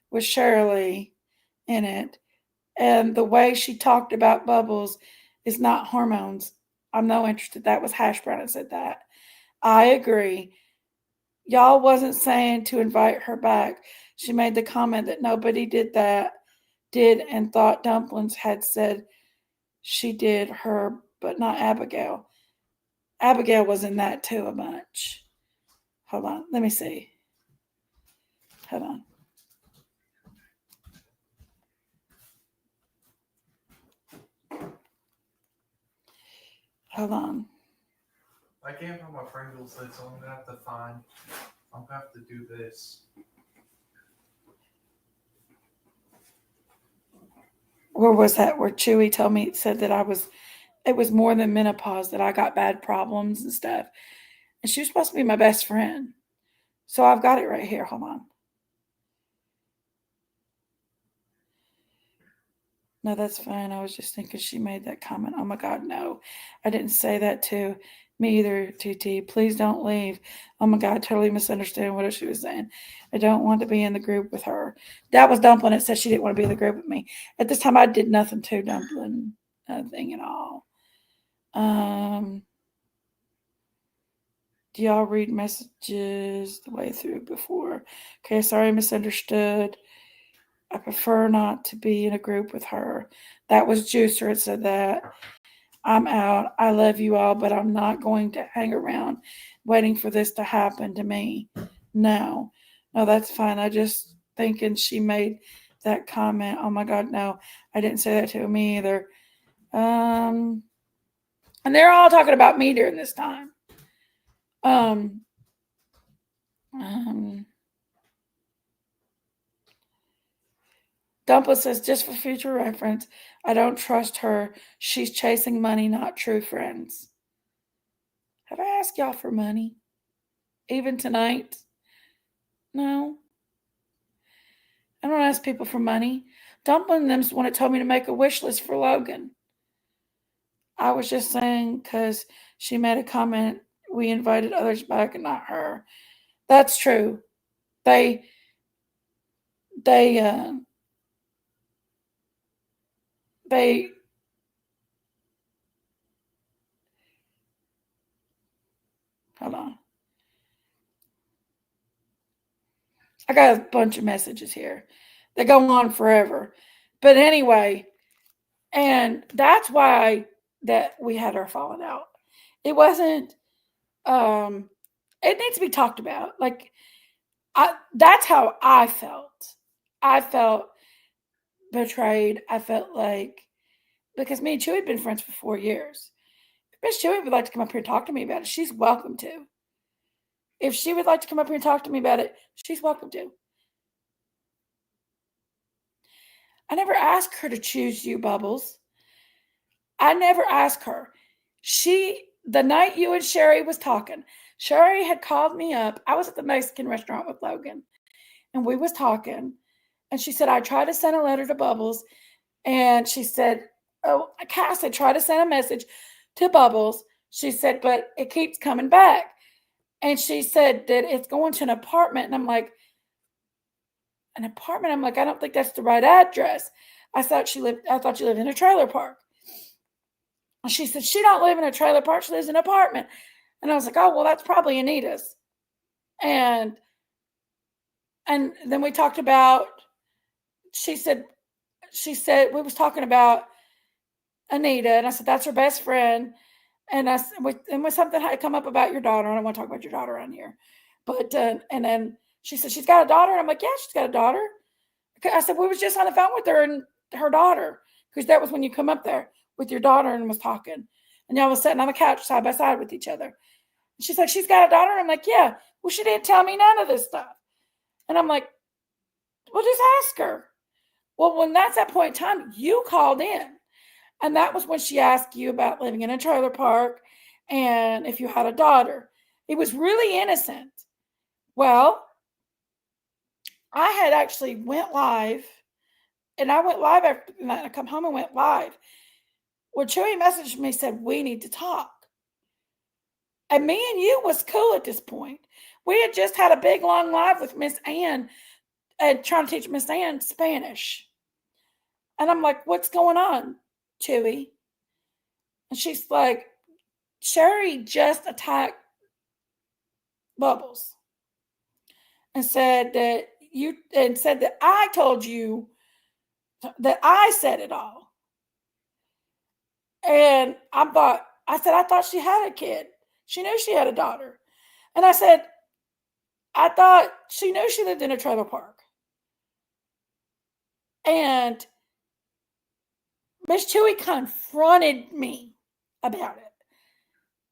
with Shirley in it. And the way she talked about Bubbles is not hormones. I'm no interested. That was Hash Brown that said that. I agree. Y'all wasn't saying to invite her back. She made the comment that nobody did and thought Dumplings had said she did her, but not Abigail. Abigail was in that too a bunch. Hold on. Let me see. Hold on. Hold on. I can't find my Pringles lid, so I'm gonna have to do this. Where was that? Where Chewy said that it was more than menopause, that I got bad problems and stuff. And she was supposed to be my best friend. So I've got it right here. Hold on. No, that's fine. I was just thinking she made that comment. Oh my God, no. I didn't say that to me either, TT. Please don't leave. Oh my God, totally misunderstood what she was saying. I don't want to be in the group with her. That was Dumpling. It said she didn't want to be in the group with me. At this time, I did nothing to Dumpling. Nothing at all. Do y'all read messages the way through before? Okay, sorry, misunderstood. I prefer not to be in a group with her. That was Juicer that said that. I'm out. I love you all, but I'm not going to hang around waiting for this to happen to me. No, no, that's fine. I just thinking she made that comment. Oh my God, no, I didn't say that to me either. And they're all talking about me during this time. Um, um, Dumpla says, just for future reference, I don't trust her. She's chasing money, not true friends. Have I asked y'all for money? Even tonight? No. I don't ask people for money. Dumpling them's the one that told me to make a wish list for Logan. I was just saying because she made a comment, we invited others back and not her. That's true. They they hold on. I got a bunch of messages here. They go on forever. But anyway, and that's why that we had our falling out. It wasn't it needs to be talked about. Like that's how I felt. I felt betrayed. I felt like because me and Chewy had been friends for 4 years. If Miss Chewy would like to come up here and talk to me about it, she's welcome to. If she would like to come up here and talk to me about it, she's welcome to. I never asked her to choose you, Bubbles. I never asked her. The night you and Sherry was talking, Sherry had called me up. I was at the Mexican restaurant with Logan, and we was talking, and she said, I tried to send a letter to Bubbles, and she said, oh, Cass, I tried to send a message to Bubbles. She said, but it keeps coming back. And she said that it's going to an apartment. And I'm like, an apartment? I'm like, I don't think that's the right address. I thought you lived in a trailer park. And she said, she don't live in a trailer park. She lives in an apartment. And I was like, oh, well, that's probably Anita's. And then we talked about, she said, we was talking about Anita. And I said, that's her best friend. And when something had come up about your daughter, I don't want to talk about your daughter on here. But, and then she said, she's got a daughter. And I'm like, yeah, she's got a daughter. I said, we was just on the phone with her and her daughter. Because that was when you come up there with your daughter and was talking. And y'all was sitting on the couch side by side with each other. And she's like, she's got a daughter? I'm like, yeah. Well, she didn't tell me none of this stuff. And I'm like, well, just ask her. Well, when that's that point in time, you called in. And that was when she asked you about living in a trailer park and if you had a daughter. It was really innocent. Well, I had actually went live, and I went live after that. I come home and went live. Well, Chewy messaged me, said, we need to talk. And me and you was cool at this point. We had just had a big, long live with Miss Ann and trying to teach Miss Ann Spanish. And I'm like, what's going on, Chewy? And she's like, Sherry just attacked Bubbles and said that I told you that I said it all. And I thought she had a kid. She knew she had a daughter. And I said, I thought she knew she lived in a trailer park. And Miss Chewy confronted me about it.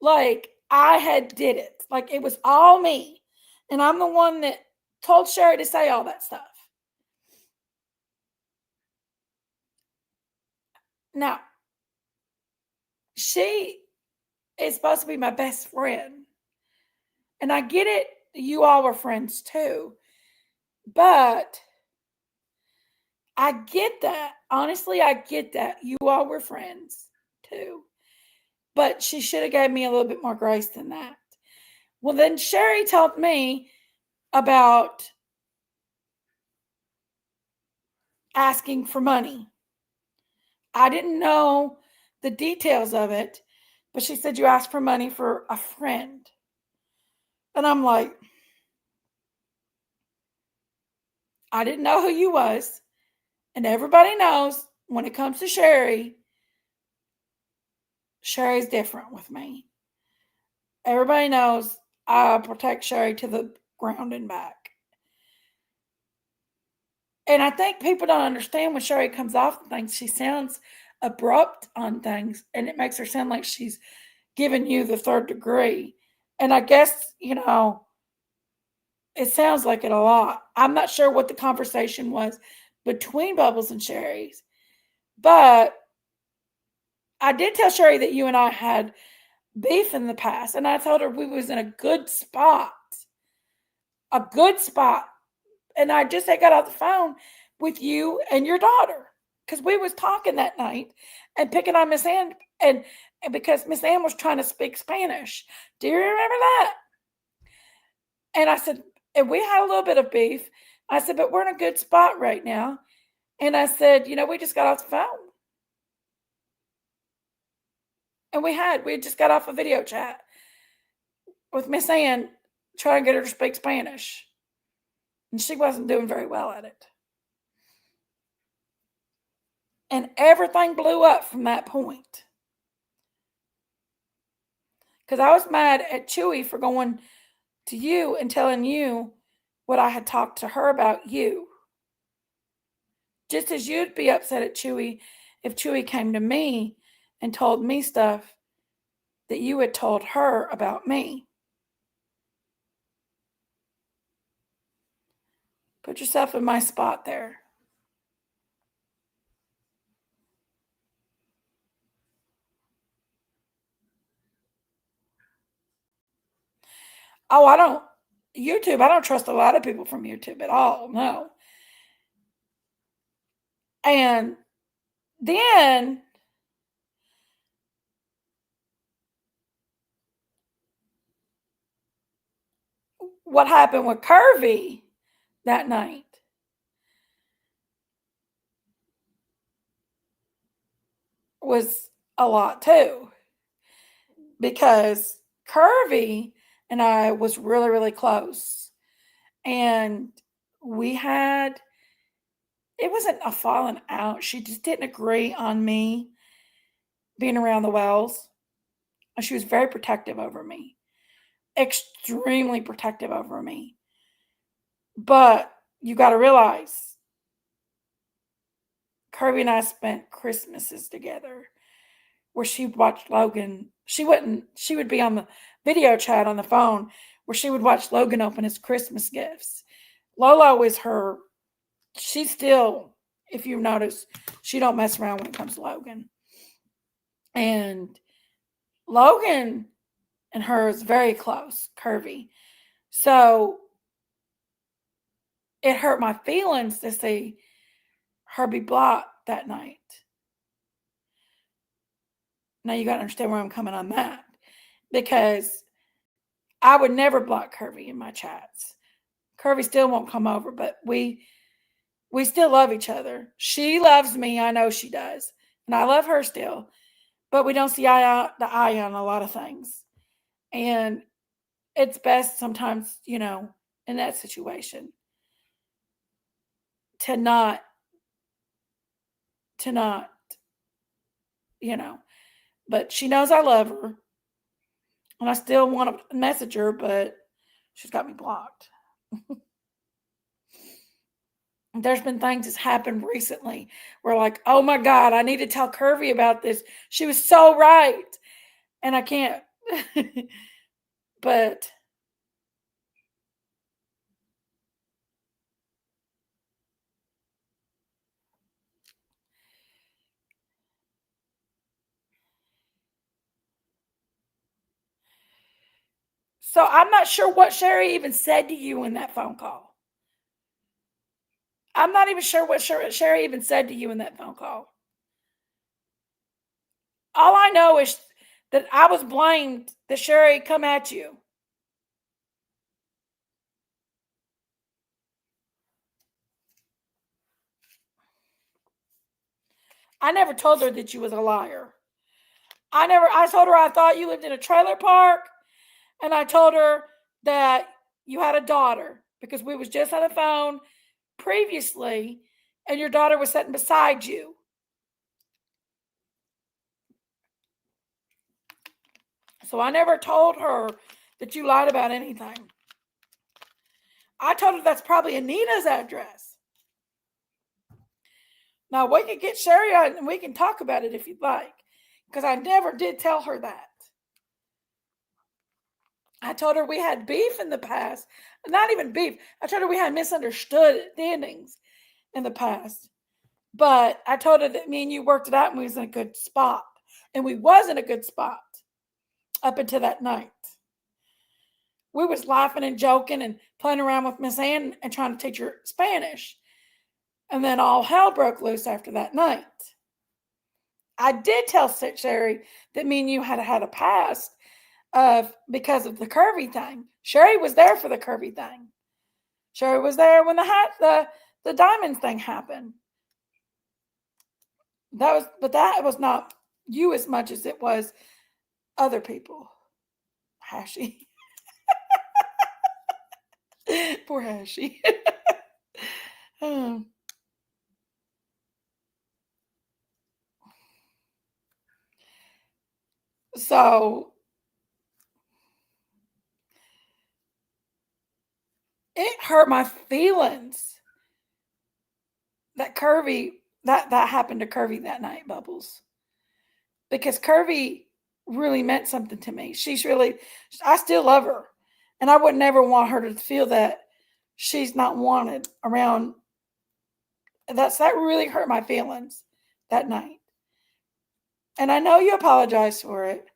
Like I had did it. Like it was all me. And I'm the one that told Sherry to say all that stuff. Now, she is supposed to be my best friend. And I get it, you all were friends too. But I get that. Honestly, I get that. You all were friends too. But she should have gave me a little bit more grace than that. Well, then Sherry told me about asking for money. I didn't know the details of it, but she said you asked for money for a friend. And I'm like, I didn't know who you was. And everybody knows when it comes to Sherry, Sherry's different with me. Everybody knows I protect Sherry to the ground and back. And I think people don't understand when Sherry comes off things, she sounds abrupt on things, and it makes her sound like she's giving you the third degree. And I guess, it sounds like it a lot. I'm not sure what the conversation was between Bubbles and Sherry's, but I did tell Sherry that you and I had beef in the past, and I told her we was in a good spot. A good spot. And I just got off the phone with you and your daughter because we was talking that night and picking on Miss Ann, and because Miss Ann was trying to speak Spanish. Do you remember that? And I said, and we had a little bit of beef. I said, but we're in a good spot right now. And I said, we just got off the phone. And we had just got off a video chat with Miss Ann trying to get her to speak Spanish. And she wasn't doing very well at it. And everything blew up from that point. Because I was mad at Chewy for going to you and telling you what I had talked to her about you. Just as you'd be upset at Chewy if Chewy came to me and told me stuff that you had told her about me. Put yourself in my spot there. Oh, I don't trust a lot of people from YouTube at all. No. And then what happened with Curvy that night was a lot too. Because Curvy and I was really, really close. And it wasn't a falling out. She just didn't agree on me being around the Wells. And she was very protective over me. Extremely protective over me. But you got to realize, Kirby and I spent Christmases together where she would watch Logan. She would be on the video chat on the phone where she would watch Logan open his Christmas gifts. Lolo is she's still, if you notice, she don't mess around when it comes to Logan. And Logan and her is very close, Curvy. So it hurt my feelings to see her be blocked that night. Now you got to understand where I'm coming on that. Because I would never block Curvy in my chats. Curvy still won't come over, but we still love each other. She loves me. I know she does. And I love her still. But we don't see eye on a lot of things. And it's best sometimes, in that situation to not, but she knows I love her. And I still want to message her, but she's got me blocked. There's been things that's happened recently where like, oh my God, I need to tell Curvy about this. She was so right. And I can't. But so I'm not sure what Sherry even said to you in that phone call. I'm not even sure what Sherry even said to you in that phone call. All I know is that I was blamed that Sherry come at you. I never told her that you was a liar. I told her I thought you lived in a trailer park, and I told her that you had a daughter because we was just on the phone previously and your daughter was sitting beside you. So I never told her that you lied about anything. I told her that's probably Anita's address. Now we can get Sherry out and we can talk about it if you'd like, because I never did tell her that. I told her we had beef in the past. Not even beef. I told her we had misunderstandings in the past. But I told her that me and you worked it out and we was in a good spot. And we was in a good spot up until that night. We was laughing and joking and playing around with Miss Ann and trying to teach her Spanish. And then all hell broke loose after that night. I did tell Sherry that me and you had a past because of the curvy thing. Sherry was there for the curvy thing. Sherry was there when the diamonds thing happened. But that was not you as much as it was other people. Hashy. Poor Hashy. So it hurt my feelings that that happened to Curvy that night, Bubbles. Because Curvy really meant something to me. I still love her. And I would never want her to feel that she's not wanted around. That really hurt my feelings that night. And I know you apologized for it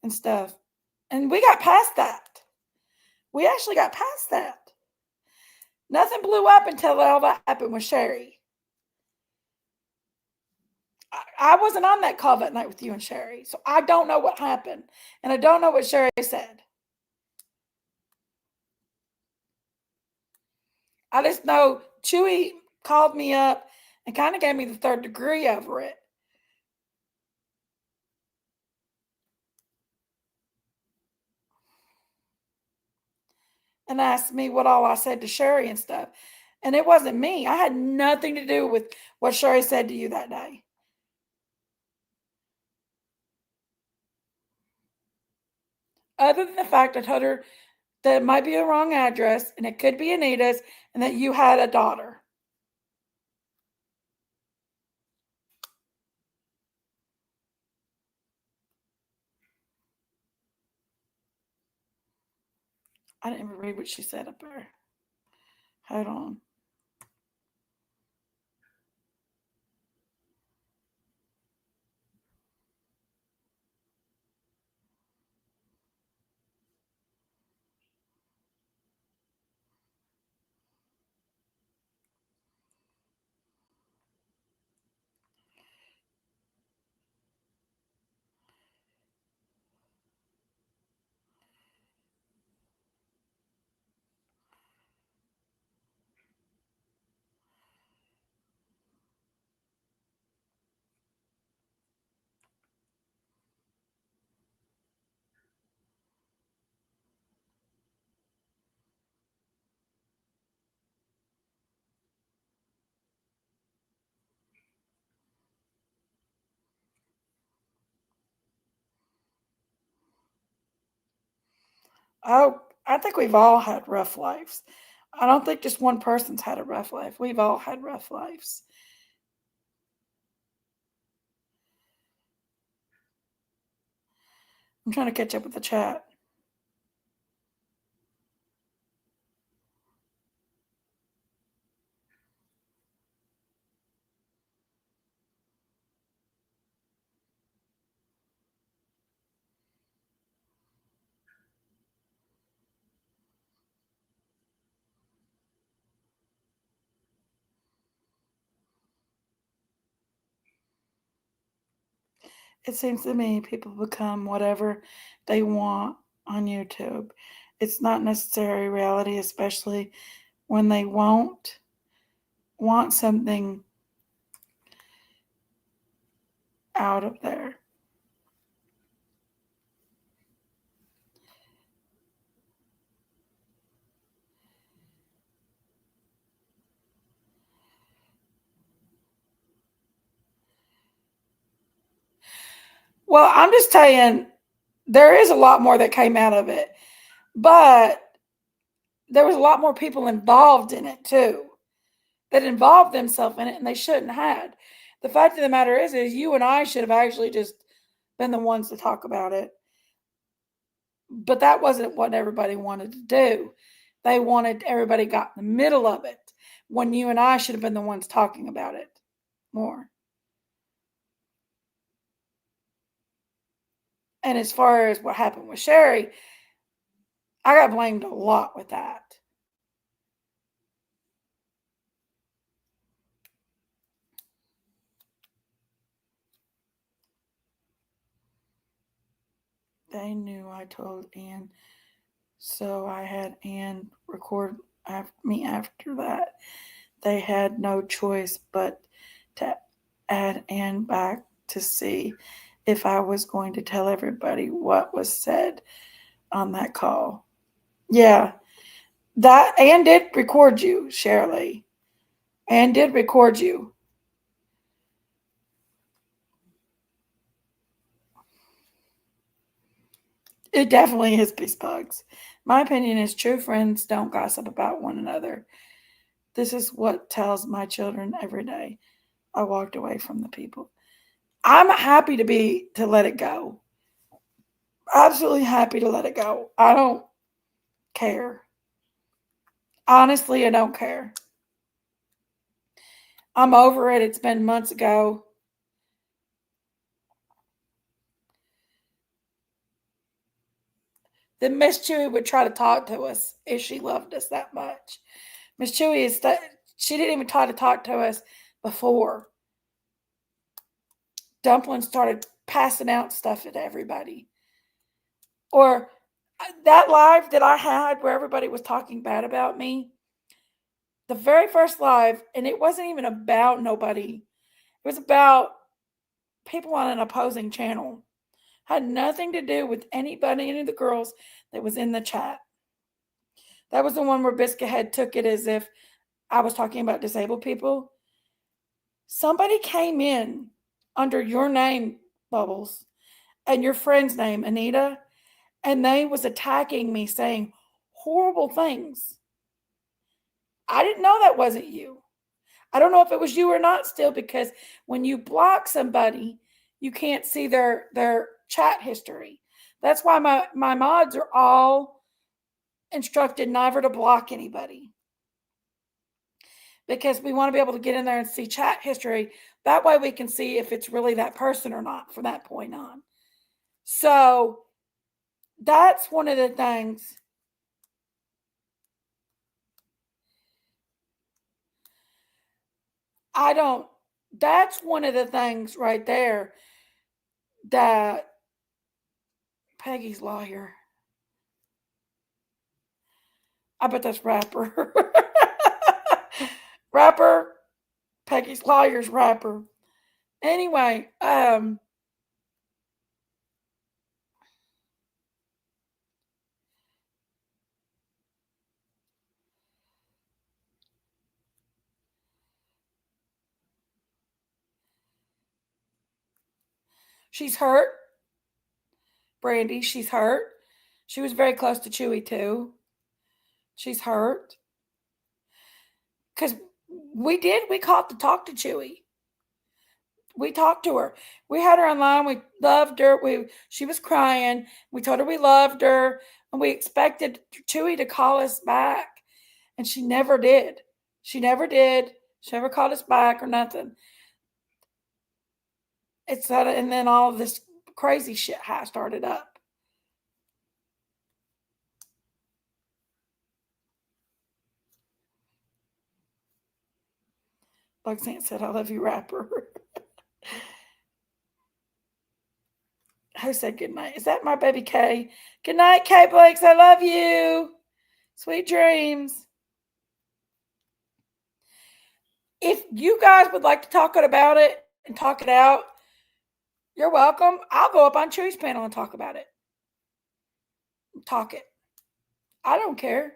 and stuff. And we got past that. We actually got past that. Nothing blew up until all that happened with Sherry. I wasn't on that call that night with you and Sherry, so I don't know what happened. And I don't know what Sherry said. I just know Chewy called me up and kind of gave me the third degree over it. And asked me what all I said to Sherry and stuff. And it wasn't me. I had nothing to do with what Sherry said to you that day. Other than the fact I told her that it might be a wrong address and it could be Anita's and that you had a daughter. I didn't even read what she said up there. Hold on. Oh, I think we've all had rough lives. I don't think just one person's had a rough life. We've all had rough lives. I'm trying to catch up with the chat. It seems to me people become whatever they want on YouTube. It's not necessarily reality, especially when they won't want something out of there. Well, I'm just saying there is a lot more that came out of it, but there was a lot more people involved in it too that involved themselves in it and they shouldn't have. The fact of the matter is you and I should have actually just been the ones to talk about it. But that wasn't what everybody wanted to do. They wanted everybody got in the middle of it when you and I should have been the ones talking about it more. And as far as what happened with Sherry, I got blamed a lot with that. They knew I told Ann, so I had Ann record me after that. They had no choice but to add Ann back to see if I was going to tell everybody what was said on that call. Yeah, that Ann did record you, Shirley. Ann did record you. It definitely is peace bugs. My opinion is true friends don't gossip about one another. This is what tells my children every day. I walked away from the people. I'm happy to let it go. Absolutely happy to let it go. I don't care. Honestly, I don't care. I'm over it. It's been months ago. Then Miss Chewy would try to talk to us if she loved us that much. Miss Chewy she didn't even try to talk to us before Dumpling started passing out stuff to everybody. Or that live that I had where everybody was talking bad about me, the very first live, and it wasn't even about nobody. It was about people on an opposing channel. Had nothing to do with anybody, any of the girls that was in the chat. That was the one where Biscuit Head took it as if I was talking about disabled people. Somebody came in under your name, Bubbles, and your friend's name, Anita, and they was attacking me saying horrible things. I didn't know that wasn't you. I don't know if it was you or not still, because when you block somebody, you can't see their chat history. That's why my mods are all instructed never to block anybody, because we want to be able to get in there and see chat history. That way we can see if it's really that person or not from that point on. So that's one of the things. That's one of the things right there that Peggy's lawyer. I bet that's rapper. Rapper. Peggy's lawyer's rapper. Anyway, she's hurt. Brandy, she's hurt. She was very close to Chewy too. She's hurt. Because we caught to talk to Chewy. We talked to her. We had her online. We loved her. She was crying. We told her we loved her, and we expected Chewy to call us back, and she never did. She never did. She never called us back or nothing. It's that, and then all of this crazy shit started up. Bugsant said, "I love you, rapper." Who said good night? Is that my baby Kay? Good night, Kay Blakes. I love you. Sweet dreams. If you guys would like to talk about it and talk it out, you're welcome. I'll go up on Chewy's panel and talk about it. Talk it. I don't care.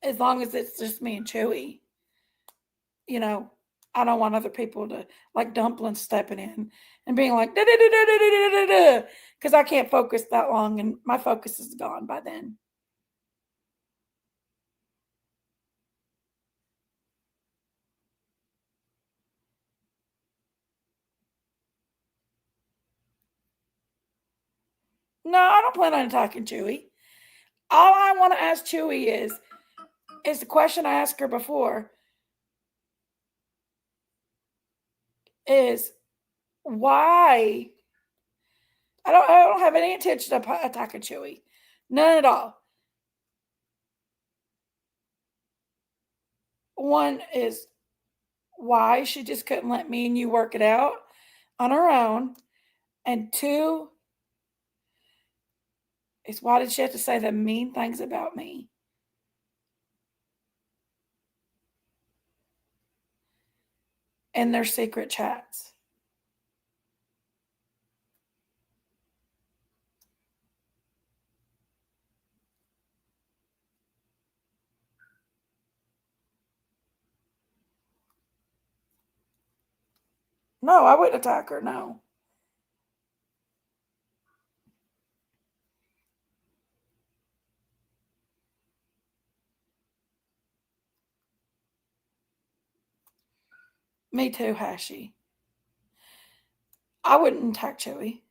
As long as it's just me and Chewy. I don't want other people to like dumplings stepping in and being like da da da da da da da da because I can't focus that long and my focus is gone by then. No, I don't plan on attacking Chewy. All I want to ask Chewy is the question I asked her before is why I don't have any intention of attacking Chewy. None at all. One is why she just couldn't let me and you work it out on her own. And two is why did she have to say the mean things about me? In their secret chats. No, I wouldn't attack her. No. Me too, Hashi. I wouldn't attack Chewy.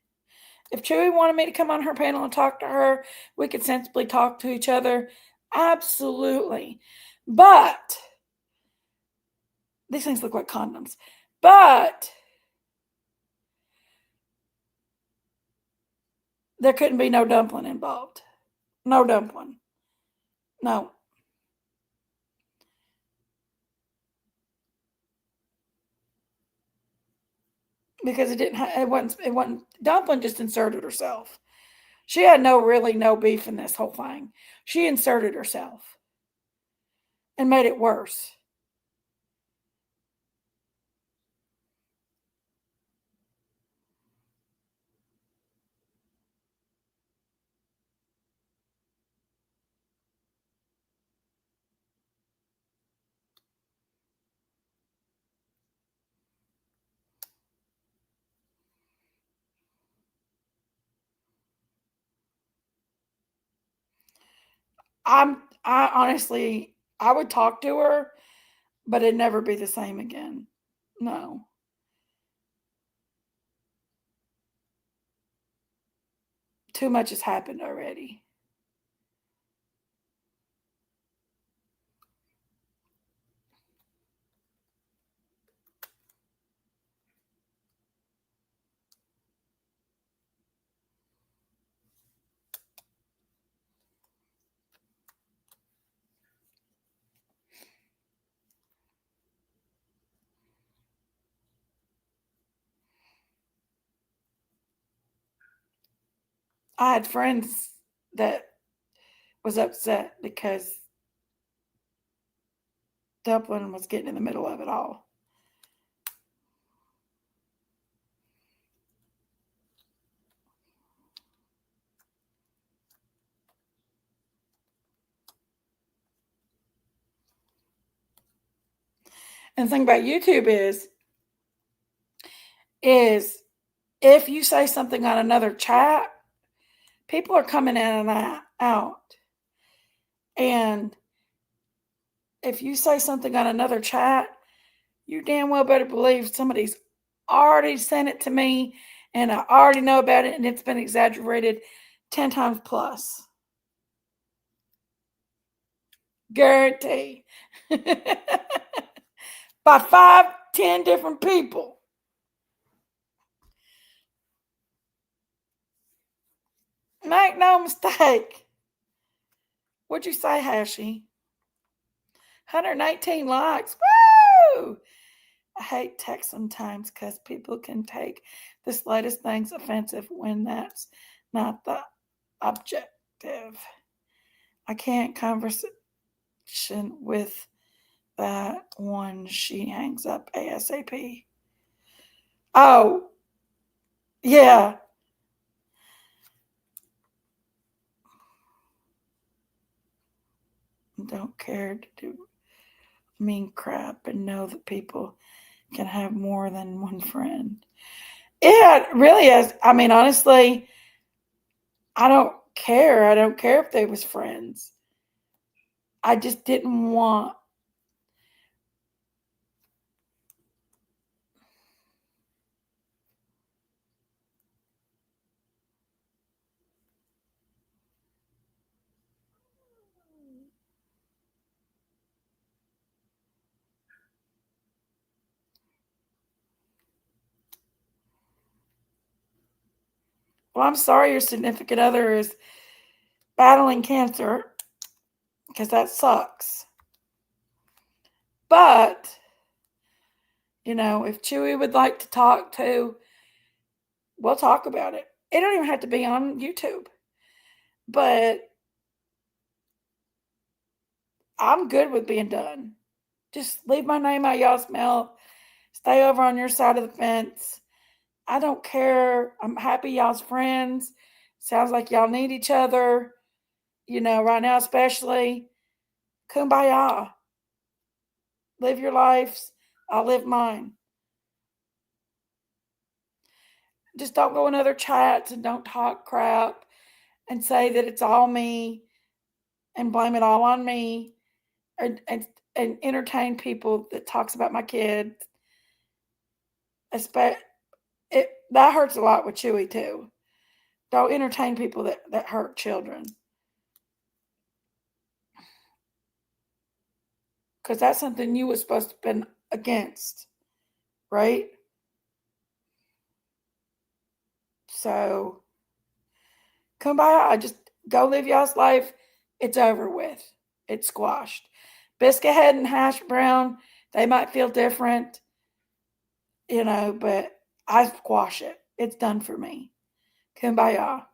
If Chewy wanted me to come on her panel and talk to her, we could sensibly talk to each other. Absolutely. But these things look like condoms. But there couldn't be no dumpling involved. No dumpling. No. Because it wasn't dumpling just inserted herself. She had no beef in this whole thing. She inserted herself and made it worse. I honestly I would talk to her, but it'd never be the same again. No. Too much has happened already. I had friends that was upset because Dublin was getting in the middle of it all. And the thing about YouTube is if you say something on another chat, people are coming in and out. And if you say something on another chat, you damn well better believe somebody's already sent it to me and I already know about it and it's been exaggerated 10 times plus. Guarantee. By 5, 10 different people. Make no mistake. What'd you say, Hashi? 118 likes. Woo! I hate text sometimes because people can take the slightest things offensive when that's not the objective. I can't conversation with that one. She hangs up ASAP. Oh, yeah. Don't care to do mean crap and know that people can have more than one friend. It really is. I mean, honestly, I don't care. I don't care if they was friends. I just didn't want. Well, I'm sorry your significant other is battling cancer because that sucks. But, if Chewy would like to talk to, we'll talk about it. It don't even have to be on YouTube. But I'm good with being done. Just leave my name out y'all's mouth. Stay over on your side of the fence. I don't care. I'm happy y'all's friends. Sounds like y'all need each other. Right now especially. Kumbaya. Live your lives. I'll live mine. Just don't go in other chats and don't talk crap and say that it's all me and blame it all on me and entertain people that talks about my kids. That hurts a lot with Chewy too. Don't entertain people that hurt children. Because that's something you were supposed to have been against, right? So, kumbaya, just go live y'all's life. It's over with. It's squashed. Biscuit head and hash brown, they might feel different, but I squash it. It's done for me. Kumbaya.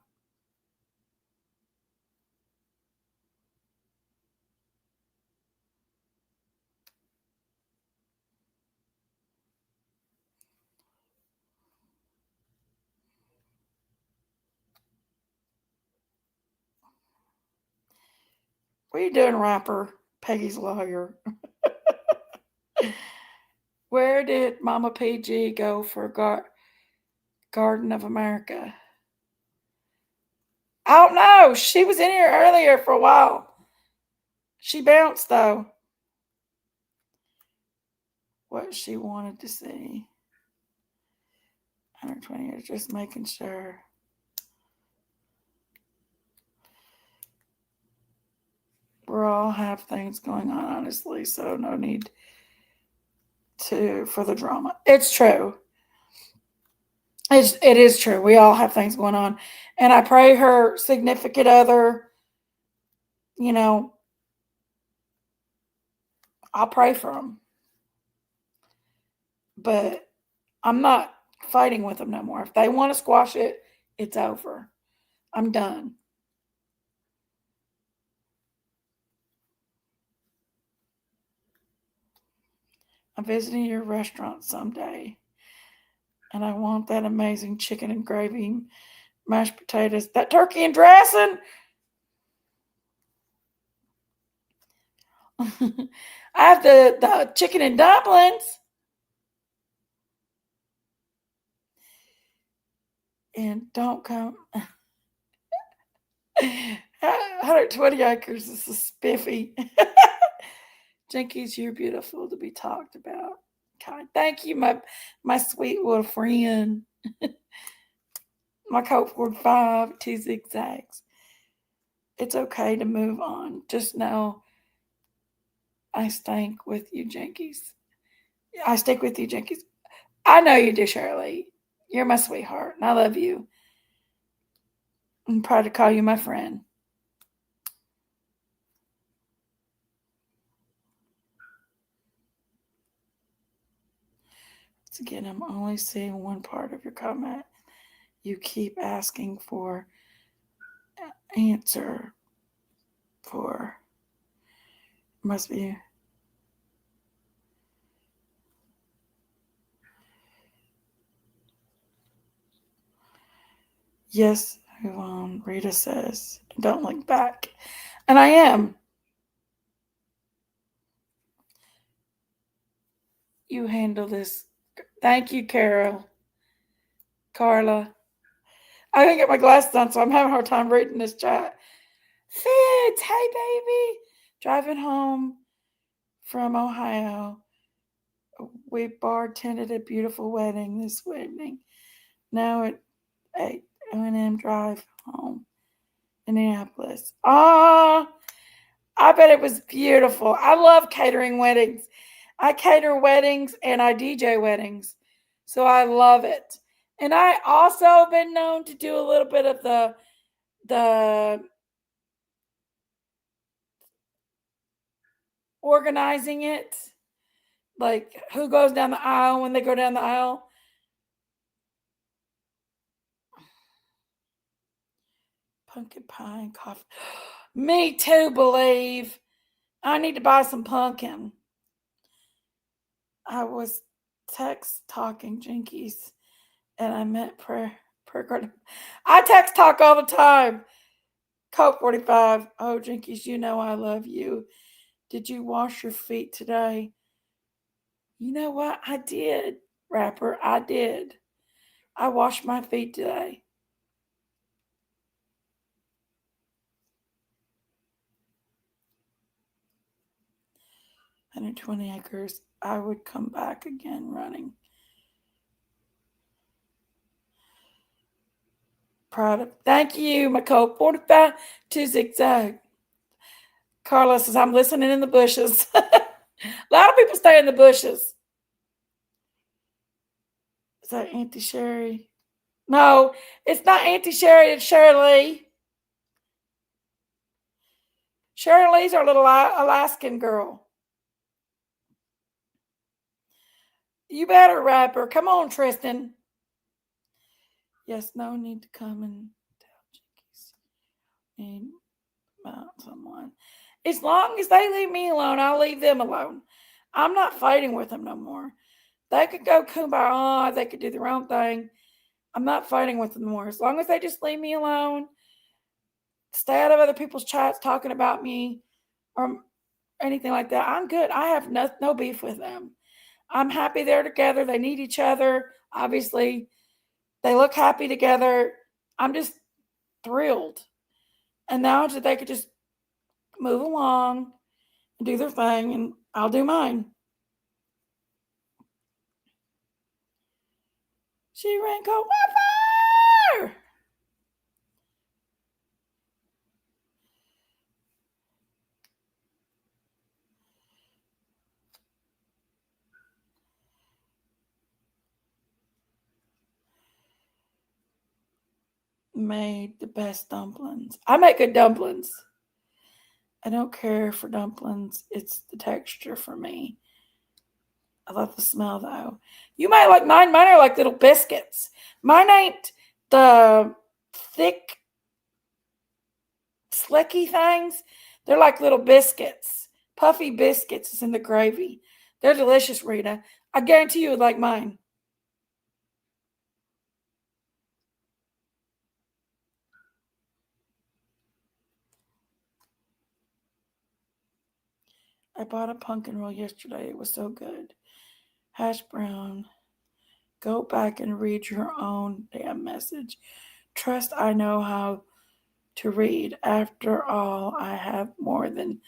What are you doing, rapper? Peggy's lawyer. Where did Mama PG go for Garden of America? I don't know. She was in here earlier for a while. She bounced though. What she wanted to see. 120 years, just making sure. We all have things going on, honestly, so no need for the drama. It's true. It is true. We all have things going on. And I pray her significant other, I'll pray for them. But I'm not fighting with them no more. If they want to squash it, it's over. I'm done. I'm visiting your restaurant someday. And I want that amazing chicken and gravy, mashed potatoes, that turkey and dressing. I have the chicken and dumplings. And don't come. 120 acres is a spiffy. Jinkies, you're beautiful to be talked about. God, thank you, my sweet little friend. My Colt 45, 2 zigzags. It's okay to move on. Just know I stink with you, Jinkies. I stick with you, Jinkies. I know you do, Shirley. You're my sweetheart, and I love you. I'm proud to call you my friend. Once again, I'm only seeing one part of your comment. You keep asking for answer for must be yes, move on. Rita says, don't look back. And I am. You handle this. Thank you, Carla. I didn't get my glasses on, so I'm having a hard time reading this chat. Fitz, hey baby. Driving home from Ohio. We bartended a beautiful wedding this evening. Now at 8 M drive home, Indianapolis. Ah, I bet it was beautiful. I love catering weddings. I cater weddings and I DJ weddings. So I love it. And I also been known to do a little bit of the organizing it. Like who goes down the aisle when they go down the aisle. Pumpkin pie and coffee. Me too, believe. I need to buy some pumpkin. I was text talking Jinkies and I meant prayer. I text talk all the time. Coke 45. Oh, Jinkies, you know I love you. Did you wash your feet today? You know what? I did, Rapper. I did. I washed my feet today. Under 20 acres. I would come back again running. Proud of. Thank you, my Coke 45 to zigzag. Carlos says, I'm listening in the bushes. A lot of people stay in the bushes. Is that Auntie Sherry? No, it's not Auntie Sherry, it's Shirley. Shirley's our little Alaskan girl. You better, Rapper. Come on, Tristan. Yes, no need to come and tell Jinkies. Need about someone. As long as they leave me alone, I'll leave them alone. I'm not fighting with them no more. They could go kumbaya. They could do their own thing. I'm not fighting with them more. As long as they just leave me alone, stay out of other people's chats talking about me or anything like that, I'm good. I have no beef with them. I'm happy they're together. They need each other. Obviously, they look happy together. I'm just thrilled. And now that they could just move along and do their thing, and I'll do mine. She ran cold fire. Made the best dumplings. I make good dumplings. I don't care for dumplings. It's the texture for me. I love the smell though. You might like mine. Mine are like little biscuits. Mine ain't the thick, slicky things. They're like little biscuits. Puffy biscuits is in the gravy. They're delicious, Rita. I guarantee you would like mine. I bought a pumpkin roll yesterday. It was so good. Hash brown. Go back and read your own damn message. Trust I know how to read. After all, I have more than.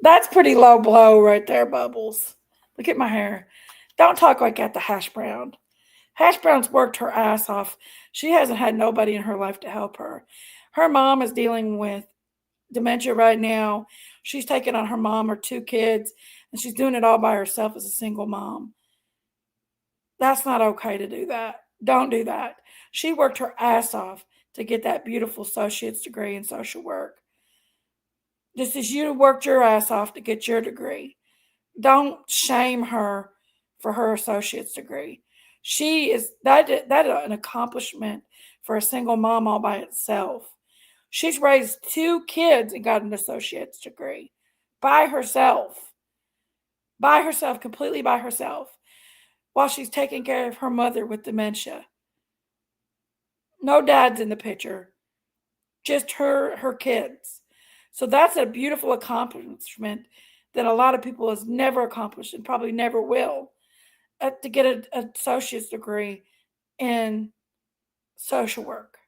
That's pretty low blow right there, Bubbles. Look at my hair. Don't talk like that to Hash Brown. Hash Brown's worked her ass off. She hasn't had nobody in her life to help her. Her mom is dealing with dementia right now. She's taking on her mom, her two kids, and she's doing it all by herself as a single mom. That's not okay to do that. Don't do that. She worked her ass off to get that beautiful associate's degree in social work. Just as you worked your ass off to get your degree. Don't shame her for her associate's degree. She is that an accomplishment for a single mom all by itself. She's raised two kids and got an associate's degree by herself. By herself, completely by herself, while she's taking care of her mother with dementia. No dad's in the picture, just her kids. So that's a beautiful accomplishment that a lot of people has never accomplished and probably never will, to get an associate's degree in social work.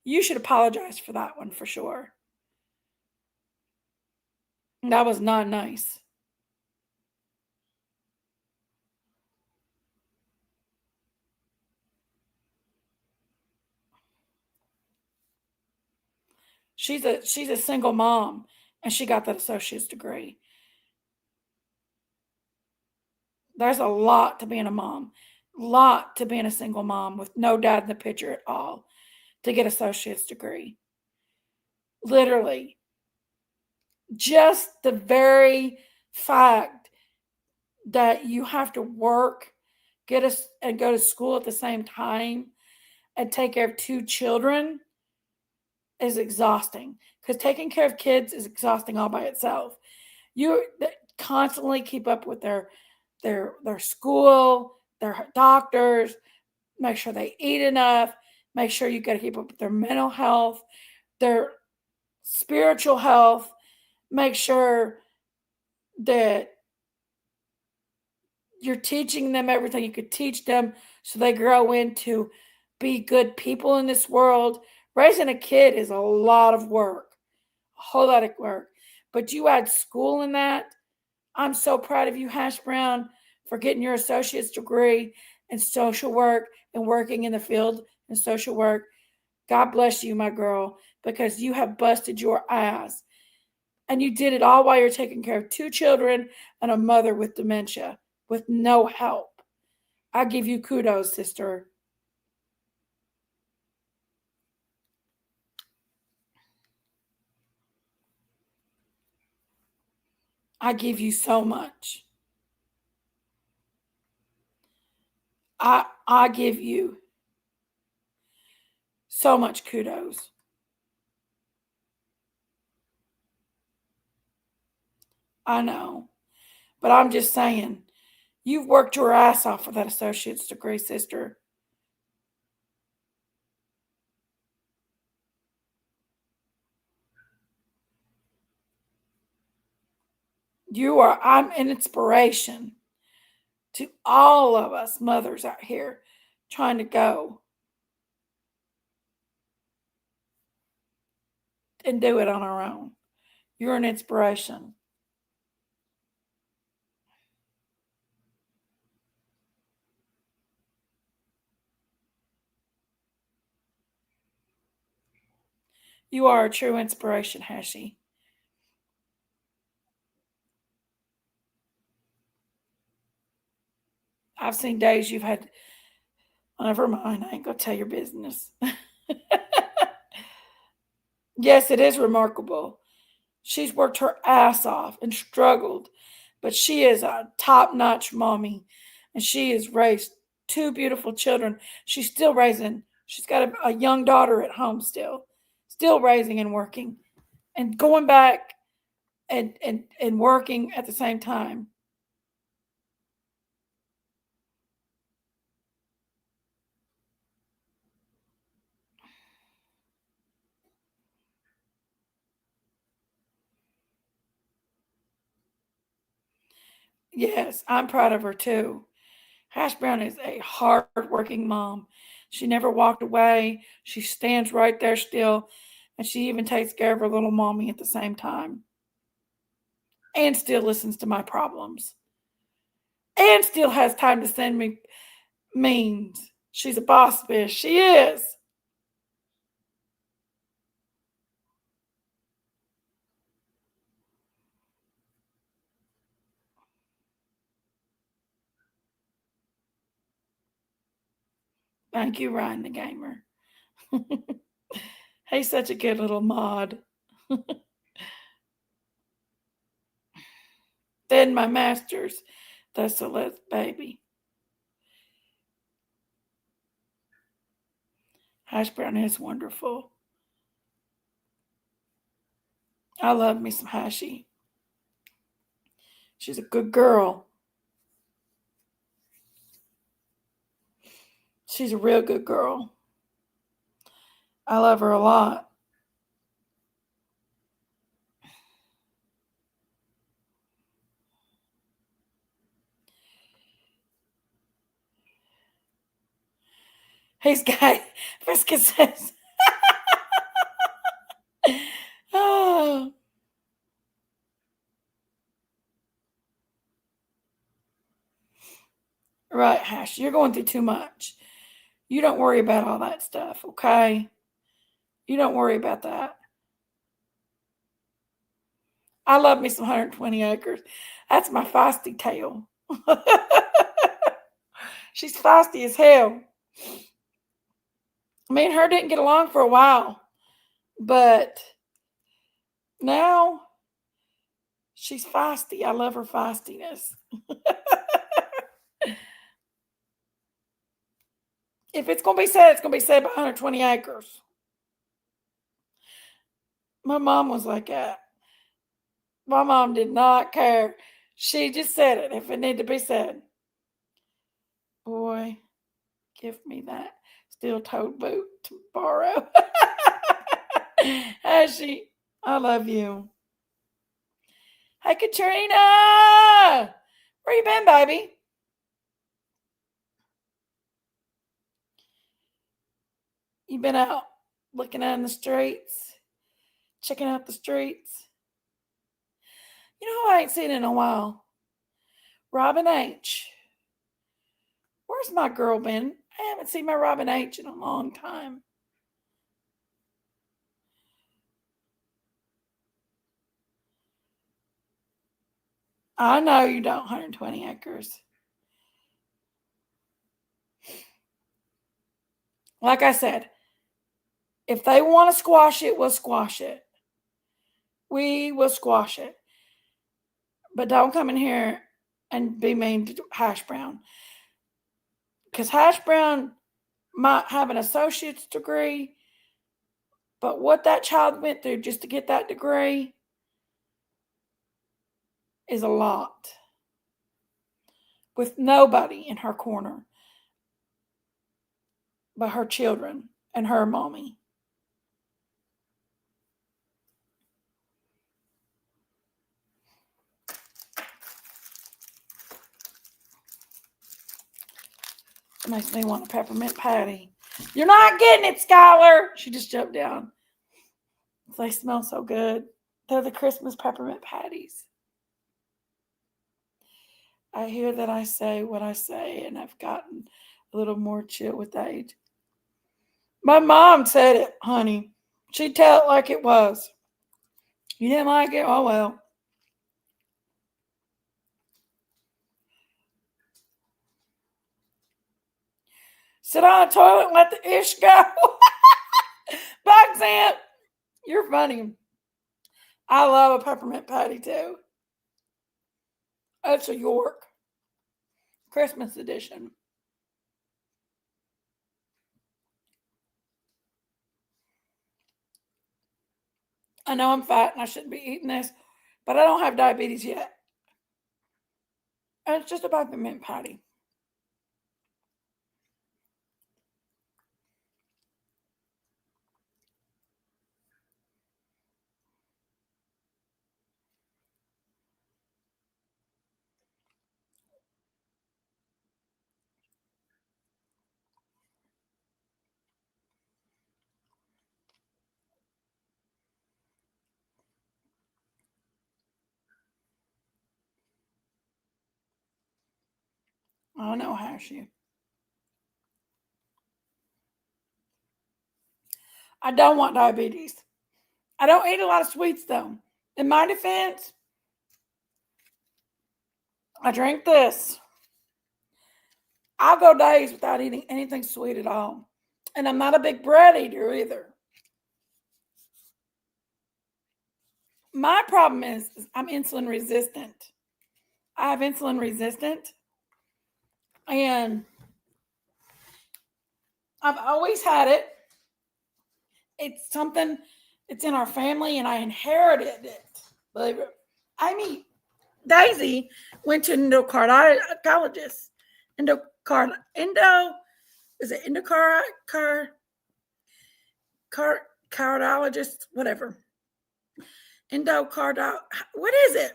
You should apologize for that one for sure. That was not nice. She's a single mom and she got that associate's degree. There's a lot to being a mom, lot to being a single mom with no dad in the picture at all to get associate's degree. Literally, just the very fact that you have to work, get us and go to school at the same time and take care of two children is exhausting, because taking care of kids is exhausting all by itself. You constantly keep up with their school, their doctors, make sure they eat enough, make sure you got to keep up with their mental health, their spiritual health, make sure that you're teaching them everything you could teach them so they grow into be good people in this world. Raising a kid is a lot of work, a whole lot of work. But you add school in that. I'm so proud of you, Hash Brown, for getting your associate's degree in social work and working in the field in social work. God bless you, my girl, because you have busted your ass. And you did it all while you're taking care of two children and a mother with dementia with no help. I give you kudos, sister. I give you so much. I give you so much kudos. I know. But I'm just saying, you've worked your ass off for that associate's degree, sister. I'm an inspiration to all of us mothers out here trying to go and do it on our own. You're an inspiration. You are a true inspiration, Hashi. I've seen days you've had. Never mind, I ain't gonna tell your business. Yes, it is remarkable. She's worked her ass off and struggled, but she is a top notch mommy and she has raised two beautiful children. She's still raising, she's got a young daughter at home still raising and working and going back and working at the same time. Yes, I'm proud of her too. Hash Brown is a hard-working mom. She never walked away. She stands right there still, and she even takes care of her little mommy at the same time, and still listens to my problems, and still has time to send me memes. She's a boss bitch. She is. Thank you, Ryan the Gamer. He's such a good little mod. Then my masters, the Celeste baby. Hash Brown is wonderful. I love me some Hashy. She's a good girl. She's a real good girl. I love her a lot. He's got Frisca says. Oh. Right, Hash. You're going through too much. You don't worry about all that stuff, okay? You don't worry about that. I love me some 120 acres. That's my feisty tail. She's feisty as hell. Me and her didn't get along for a while, but now she's feisty. I love her feistiness. If it's going to be said, it's going to be said by 120 acres. My mom was like that. My mom did not care. She just said it if it needed to be said. Boy, give me that steel-toed boot to borrow. Ashley, I love you. Hey, Katrina! Where you been, baby? You been out looking out in the streets? Checking out the streets? You know who I ain't seen in a while? Robin H. Where's my girl been? I haven't seen my Robin H in a long time. I know you don't 120 acres. Like I said, if they want to squash it, we'll squash it. We will squash it. But don't come in here and be mean to Hash Brown. Because Hash Brown might have an associate's degree, but what that child went through just to get that degree is a lot. With nobody in her corner but her children and her mommy. It makes me want a peppermint patty. You're not getting it, Skylar. She just jumped down. They smell so good. They're the Christmas peppermint patties. I hear that I say what I say, and I've gotten a little more chill with age. My mom said it, honey. She'd tell it like it was. You didn't like it? Oh, well. Sit on the toilet and let the ish go. Bugsant, you're funny. I love a peppermint patty, too. It's a York Christmas edition. I know I'm fat and I shouldn't be eating this, but I don't have diabetes yet. And it's just a peppermint patty. I don't know how she. I don't want diabetes. I don't eat a lot of sweets, though. In my defense, I drink this. I'll go days without eating anything sweet at all. And I'm not a big bread eater either. My problem is I'm insulin resistant. I have insulin resistant. And I've always had it. It's something, it's in our family, and I inherited it. Believe it. I mean, Daisy went to an endocardiologist. Cardiologist, whatever. What is it?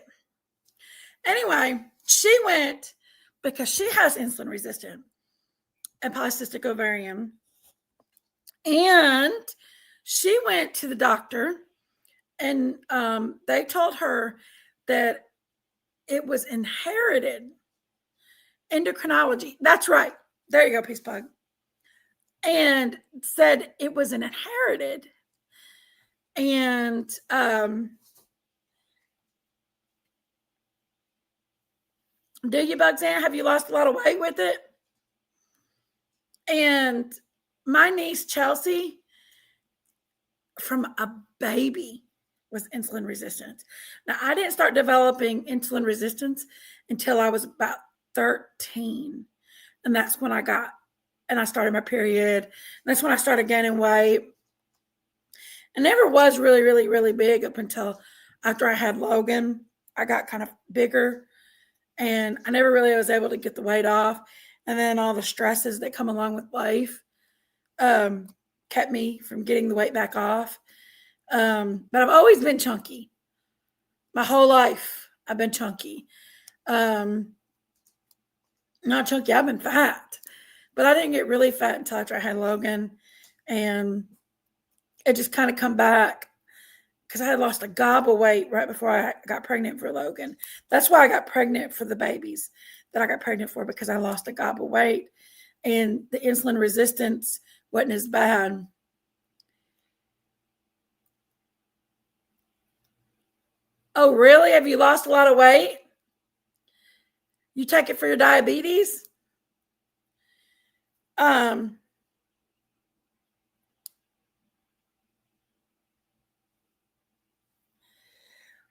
Anyway, she went because she has insulin resistant and polycystic ovarian. And she went to the doctor, and they told her that it was inherited. Endocrinology. That's right. There you go, Peace Pug. And said it was an inherited. And do you, Bugsana? Have you lost a lot of weight with it? And my niece Chelsea, from a baby, was insulin resistant. Now, I didn't start developing insulin resistance until I was about 13. And that's when I started my period. And that's when I started gaining weight. I never was really, really, really big up until after I had Logan. I got kind of bigger, and I never really was able to get the weight off. And then all the stresses that come along with life kept me from getting the weight back off. But I've always been chunky. My whole life, I've been chunky. Not chunky, I've been fat. But I didn't get really fat until after I had Logan. And it just kind of come back because I had lost a gob of weight right before I got pregnant for Logan. That's why I got pregnant for the babies that I got pregnant for, because I lost a gob of weight. And the insulin resistance wasn't as bad. Oh, really? Have you lost a lot of weight? You take it for your diabetes?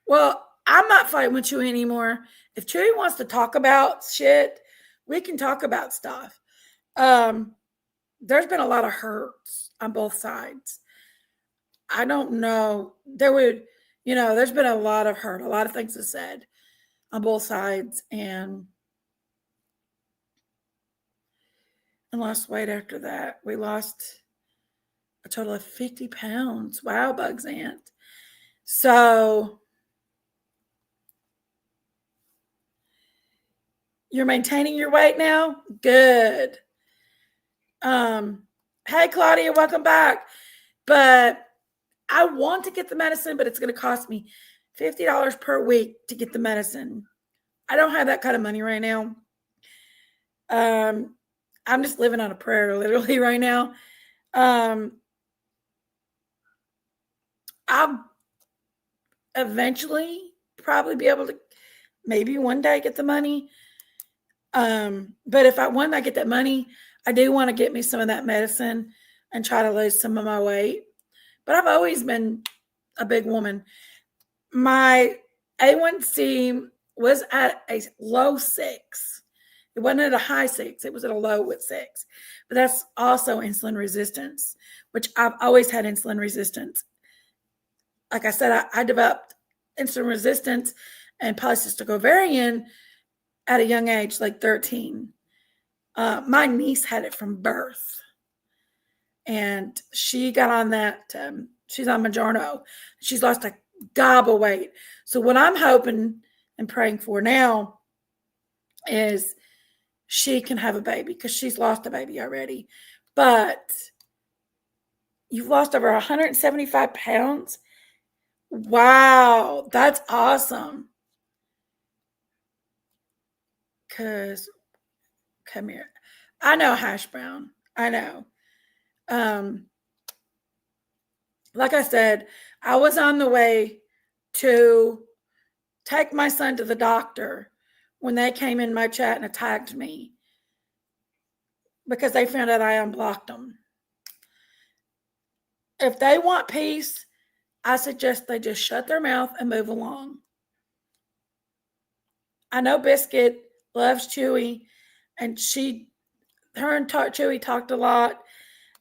Well, I'm not fighting with Chewy anymore. If Chewy wants to talk about shit, we can talk about stuff. There's been a lot of hurts on both sides. I don't know. There's been a lot of hurt, a lot of things said on both sides, and lost weight after that. We lost a total of 50 pounds. Wow, Bugs Aunt. So you're maintaining your weight now? Good. Hey, Claudia, welcome back. But I want to get the medicine, but it's going to cost me $50 per week to get the medicine. I don't have that kind of money right now. I'm just living on a prayer, literally, right now. I'll eventually probably be able to maybe one day get the money. But if I get that money, I do want to get me some of that medicine and try to lose some of my weight. But I've always been a big woman. My A1C was at a low 6. It wasn't at a high 6. It was at a low with 6. But that's also insulin resistance, which I've always had insulin resistance. Like I said, I developed insulin resistance and polycystic ovarian at a young age, like 13. My niece had it from birth. And she got on that. She's on Mounjaro. She's lost a gob of weight. So what I'm hoping and praying for now is she can have a baby, because she's lost a baby already. But you've lost over 175 pounds. Wow, that's awesome. Because, come here. I know, Hash Brown. I know. Like I said, I was on the way to take my son to the doctor when they came in my chat and attacked me because they found out I unblocked them. If they want peace, I suggest they just shut their mouth and move along. I know Biscuit loves Chewy, and her and Chewy talked a lot.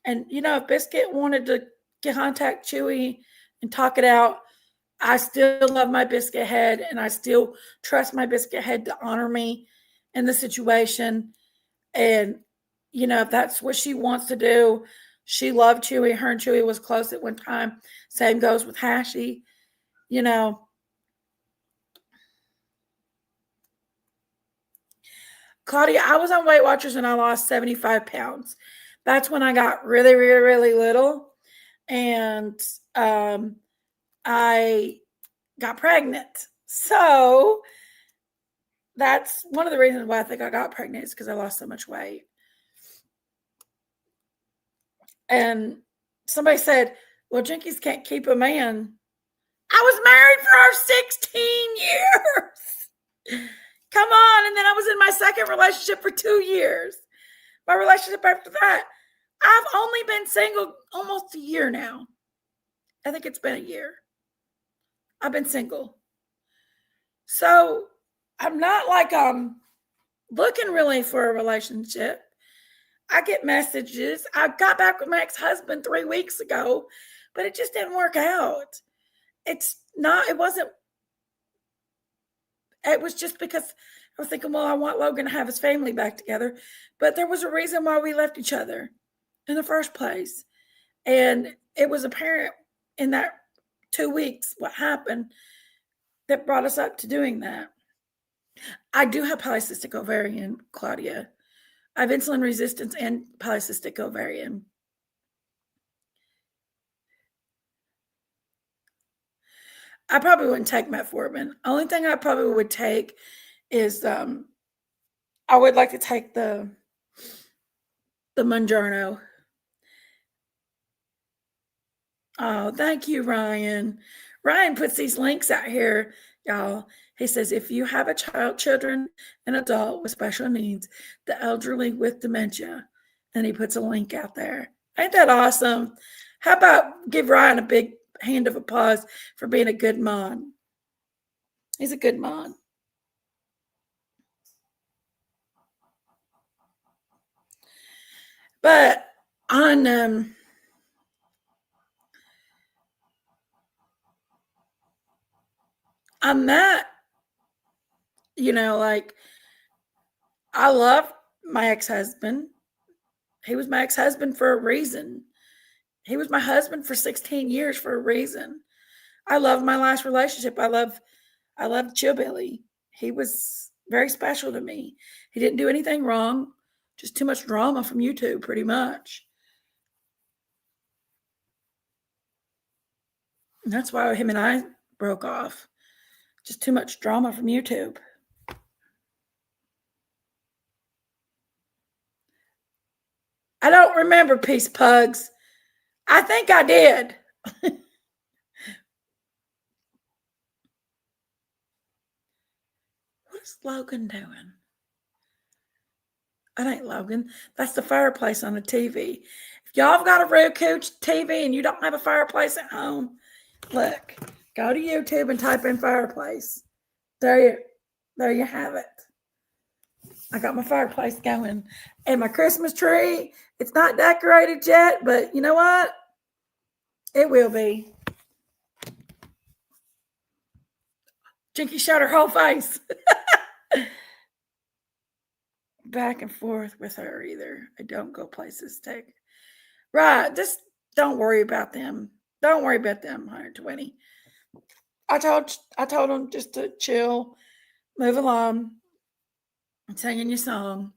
And, if Biscuit wanted to contact Chewy and talk it out, I still love my Biscuit head, and I still trust my Biscuit head to honor me in the situation. And, if that's what she wants to do, she loved Chewy. Her and Chewy was close at one time. Same goes with Hashi. Claudia, I was on Weight Watchers and I lost 75 pounds. That's when I got really, really, really little. And I got pregnant. So that's one of the reasons why I think I got pregnant is because I lost so much weight. And somebody said, well, Jinkies can't keep a man. I was married for 16 years. Come on. And then I was in my second relationship for 2 years. My relationship after that, I've only been single almost a year now. I think it's been a year. I've been single. So I'm not like I'm looking really for a relationship. I get messages. I got back with my ex-husband 3 weeks ago, but it just didn't work out. It was just because I was thinking, well, I want Logan to have his family back together. But there was a reason why we left each other in the first place. And it was apparent in that 2 weeks what happened that brought us up to doing that. I do have polycystic ovarian, Claudia. I have insulin resistance and polycystic ovarian. I probably wouldn't take metformin. Only thing I probably would take is I would like to take the Mounjaro. Oh, thank you, Ryan. Ryan puts these links out here, y'all. He says, if you have children, an adult with special needs, the elderly with dementia, and he puts a link out there. Ain't that awesome? How about give Ryan a big hand of applause for being a good mom? He's a good mom. But on that, like I love my ex-husband. He was my ex-husband for a reason. He was my husband for 16 years for a reason. I love my last relationship. I love Chillbilly. He was very special to me. He didn't do anything wrong, just too much drama from YouTube, pretty much. And that's why him and I broke off. Just too much drama from YouTube. I don't remember Peace Pugs. I think I did. What's Logan doing? That ain't Logan. That's the fireplace on the TV. If y'all have got a Roku TV and you don't have a fireplace at home, look, go to YouTube and type in fireplace. There you have it. I got my fireplace going. And my Christmas tree, it's not decorated yet, but you know what? It will be. Jinky showed her whole face. Back and forth with her either. I don't go places. Right. Just don't worry about them. Don't worry about them, 120. I told them just to chill, move along, and singing your song.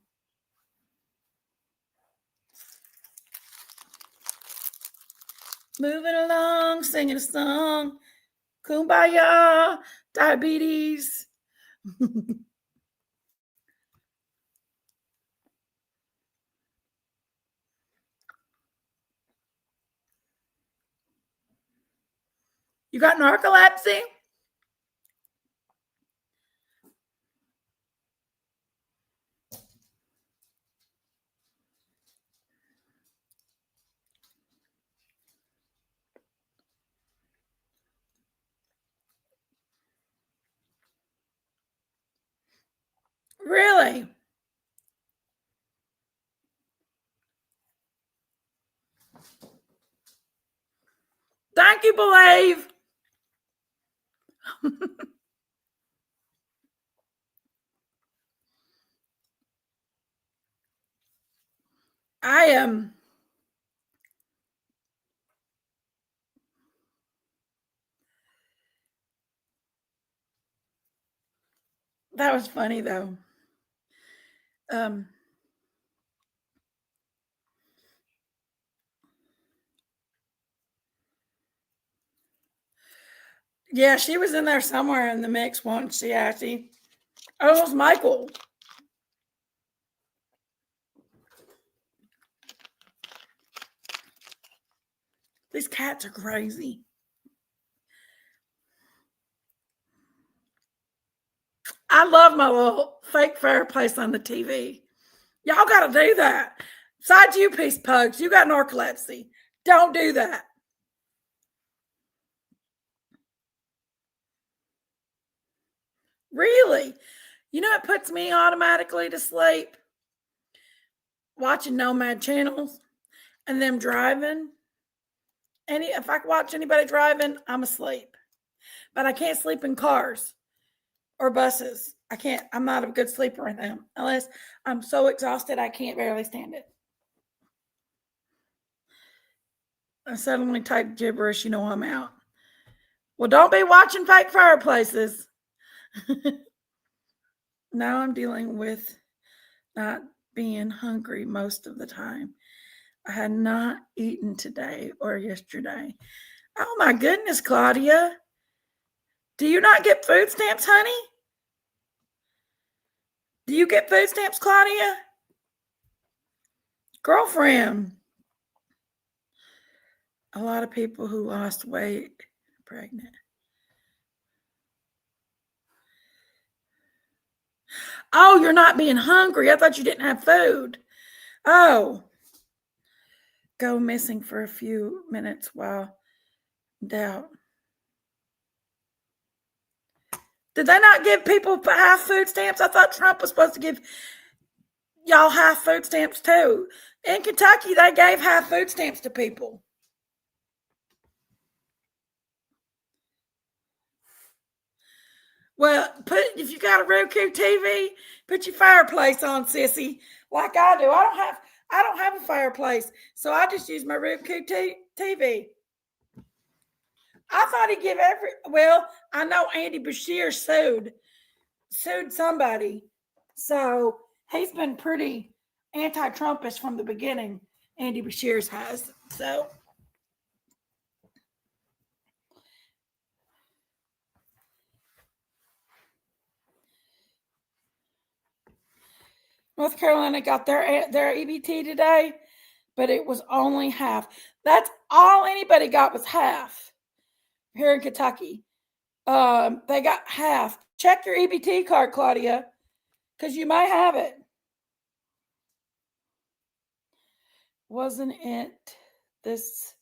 Moving along, singing a song. Kumbaya, diabetes. You got narcolepsy? Really? Thank you, Believe. I am. That was funny though. Um, Yeah, she was in there somewhere in the mix once. Oh, it was Michael. These cats are crazy. I love my little fake fireplace on the TV. Y'all got to do that. Besides you, peace pugs, you got narcolepsy. Don't do that. Really? You know, it puts me automatically to sleep watching Nomad channels and them driving. If I watch anybody driving, I'm asleep. But I can't sleep in cars or buses. I can't. I'm not a good sleeper in them unless I'm so exhausted I can't barely stand it. I suddenly type gibberish, you know I'm out. Well, don't be watching fake fireplaces. Now I'm dealing with not being hungry most of the time. I had not eaten today or yesterday. Oh my goodness, Claudia. Do you not get food stamps, honey? Do you get food stamps, Claudia? Girlfriend. A lot of people who lost weight pregnant. Oh, you're not being hungry. I thought you didn't have food. Oh. Go missing for a few minutes while in doubt. Did they not give people half food stamps? I thought Trump was supposed to give y'all half food stamps too. In Kentucky, they gave half food stamps to people. Well, if you got a Roku TV, put your fireplace on, sissy, like I do. I don't have a fireplace, so I just use my Roku TV. I thought he'd give well, I know Andy Beshear sued somebody. So he's been pretty anti-Trumpish from the beginning. Andy Beshears has. So North Carolina got their EBT today, but it was only half. That's all anybody got was half here in Kentucky. They got half. Check your EBT card, Claudia, because you might have it. Wasn't it this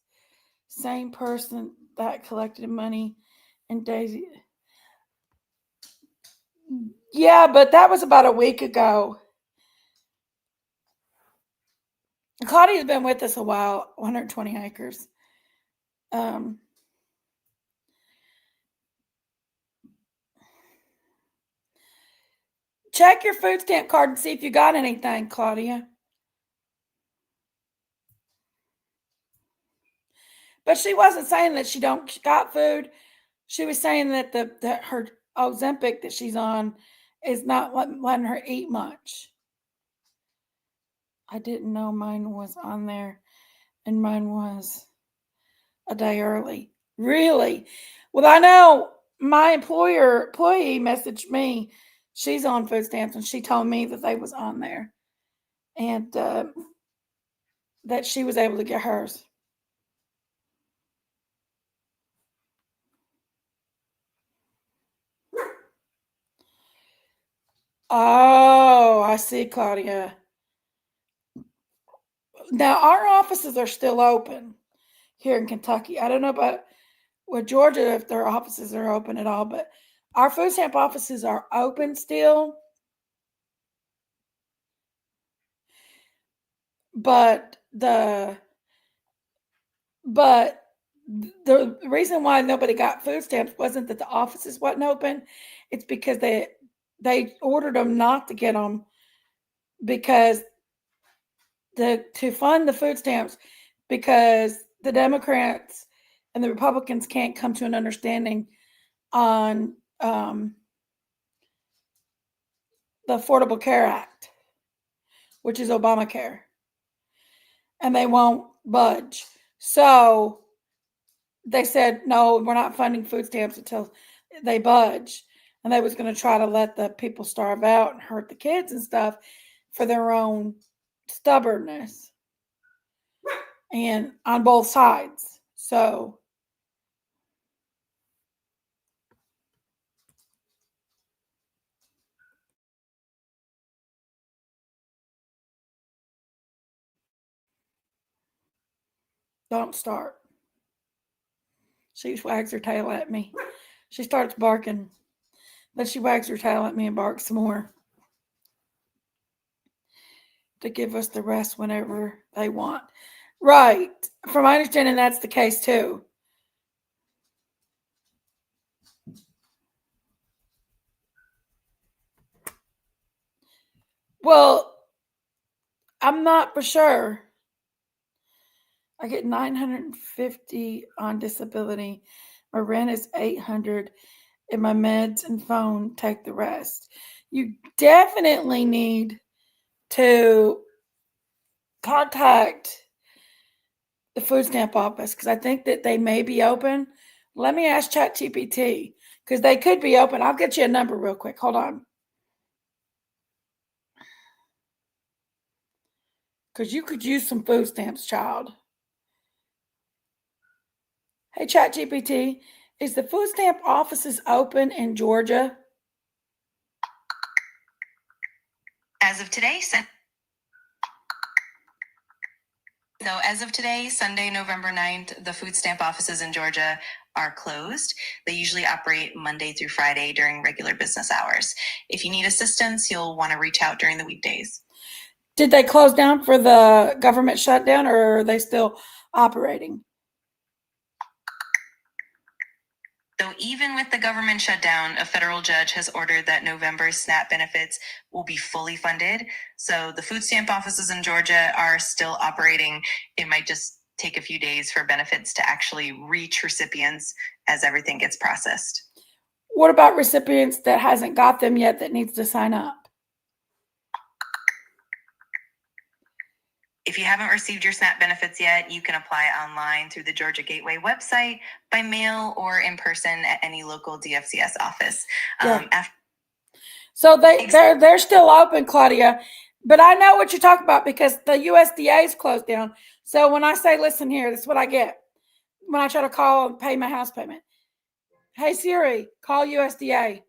same person that collected money and Daisy? Yeah, but that was about a week ago. Claudia's been with us a while, 120 acres. Check your food stamp card and see if you got anything, Claudia. But she wasn't saying that she got food. She was saying that that her Ozempic that she's on is not letting her eat much. I didn't know mine was on there, and mine was a day early. Really? Well, I know my employee messaged me. She's on food stamps, and she told me that they was on there, and that she was able to get hers. Oh, I see, Claudia. Now our offices are still open here in Kentucky. I don't know about with Georgia if their offices are open at all, but our food stamp offices are open still. But the reason why nobody got food stamps wasn't that the offices wasn't open. It's because they ordered them not to get them because to fund the food stamps because the Democrats and the Republicans can't come to an understanding on the Affordable Care Act, which is Obamacare, and they won't budge. So they said, no, we're not funding food stamps until they budge. And they was going to try to let the people starve out and hurt the kids and stuff for their own stubbornness and on both sides. So don't start. She wags her tail at me. She starts barking. Then she wags her tail at me and barks some more to give us the rest whenever they want. Right. From my understanding, that's the case too. Well, I'm not for sure. I get 950 on disability. My rent is 800 and my meds and phone take the rest. You definitely need to contact the food stamp office because I think that they may be open. Let me ask ChatGPT because they could be open. I'll get you a number real quick. Hold on. Because you could use some food stamps, child. Hey, ChatGPT, is the food stamp offices open in Georgia? As of today, Sunday, November 9th, the food stamp offices in Georgia are closed. They usually operate Monday through Friday during regular business hours. If you need assistance, you'll want to reach out during the weekdays. Did they close down for the government shutdown or are they still operating? So even with the government shutdown, a federal judge has ordered that November's SNAP benefits will be fully funded. So the food stamp offices in Georgia are still operating. It might just take a few days for benefits to actually reach recipients as everything gets processed. What about recipients that hasn't got them yet that needs to sign up? If you haven't received your SNAP benefits yet, you can apply online through the Georgia Gateway website, by mail, or in person at any local DFCS office. Yeah. So they're still open, Claudia. But I know what you're talking about because the USDA is closed down. So when I say, listen here, this is what I get when I try to call and pay my house payment. Hey, Siri, call USDA.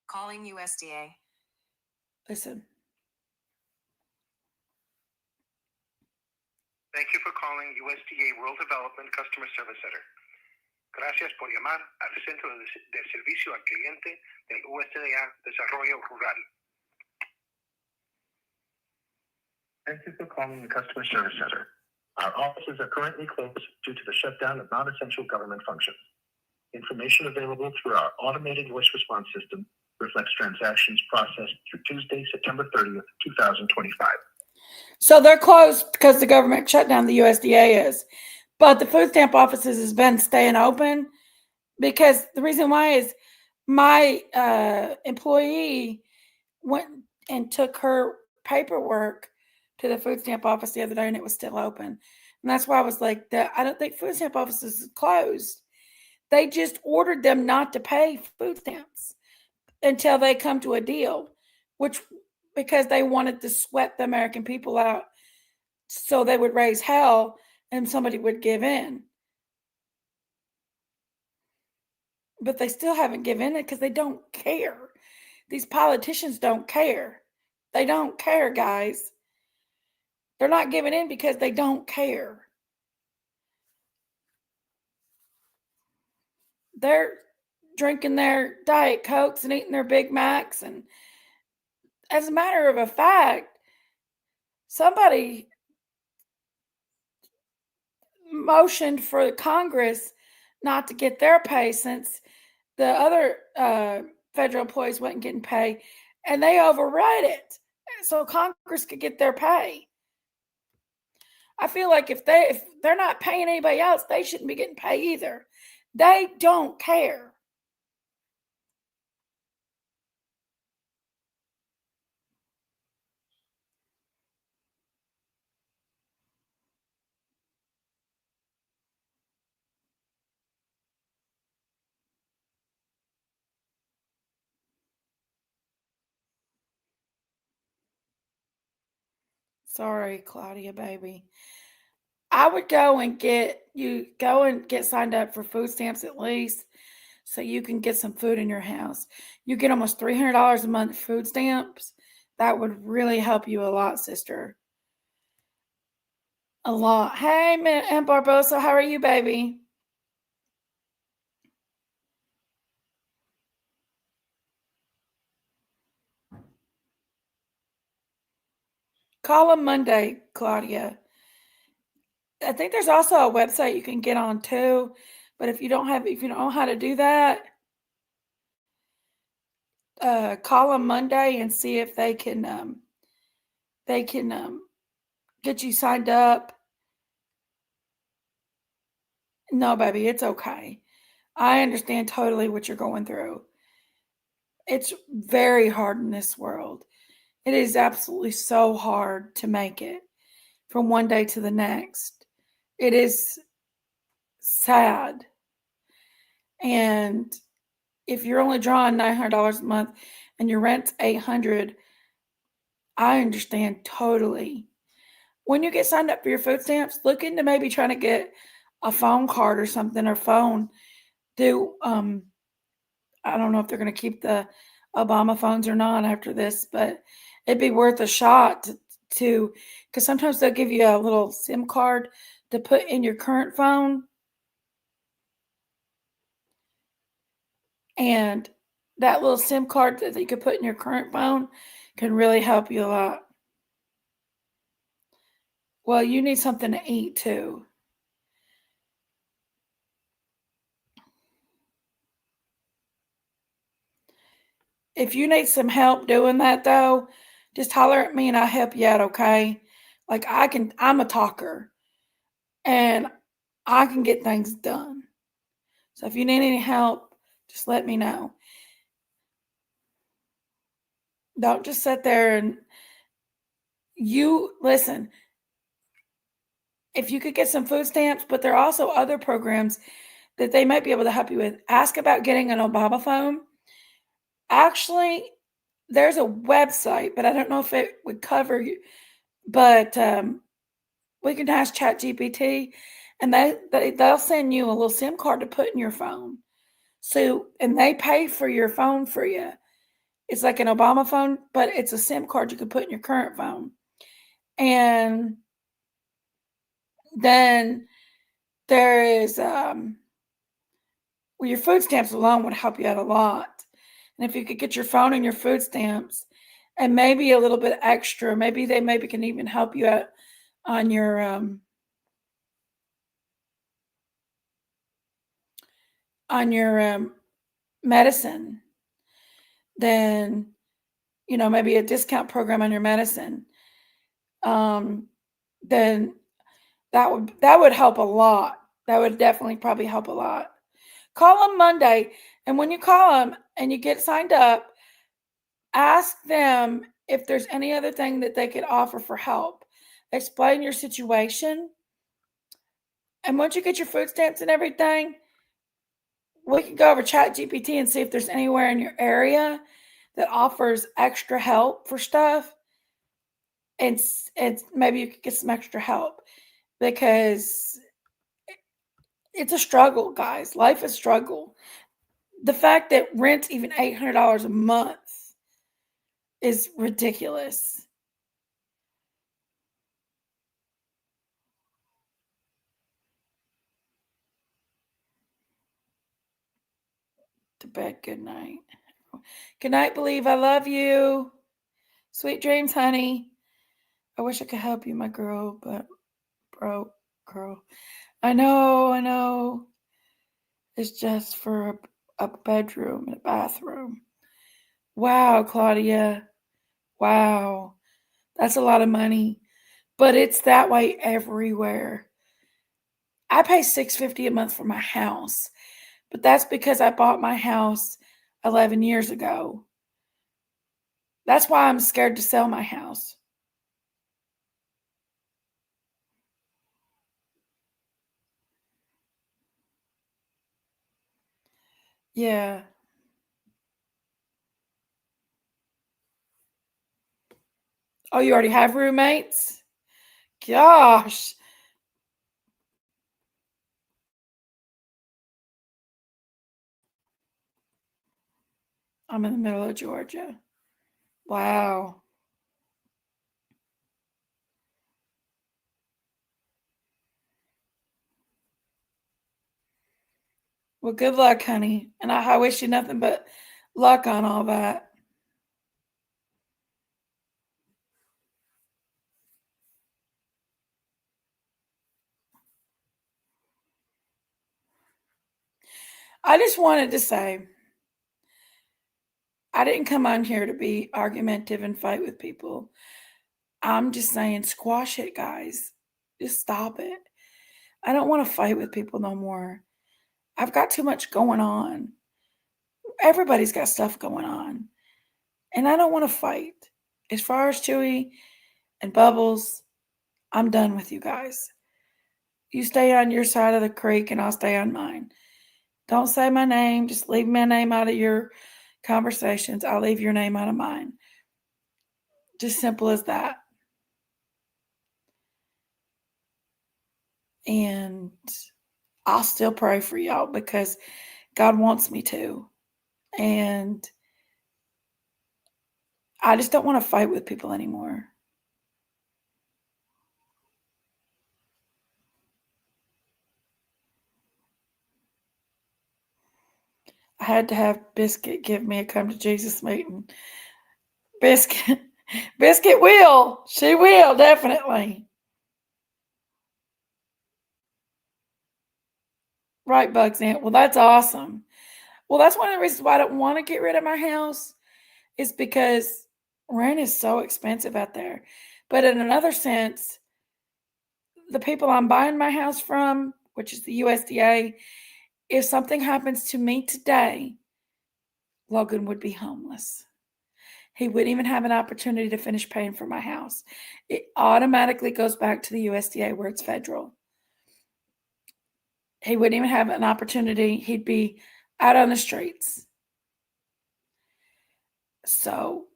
Calling USDA. Listen. Thank you for calling USDA Rural Development Customer Service Center. Gracias por llamar al Centro de Servicio al Cliente del USDA Desarrollo Rural. Thank you for calling the Customer Service Center. Our offices are currently closed due to the shutdown of non-essential government functions. Information available through our automated voice response system reflects transactions processed through Tuesday, September 30th, 2025. So they're closed because the government shut down, the USDA is. But the food stamp offices has been staying open because the reason why is my employee went and took her paperwork to the food stamp office the other day and it was still open. And that's why I was like, I don't think food stamp offices is closed. They just ordered them not to pay food stamps until they come to a deal, which because they wanted to sweat the American people out so they would raise hell and somebody would give in. But they still haven't given it because they don't care. These politicians don't care. They don't care, guys. They're not giving in because they don't care. They're drinking their Diet Cokes and eating their Big Macs. And as a matter of a fact, somebody motioned for Congress not to get their pay since the other federal employees wasn't getting pay, and they override it so Congress could get their pay. I feel like if they're not paying anybody else, they shouldn't be getting paid either. They don't care. Sorry, Claudia, baby. I would go and get signed up for food stamps at least so you can get some food in your house. You get almost $300 a month food stamps. That would really help you a lot, sister. A lot. Hey, Aunt Barbosa, how are you, baby? Call them Monday, Claudia. I think there's also a website you can get on too, but if you don't know how to do that, call them Monday and see if they can get you signed up. No, baby, it's okay. I understand totally what you're going through. It's very hard in this world. It is absolutely so hard to make it from one day to the next. It is sad. And if you're only drawing $900 a month and your rent's $800, I understand totally. When you get signed up for your food stamps, look into maybe trying to get a phone card or something, or phone through I don't know if they're going to keep the Obama phones or not after this, but it'd be worth a shot to because sometimes they'll give you a little SIM card to put in your current phone. And that little SIM card that you could put in your current phone can really help you a lot. Well, you need something to eat too. If you need some help doing that though, just holler at me and I'll help you out, okay? Like I'm a talker and I can get things done. So if you need any help, just let me know. Don't just sit there and you listen. If you could get some food stamps, but there are also other programs that they might be able to help you with. Ask about getting an Obama phone. Actually, there's a website, but I don't know if it would cover you. But we can ask ChatGPT, and they'll send you a little SIM card to put in your phone. So, and they pay for your phone for you. It's like an Obama phone, but it's a SIM card you can put in your current phone. And then there is well, your food stamps alone would help you out a lot. And if you could get your phone and your food stamps and maybe a little bit extra, maybe they can even help you out on your medicine, then maybe a discount program on your medicine. Then that would help a lot. That would definitely probably help a lot. Call them Monday, and when you call them and you get signed up, ask them if there's any other thing that they could offer for help. Explain your situation. And once you get your food stamps and everything, we can go over ChatGPT and see if there's anywhere in your area that offers extra help for stuff. And maybe you could get some extra help because it's a struggle, guys. Life is a struggle. The fact that rent's even $800 a month is ridiculous. To bed, good night. Good night, Believe. I love you. Sweet dreams, honey. I wish I could help you, my girl, but girl. I know. It's just for a bedroom and a bathroom. Wow, Claudia. Wow. That's a lot of money. But it's that way everywhere. I pay $650 a month for my house, but that's because I bought my house 11 years ago. That's why I'm scared to sell my house. Yeah. Oh, you already have roommates? gosh. I'm in the middle of Georgia. Wow. Well, good luck, honey. And I wish you nothing but luck on all that. I just wanted to say, I didn't come on here to be argumentative and fight with people. I'm just saying, squash it, guys. Just stop it. I don't want to fight with people no more. I've got too much going on. Everybody's got stuff going on. And I don't want to fight. As far as Chewy and Bubbles, I'm done with you guys. You stay on your side of the creek and I'll stay on mine. Don't say my name. Just leave my name out of your conversations. I'll leave your name out of mine. Just simple as that. And I'll still pray for y'all because God wants me to. And I just don't want to fight with people anymore. I had to have Biscuit give me a come to Jesus meeting. Biscuit will. She will, definitely. Right, Bugs Aunt. Well, that's awesome. Well, that's one of the reasons why I don't want to get rid of my house is because rent is so expensive out there. But in another sense, the people I'm buying my house from, which is the USDA, if something happens to me today, Logan would be homeless. He wouldn't even have an opportunity to finish paying for my house. It automatically goes back to the USDA where it's federal. He wouldn't even have an opportunity. He'd be out on the streets. So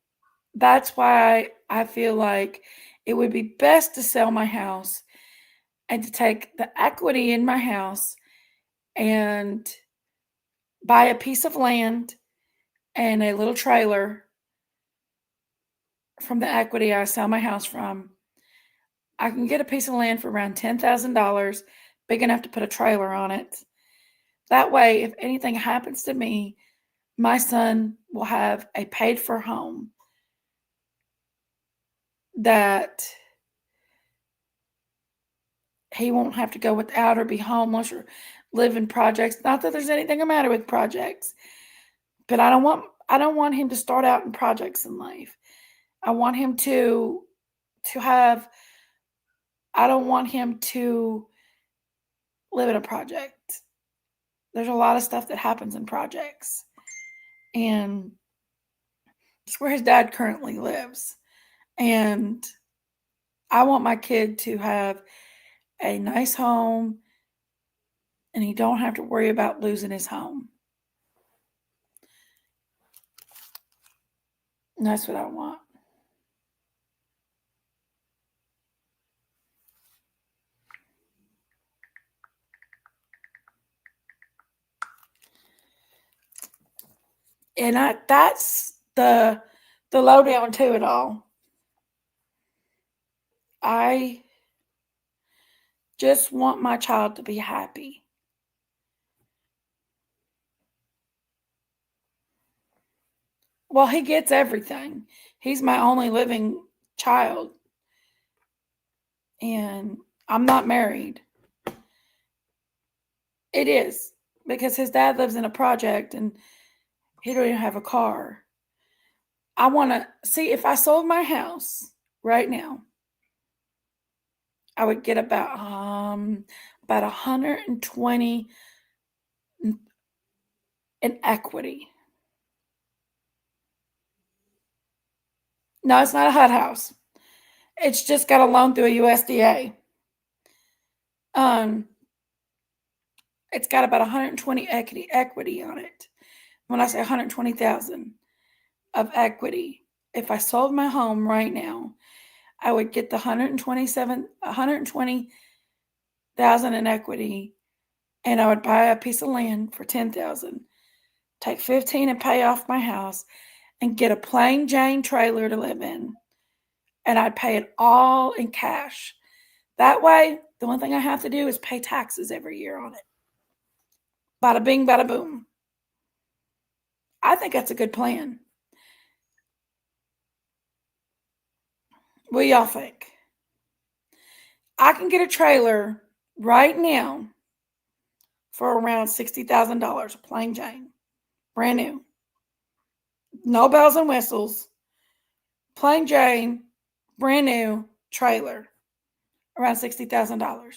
that's why I feel like it would be best to sell my house and to take the equity in my house and buy a piece of land and a little trailer from the equity I sell my house from. I can get a piece of land for around $10,000, big enough to put a trailer on it. That way, if anything happens to me, my son will have a paid for home that he won't have to go without or be homeless or live in projects. Not that there's anything the matter with projects, but I don't want him to start out in projects in life. I want him to have, I don't want him to live in a project. There's a lot of stuff that happens in projects. And it's where his dad currently lives. And I want my kid to have a nice home and he don't have to worry about losing his home. And that's what I want. And that's the lowdown to it all. I just want my child to be happy. Well, he gets everything. He's my only living child. And I'm not married. It is because his dad lives in a project and he don't even have a car. I want to see if I sold my house right now, I would get about 120 in equity. No, it's not a HUD house. It's just got a loan through a USDA. It's got about 120 equity on it. When I say 120,000 of equity, if I sold my home right now, I would get the 120,000 in equity, and I would buy a piece of land for 10,000, take 15 and pay off my house, and get a plain Jane trailer to live in. And I'd pay it all in cash. That way, the one thing I have to do is pay taxes every year on it. Bada bing, bada boom. I think that's a good plan. What do y'all think? I can get a trailer right now for around $60,000, plain Jane, brand new. No bells and whistles, plain Jane, brand new trailer, around $60,000.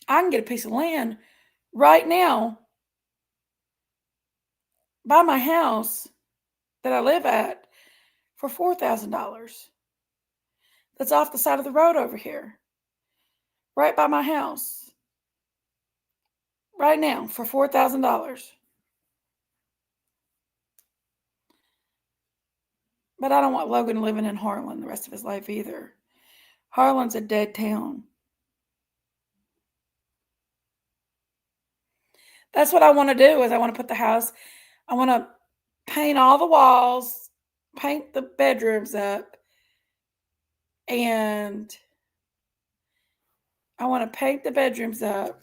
I can get a piece of land right now by my house that I live at for $4,000. That's off the side of the road over here, right by my house, right now for $4,000. But I don't want Logan living in Harlan the rest of his life either. Harlan's a dead town. That's what I want to do. Is I want to put the house, I want to paint all the walls, paint the bedrooms up, and I want to paint the bedrooms up.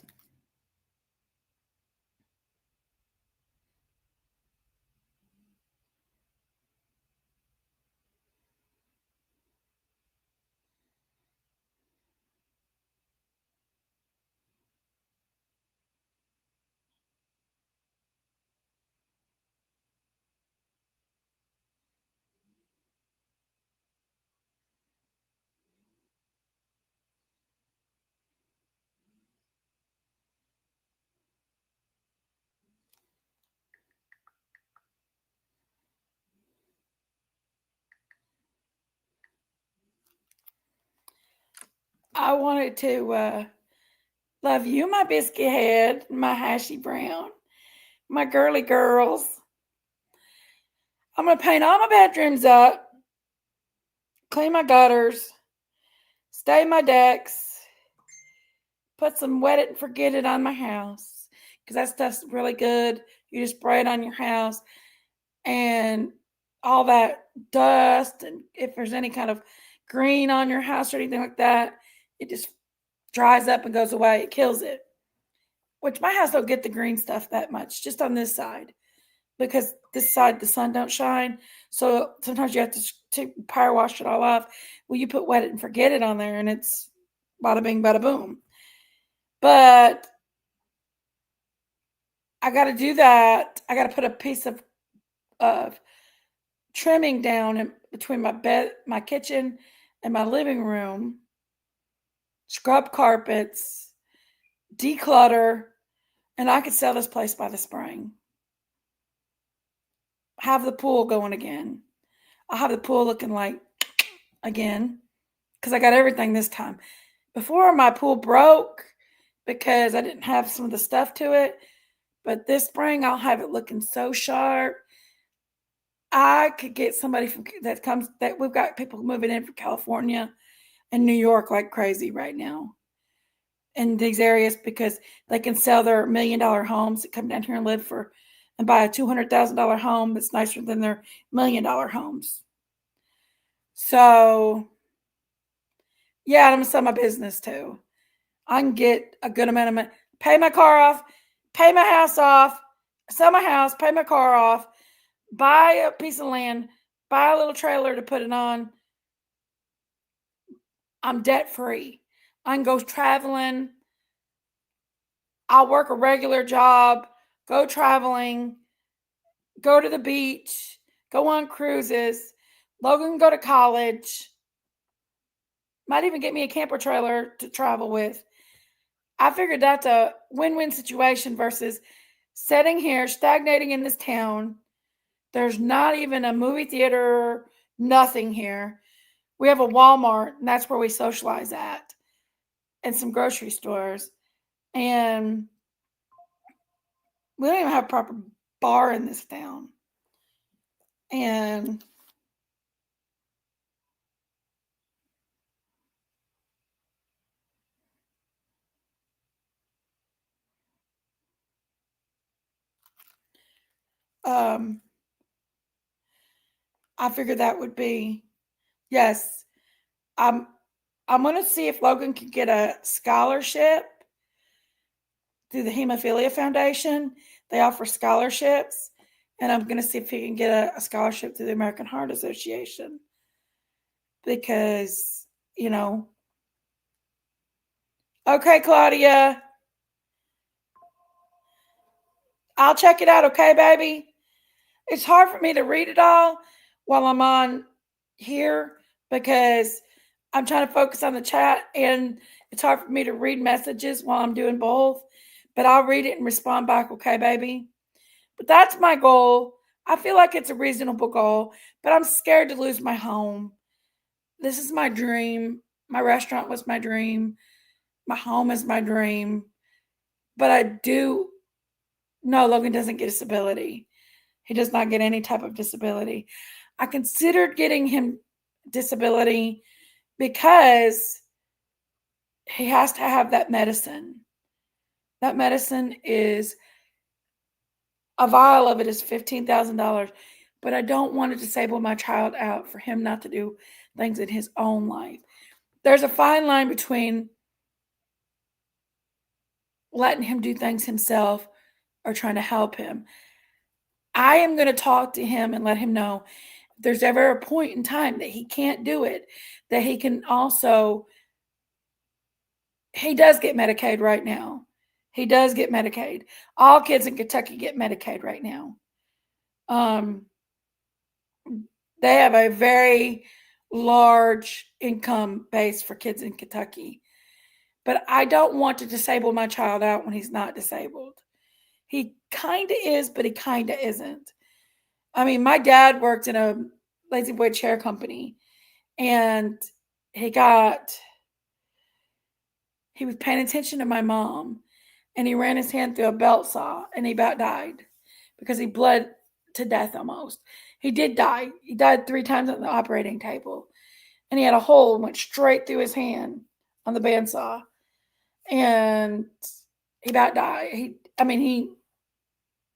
I wanted to love you, my biscuit head, my hashy brown, my girly girls. I'm going to paint all my bedrooms up, clean my gutters, stain my decks, put some wet it and forget it on my house, because that stuff's really good. You just spray it on your house, and all that dust, and if there's any kind of green on your house or anything like that, it just dries up and goes away. It kills it. Which my house don't get the green stuff that much, just on this side, because this side the sun don't shine. So sometimes you have to power wash it all off. Well, you put wet it and forget it on there, and it's bada bing, bada boom. But I got to do that. I got to put a piece of trimming down in between my bed, my kitchen, and my living room. Scrub carpets, declutter, and I could sell this place by the spring. Have the pool going again. I'll have the pool looking like again, because I got everything this time. Before, my pool broke because I didn't have some of the stuff to it, but this spring I'll have it looking so sharp. I could get somebody that we've got people moving in from California and New York like crazy right now in these areas, because they can sell their $1 million homes and come down here and live and buy a $200,000 home that's nicer than their $1 million homes. So yeah, I'm gonna sell my business too. I can get a good amount of money, pay my car off, pay my house off, sell my house, pay my car off, buy a piece of land, buy a little trailer to put it on. I'm debt free. I can go traveling. I'll work a regular job, go traveling, go to the beach, go on cruises. Logan can go to college. Might even get me a camper trailer to travel with. I figured that's a win-win situation versus sitting here, stagnating in this town. There's not even a movie theater, nothing here. We have a Walmart, and that's where we socialize at, and some grocery stores. And We don't even have a proper bar in this town. And I figured that would be, yes. I'm going to see if Logan can get a scholarship through the Hemophilia Foundation. They offer scholarships, and I'm going to see if he can get a scholarship through the American Heart Association, because, okay, Claudia, I'll check it out. Okay, baby. It's hard for me to read it all while I'm on here because I'm trying to focus on the chat, and it's hard for me to read messages while I'm doing both, but I'll read it and respond back. Okay, baby. But that's my goal. I feel like it's a reasonable goal, but I'm scared to lose my home. This is my dream. My restaurant was my dream. My home is my dream. But I do know Logan doesn't get disability. He does not get any type of disability. I considered getting him disability because he has to have that medicine. That medicine is, a vial of it is $15,000, but I don't want to disable my child out for him not to do things in his own life. There's a fine line between letting him do things himself or trying to help him. I am going to talk to him and let him know if there's ever a point in time that he can't do it, that he can also, he does get Medicaid right now. He does get Medicaid. All kids in Kentucky get Medicaid right now. They have a very large income base for kids in Kentucky. But I don't want to disable my child out when he's not disabled. He kind of is, but he kind of isn't. I mean, my dad worked in a lazy boy chair company, and he was paying attention to my mom, and he ran his hand through a belt saw, and he about died because he bled to death almost. He did die. He died 3 times on the operating table, and he had a hole went straight through his hand on the bandsaw, and he about died. He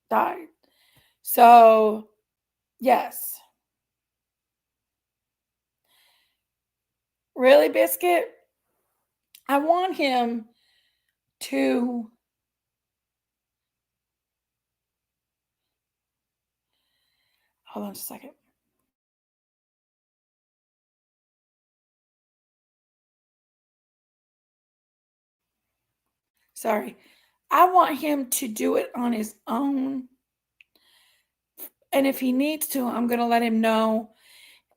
died. So, yes. Really, Biscuit? I want him to hold on just a second. Sorry. I want him to do it on his own. And if he needs to, I'm going to let him know.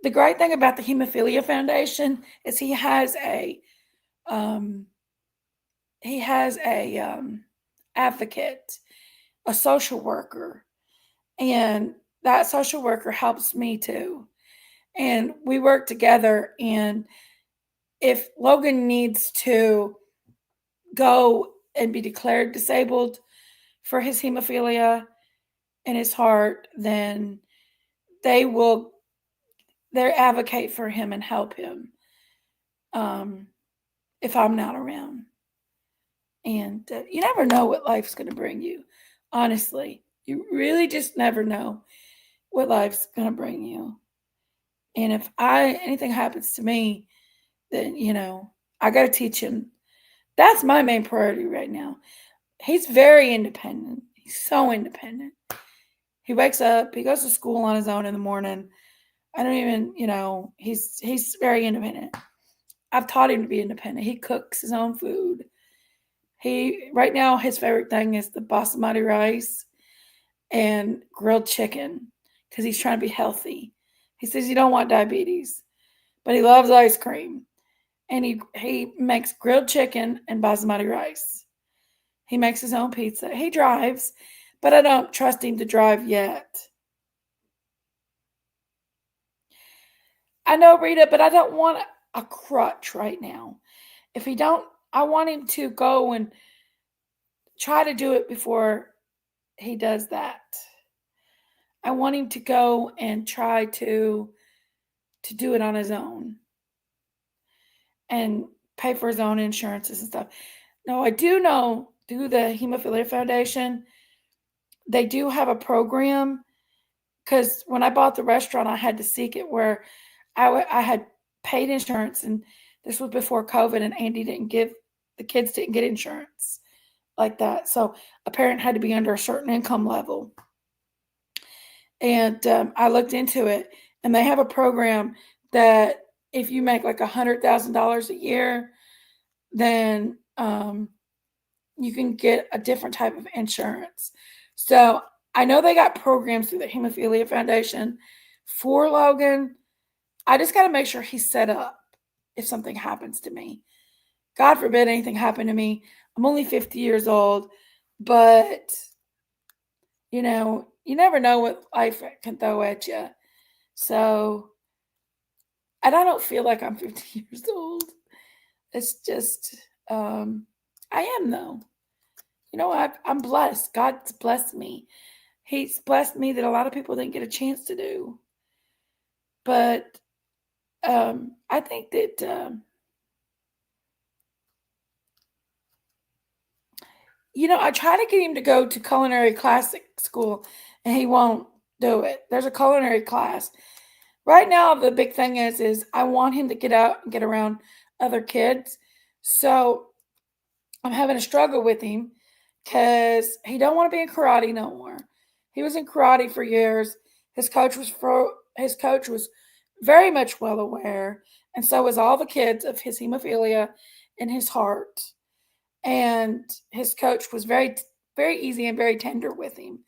The great thing about the Hemophilia Foundation is he has a advocate, a social worker, and that social worker helps me too. And we work together. And if Logan needs to go and be declared disabled for his hemophilia and his heart, then they'll advocate for him and help him if I'm not around. And you never know what life's going to bring you. Honestly, you really just never know what life's going to bring you. And if anything happens to me, then, I got to teach him. That's my main priority right now. He's very independent. He's so independent. He wakes up, he goes to school on his own in the morning. I don't even, he's very independent. I've taught him to be independent. He cooks his own food. Right now, his favorite thing is the basmati rice and grilled chicken because he's trying to be healthy. He says he don't want diabetes, but he loves ice cream. And he makes grilled chicken and basmati rice. He makes his own pizza. He drives, but I don't trust him to drive yet. I know, Rita, but I don't want a crutch right now. I want him to go and try to do it before he does that. I want him to go and try to do it on his own and pay for his own insurances and stuff. Now, I do know through the Hemophilia Foundation, they do have a program, because when I bought the restaurant, I had to seek it where I had paid insurance, and this was before COVID, and the kids didn't get insurance like that. So a parent had to be under a certain income level. And I looked into it, and they have a program that if you make like $100,000 a year, then you can get a different type of insurance. So I know they got programs through the Hemophilia Foundation for Logan. I just got to make sure he's set up if something happens to me. God forbid anything happened to me. I'm only 50 years old, but you never know what life can throw at you. So, and I don't feel like I'm 50 years old. It's just, I am though. I'm blessed. God's blessed me. He's blessed me that a lot of people didn't get a chance to do. But I think that, I try to get him to go to culinary classic school, and he won't do it. There's a culinary class. Right now, the big thing is I want him to get out and get around other kids. So I'm having a struggle with him because he don't want to be in karate no more. He was in karate for years. His coach was very much well aware, and so was all the kids of his hemophilia in his heart. And his coach was very, very easy and very tender with him,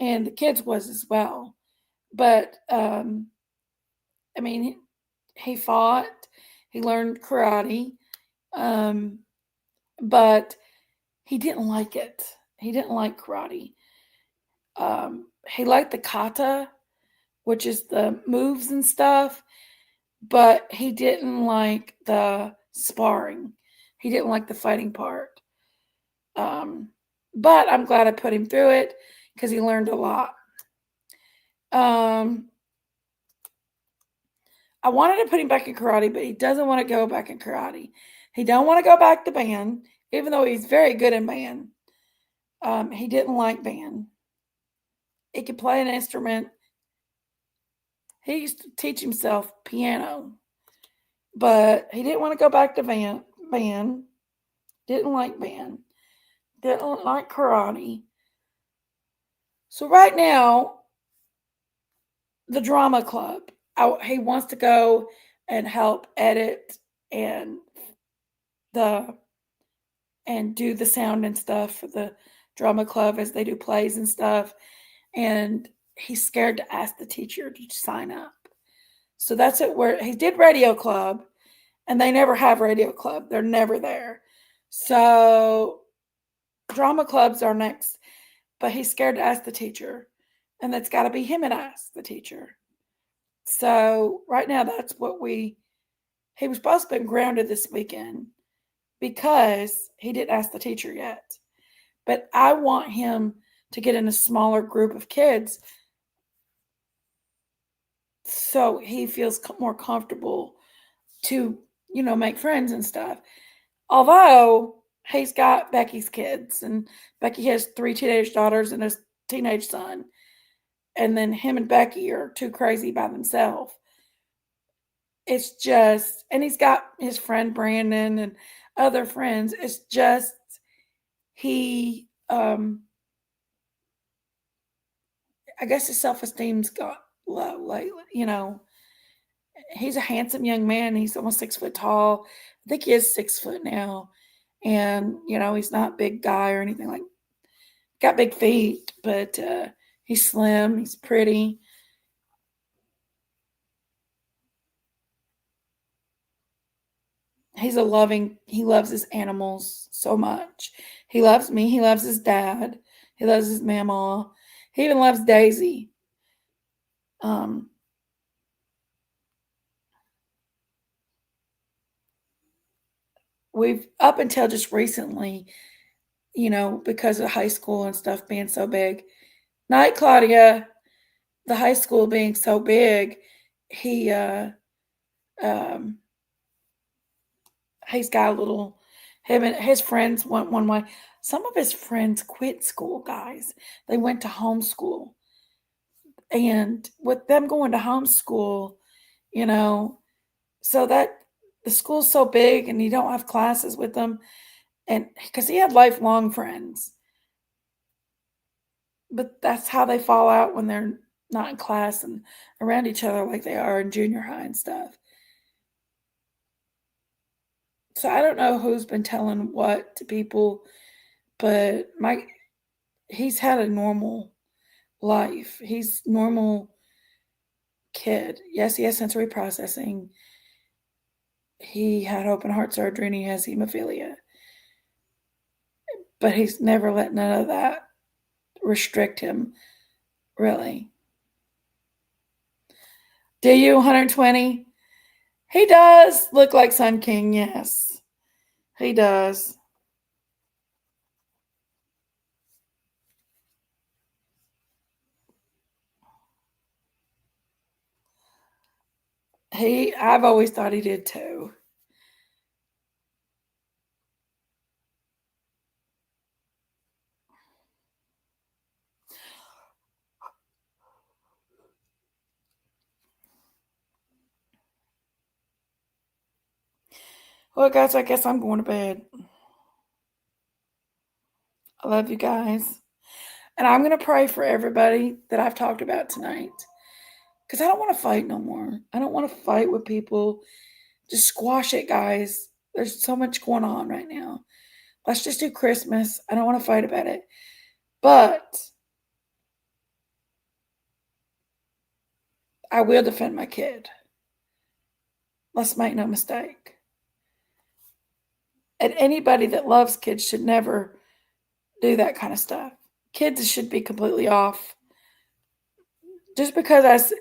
and the kids was as well. But he fought. He learned karate, but he didn't like it. He didn't like karate. He liked the kata, which is the moves and stuff, but he didn't like the sparring. He didn't like the fighting part. But I'm glad I put him through it because he learned a lot. I wanted to put him back in karate, but he doesn't want to go back in karate. He don't want to go back to band, even though he's very good in band. He didn't like band. He could play an instrument. He used to teach himself piano, but he didn't want to go back to band. Didn't like band. Didn't like karate. So right now, the drama club. He wants to go and help edit and do the sound and stuff for the drama club as they do plays and stuff. And he's scared to ask the teacher to sign up. So that's it. Where he did radio club, and they never have radio club. They're never there. So drama clubs are next, but he's scared to ask the teacher, and that's got to be him and ask the teacher. So right now, that's what he was supposed to be grounded this weekend because he didn't ask the teacher yet. But I want him to get in a smaller group of kids so he feels more comfortable to, make friends and stuff. Although he's got Becky's kids, and Becky has 3 teenage daughters and a teenage son. And then him and Becky are too crazy by themselves. It's just, and he's got his friend Brandon and other friends. It's just, he, I guess his self-esteem's got low lately, He's a handsome young man. He's almost 6 foot tall. I think he is 6 foot now. And, he's not a big guy or anything got big feet, but, he's slim. He's pretty. He loves his animals so much. He loves me. He loves his dad. He loves his mama. He even loves Daisy. We've, up until just recently, because of high school and stuff being so big. Night, Claudia. The high school being so big, he um he's got a little him and his friends went one way. Some of his friends quit school, guys. They went to homeschool. And with them going to homeschool, you know, so that the school's so big and you don't have classes with them, and because he had lifelong friends, but that's how they fall out when they're not in class and around each other like they are in junior high and stuff. So I don't know who's been telling what to people, but he's had a normal life. He's normal kid. Yes, he has sensory processing. He had open heart surgery and he has hemophilia. But he's never let none of that restrict him, really. Do you 120? He does look like Sun King, yes. He does. I've always thought he did too. Well, guys, I guess I'm going to bed. I love you guys. And I'm going to pray for everybody that I've talked about tonight. Because I don't want to fight no more. I don't want to fight with people. Just squash it, guys. There's so much going on right now. Let's just do Christmas. I don't want to fight about it. But I will defend my kid. Let's make no mistake. And anybody that loves kids should never do that kind of stuff. Kids should be completely off. Just because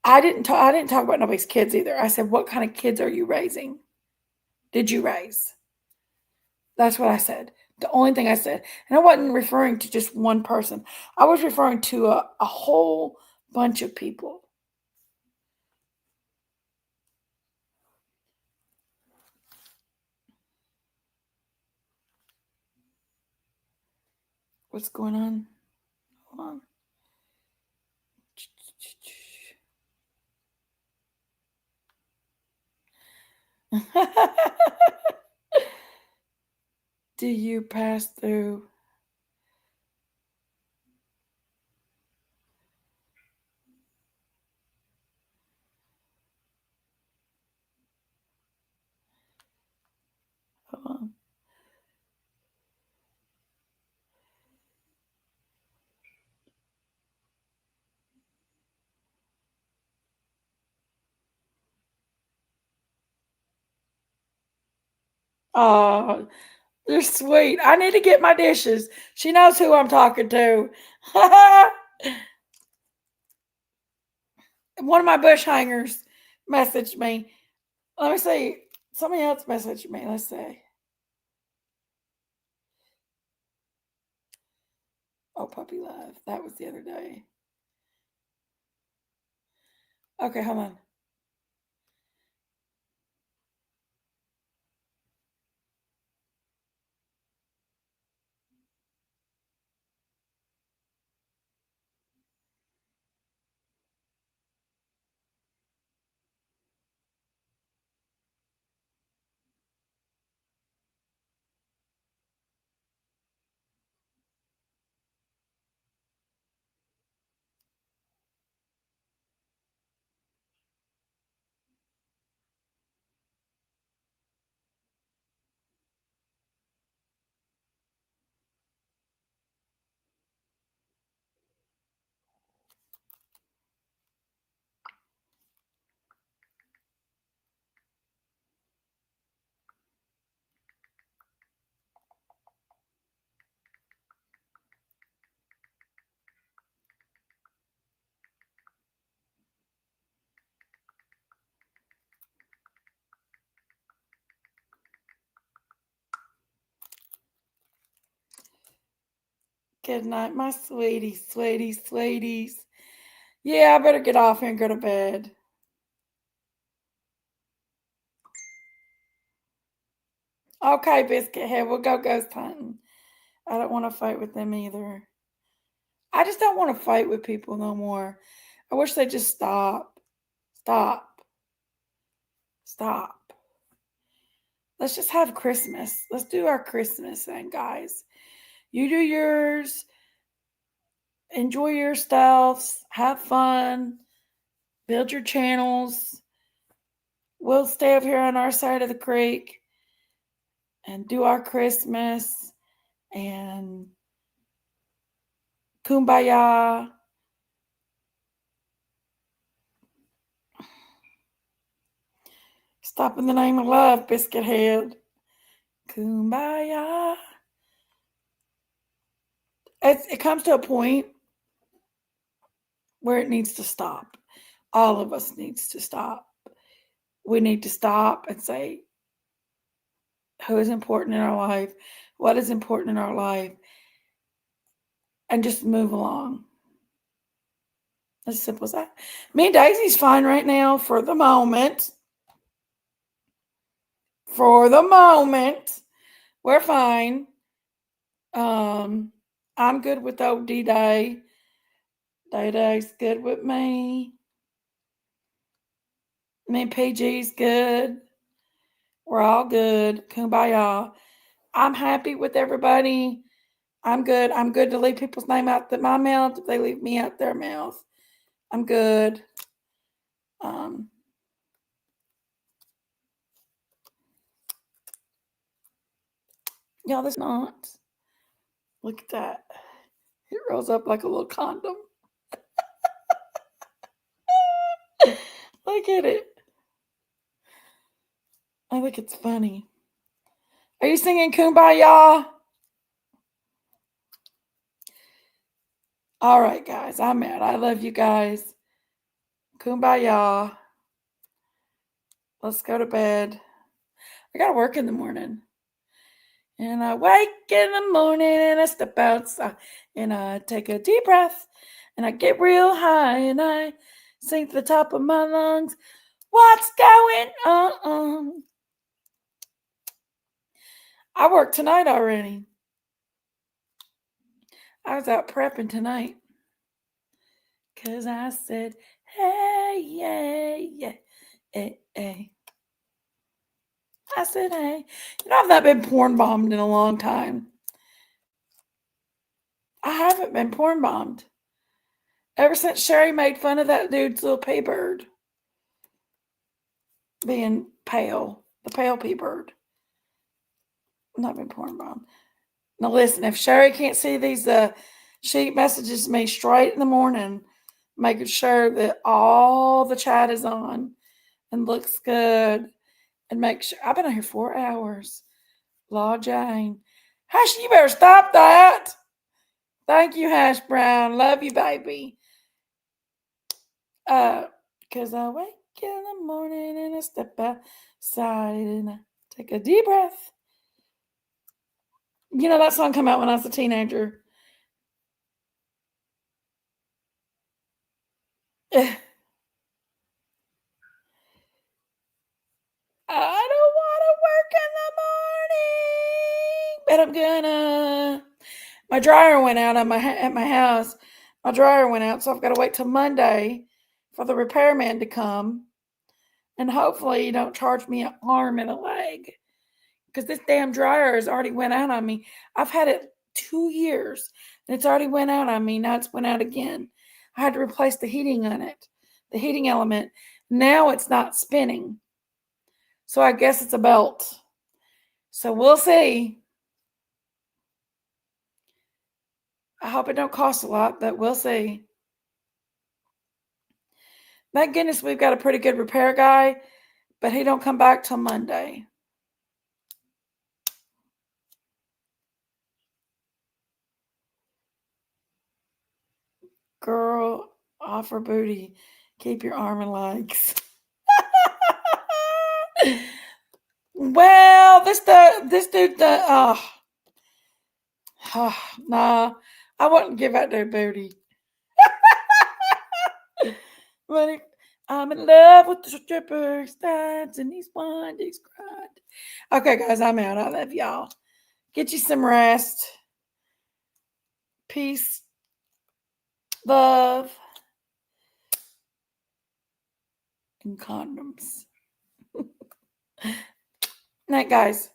I didn't talk about nobody's kids either. I said, what kind of kids are you raising? Did you raise? That's what I said. The only thing I said. And I wasn't referring to just one person. I was referring to a whole bunch of people. What's going on? Hold on. Do you pass through? Hold on. Oh, you're sweet. I need to get my dishes. She knows who I'm talking to. One of my bush hangers messaged me. Let me see. Somebody else messaged me. Let's see. Oh, puppy love. That was the other day. Okay, hold on. Good night, my sweeties, sweeties, sweeties. Yeah, I better get off here and go to bed. Okay, Biscuit Head, we'll go ghost hunting. I don't want to fight with them either. I just don't want to fight with people no more. I wish they'd just stop. Stop. Stop. Let's just have Christmas. Let's do our Christmas thing, guys. You do yours. Enjoy your stuffs. Have fun. Build your channels. We'll stay up here on our side of the creek and do our Christmas and kumbaya. Stop in the name of love, Biscuit Head. Kumbaya. It comes to a point where it needs to stop. All of us needs to stop. We need to stop and say, who is important in our life? What is important in our life? And just move along. As simple as that. Me and Daisy's fine right now for the moment. For the moment, we're fine. I'm good with old D-Day. Day-Day's good with me. Me and PG's good. We're all good. Kumbaya. I'm happy with everybody. I'm good. I'm good to leave people's name out my mouth if they leave me out their mouth. I'm good. Y'all, this not. Look at that. It rolls up like a little condom. Look at it. I think it's funny. Are you singing Kumbaya? All right, guys. I'm out. I love you guys. Kumbaya. Let's go to bed. I got to work in the morning. And I wake in the morning and I step outside and I take a deep breath and I get real high and I sing to the top of my lungs. What's going on? I worked tonight already. I was out prepping tonight. Because I said, hey, yeah, yeah, hey, hey. I said, hey. You know, I've not been porn bombed in a long time. I haven't been porn bombed. Ever since Sherry made fun of that dude's little pea bird being pale, the pale pea bird. I've not been porn bombed. Now listen, if Sherry can't see these, she messages me straight in the morning, making sure that all the chat is on and looks good. And make sure. I've been on here 4 hours. Law Jane. Hash, you better stop that. Thank you, Hash Brown. Love you, baby. Because I wake in the morning and I step outside and I take a deep breath. You know, that song came out when I was a teenager. I don't want to work in the morning, but I'm gonna. My dryer went out at my house. My dryer went out, so I've got to wait till Monday for the repairman to come, and hopefully, you don't charge me an arm and a leg because this damn dryer has already went out on me. I've had it 2 years, and it's already went out on me. Now it's went out again. I had to replace the heating on it, the heating element. Now it's not spinning. So I guess it's a belt. So we'll see. I hope it don't cost a lot, but we'll see. Thank goodness we've got a pretty good repair guy, but he don't come back till Monday. Girl, offer booty. Keep your arm and legs. Well, this dude, nah. I I wouldn't give out their booty. But I'm in love with the strippers, dancing these windings grind. Okay, guys, I'm out. I love y'all. Get you some rest. Peace. Love. And condoms. Night, guys.